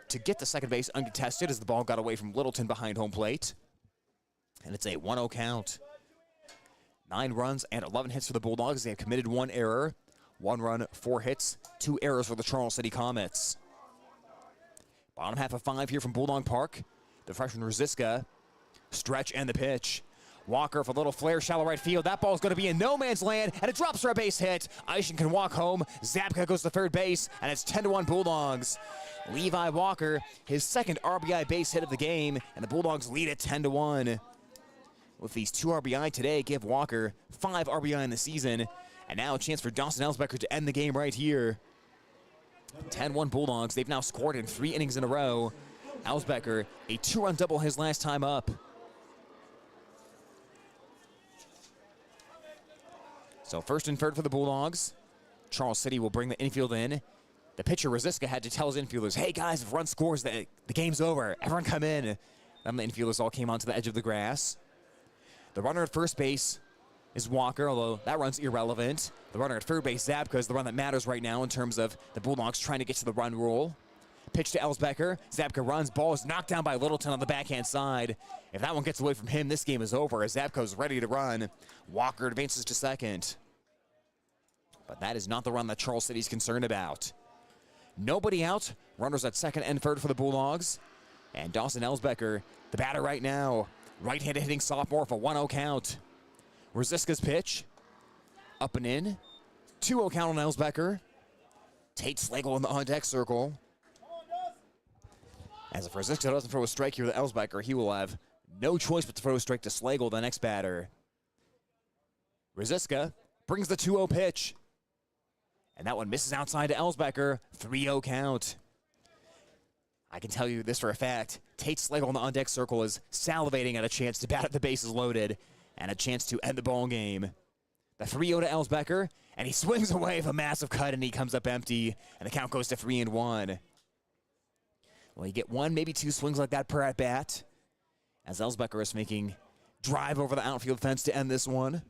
to get to second base uncontested as the ball got away from Littleton behind home plate. And it's a 1-0 count. 9 runs and 11 hits for the Bulldogs. They have committed 1 error. 1 run, 4 hits, 2 errors for the Charles City Comets. Bottom half of 5 here from Bulldog Park. The freshman Rosiska. Stretch and the pitch. Walker for a little flare, shallow right field. That ball is going to be in no man's land, and it drops for a base hit. Eischen can walk home. Zabka goes to third base, and it's 10-1 Bulldogs. Levi Walker, his second RBI base hit of the game, and the Bulldogs lead at 10-1. With these 2 RBI today, give Walker 5 RBI in the season, and now a chance for Dawson Elsbecker to end the game right here. 10-1 Bulldogs. They've now scored in 3 innings in a row. Elsbecker, a 2-run double his last time up. So first and third for the Bulldogs. Charles City will bring the infield in. The pitcher, Rosiska, had to tell his infielders, hey guys, if run scores, the game's over. Everyone come in. Then the infielders all came onto the edge of the grass. The runner at first base is Walker, although that run's irrelevant. The runner at third base, Zabka, is the run that matters right now in terms of the Bulldogs trying to get to the run rule. Pitch to Elsbecker. Zabka runs. Ball is knocked down by Littleton on the backhand side. If that one gets away from him, this game is over as Zabko's ready to run. Walker advances to second. But that is not the run that Charles City's concerned about. Nobody out. Runners at second and third for the Bulldogs. And Dawson Elsbecker, the batter right now. Right-handed hitting sophomore for 1-0 count. Rosiska's pitch. Up and in. 2-0 count on Elsbecker. Tate Slagle in the on-deck circle. As if Rosiska doesn't throw a strike here with Elsbecker, he will have no choice but to throw a strike to Slagle, the next batter. Rosiska brings the 2-0 pitch. And that one misses outside to Elsbecker. 3-0 count. I can tell you this for a fact. Tate Slagle in the on-deck circle is salivating at a chance to bat at the bases loaded and a chance to end the ball game. The 3-0 to Elsbecker, and he swings away with a massive cut, and he comes up empty, and the count goes to 3-1. Well, you get 1, maybe 2 swings like that per at-bat, as Elsbecker is making drive over the outfield fence to end this one.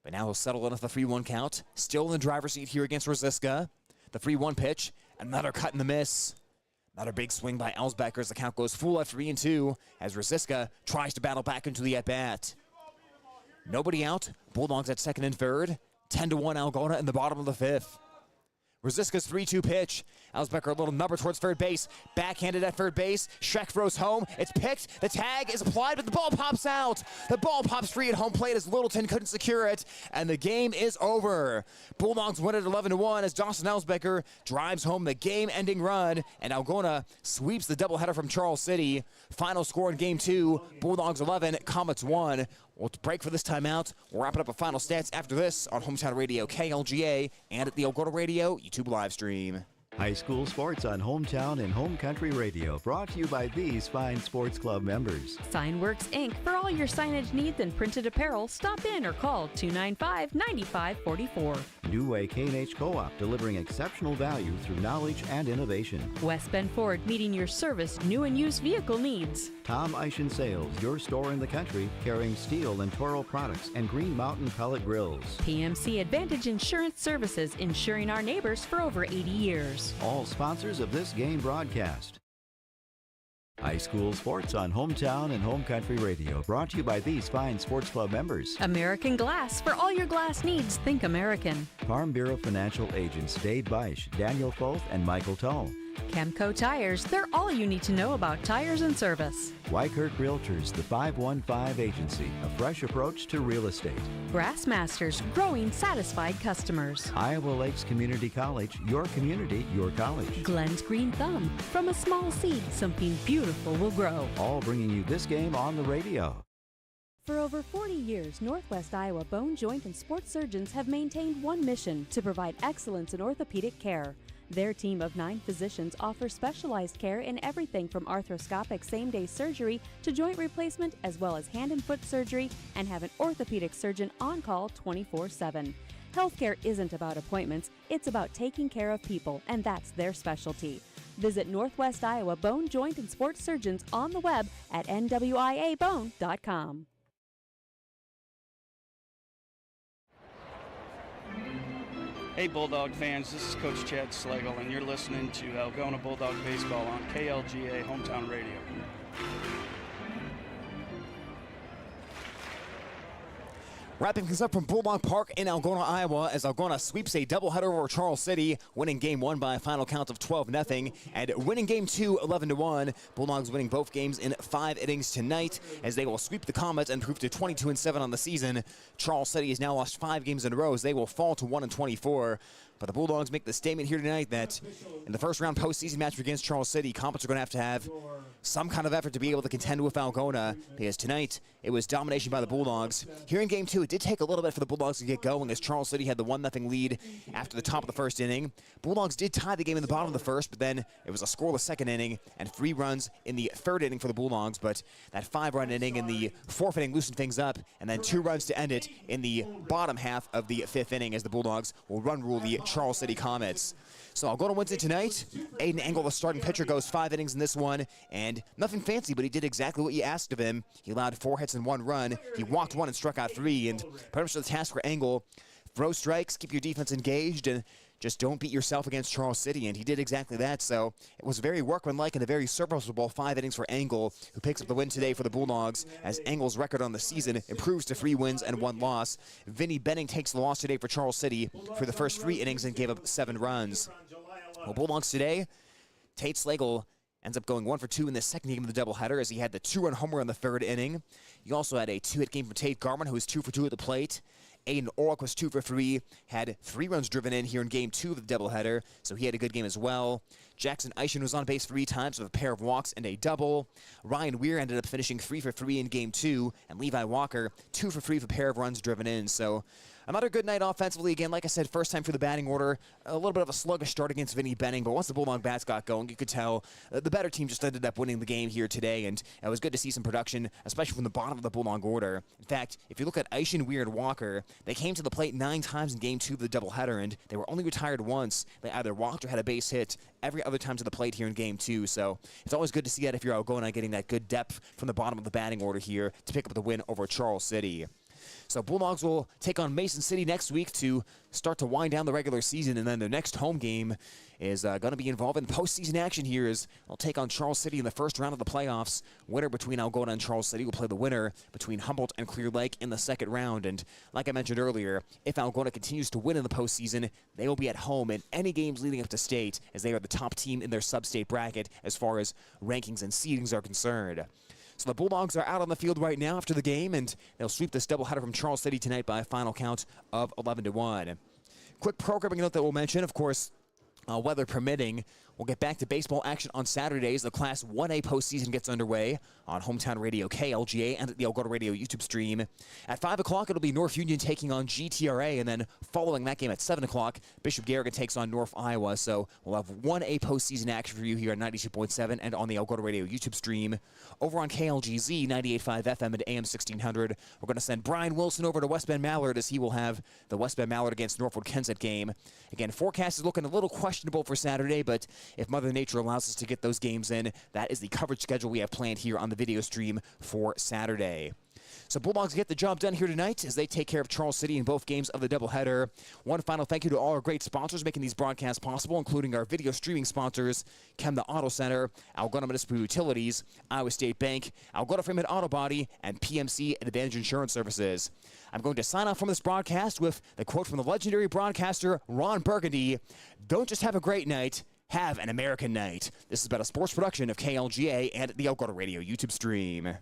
But now he'll settle in with the 3-1 count. Still in the driver's seat here against Rosiska. The 3-1 pitch, another cut and the miss. Another big swing by Elsbecker as the count goes full at 3-2 as Rosiska tries to battle back into the at-bat. Nobody out. Bulldogs at second and third. 10-1 Algona in the bottom of the 5th. Rosiska's 3-2 pitch. Elsbecker, a little number towards third base. Backhanded at third base. Schreck throws home. It's picked. The tag is applied, but the ball pops out. The ball pops free at home plate as Littleton couldn't secure it, and the game is over. Bulldogs win at 11-1 as Dawson Elsbecker drives home the game-ending run, and Algona sweeps the doubleheader from Charles City. Final score in Game 2, Bulldogs 11, Comets 1. We'll break for this timeout. We'll wrap it up with final stats after this on Hometown Radio KLGA and at the Algona Radio YouTube live stream. High school sports on Hometown and Home Country Radio, brought to you by these fine sports club members. Signworks Inc. For all your signage needs and printed apparel, stop in or call 295-9544. New Way K&H Co-op, delivering exceptional value through knowledge and innovation. West Bend Ford, meeting your service, new and used vehicle needs. Tom Eischen Sales, your store in the country, carrying steel and Toro products and Green Mountain pellet grills. PMC Advantage Insurance Services, insuring our neighbors for over 80 years. All sponsors of this game broadcast. High school sports on Hometown and Home Country Radio, brought to you by these fine sports club members. American Glass. For all your glass needs, think American. Farm Bureau Financial Agents Dave Beisch, Daniel Foth, and Michael Tull. Chemco Tires. They're all you need to know about tires and service. Wykert Realtors, the 515 Agency, a fresh approach to real estate. Grassmasters. Growing satisfied customers. Iowa Lakes Community College, your community, your college. Glenn's Green Thumb. From a small seed, something beautiful will grow. All bringing you this game on the radio. For over 40 years, Northwest Iowa Bone, Joint, and Sports Surgeons have maintained one mission: to provide excellence in orthopedic care. Their team of 9 physicians offers specialized care in everything from arthroscopic same-day surgery to joint replacement, as well as hand and foot surgery, and have an orthopedic surgeon on call 24/7. Healthcare isn't about appointments, it's about taking care of people, and that's their specialty. Visit Northwest Iowa Bone, Joint, and Sports Surgeons on the web at nwiabone.com. Hey Bulldog fans, this is Coach Chad Slagle, and you're listening to Algona Bulldog Baseball on KLGA Hometown Radio. Wrapping things up from Bulldog Park in Algona, Iowa, as Algona sweeps a doubleheader over Charles City, winning Game 1 by a final count of 12-0, and winning Game 2 11-1. Bulldogs winning both games in 5 innings tonight, as they will sweep the Comets and improve to 22-7 on the season. Charles City has now lost 5 games in a row, as they will fall to 1-24. But the Bulldogs make the statement here tonight that in the first round postseason match against Charles City, Comets are going to have some kind of effort to be able to contend with Algona, because tonight it was domination by the Bulldogs. Here in Game 2, it did take a little bit for the Bulldogs to get going, as Charles City had the 1-0 lead after the top of the first inning. Bulldogs did tie the game in the bottom of the first, but then it was a scoreless second inning and 3 runs in the third inning for the Bulldogs. But that 5-run inning in the fourth inning loosened things up, and then 2 runs to end it in the bottom half of the 5th inning, as the Bulldogs will run rule the Charles City Comets. So Algona wins it tonight. Aiden Engel, the starting pitcher, goes 5 innings in this one, and nothing fancy, but he did exactly what you asked of him. He allowed 4 hits and 1 run. He walked 1 and struck out 3, and pretty much the task for Engel: throw strikes, keep your defense engaged, and just don't beat yourself against Charles City, and he did exactly that. So it was very workmanlike and a very serviceable 5 innings for Engel, who picks up the win today for the Bulldogs, as Engel's record on the season improves to 3 wins and 1 loss. Vinny Benning takes the loss today for Charles City for the first 3 innings and gave up 7 runs. Well, Bulldogs today, Tate Slagle ends up going 1 for 2 in the second game of the doubleheader, as he had the 2-run homer in the 3rd inning. You also had a 2-hit game from Tate Garman, who was 2 for 2 at the plate. Aiden Orrick was 2 for 3, had 3 runs driven in here in Game 2 of the doubleheader, so he had a good game as well. Jackson Eischen was on base 3 times with a pair of walks and a double. Ryan Weir ended up finishing 3 for 3 in Game 2, and Levi Walker 2 for 3 with a pair of runs driven in. So another good night offensively. Again, like I said, first time through the batting order. A little bit of a sluggish start against Vinny Benning, but once the Bulldog bats got going, you could tell the better team just ended up winning the game here today, and it was good to see some production, especially from the bottom of the Bulldog order. In fact, if you look at Eischen, Weir, and Walker, they came to the plate 9 times in Game 2 of the doubleheader, and they were only retired once. They either walked or had a base hit every other time to the plate here in Game 2, so it's always good to see that if you're Algona, getting that good depth from the bottom of the batting order here to pick up the win over Charles City. So Bulldogs will take on Mason City next week to start to wind down the regular season, and then their next home game is going to be involved in postseason action here as they'll take on Charles City in the first round of the playoffs. Winner between Algona and Charles City will play the winner between Humboldt and Clear Lake in the second round. And like I mentioned earlier, if Algona continues to win in the postseason, they will be at home in any games leading up to state, as they are the top team in their sub-state bracket as far as rankings and seedings are concerned. So the Bulldogs are out on the field right now after the game, and they'll sweep this doubleheader from Charles City tonight by a final count of 11-1. Quick programming note that we'll mention, of course, weather permitting, we'll get back to baseball action on Saturdays. The Class 1A postseason gets underway on Hometown Radio KLGA and the Algona Radio YouTube stream. At 5 o'clock, it'll be North Union taking on GTRA, and then following that game at 7 o'clock, Bishop Garrigan takes on North Iowa. So we'll have 1A postseason action for you here on 92.7 and on the Algona Radio YouTube stream. Over on KLGZ 98.5 FM and AM 1600, we're going to send Brian Wilson over to West Bend Mallard as he will have the West Bend Mallard against Northwood Kensett game. Again, forecast is looking a little questionable for Saturday, but if Mother Nature allows us to get those games in, that is the coverage schedule we have planned here on the video stream for Saturday. So Bulldogs get the job done here tonight as they take care of Charles City in both games of the doubleheader. One final thank you to all our great sponsors making these broadcasts possible, including our video streaming sponsors, Chemna Auto Center, Algona Municipal Utilities, Iowa State Bank, Algona Freeman Auto Body, and PMC Advantage Insurance Services. I'm going to sign off from this broadcast with the quote from the legendary broadcaster Ron Burgundy: "Don't just have a great night, have an American night." This has been a sports production of KLGA and the Algona Radio YouTube stream.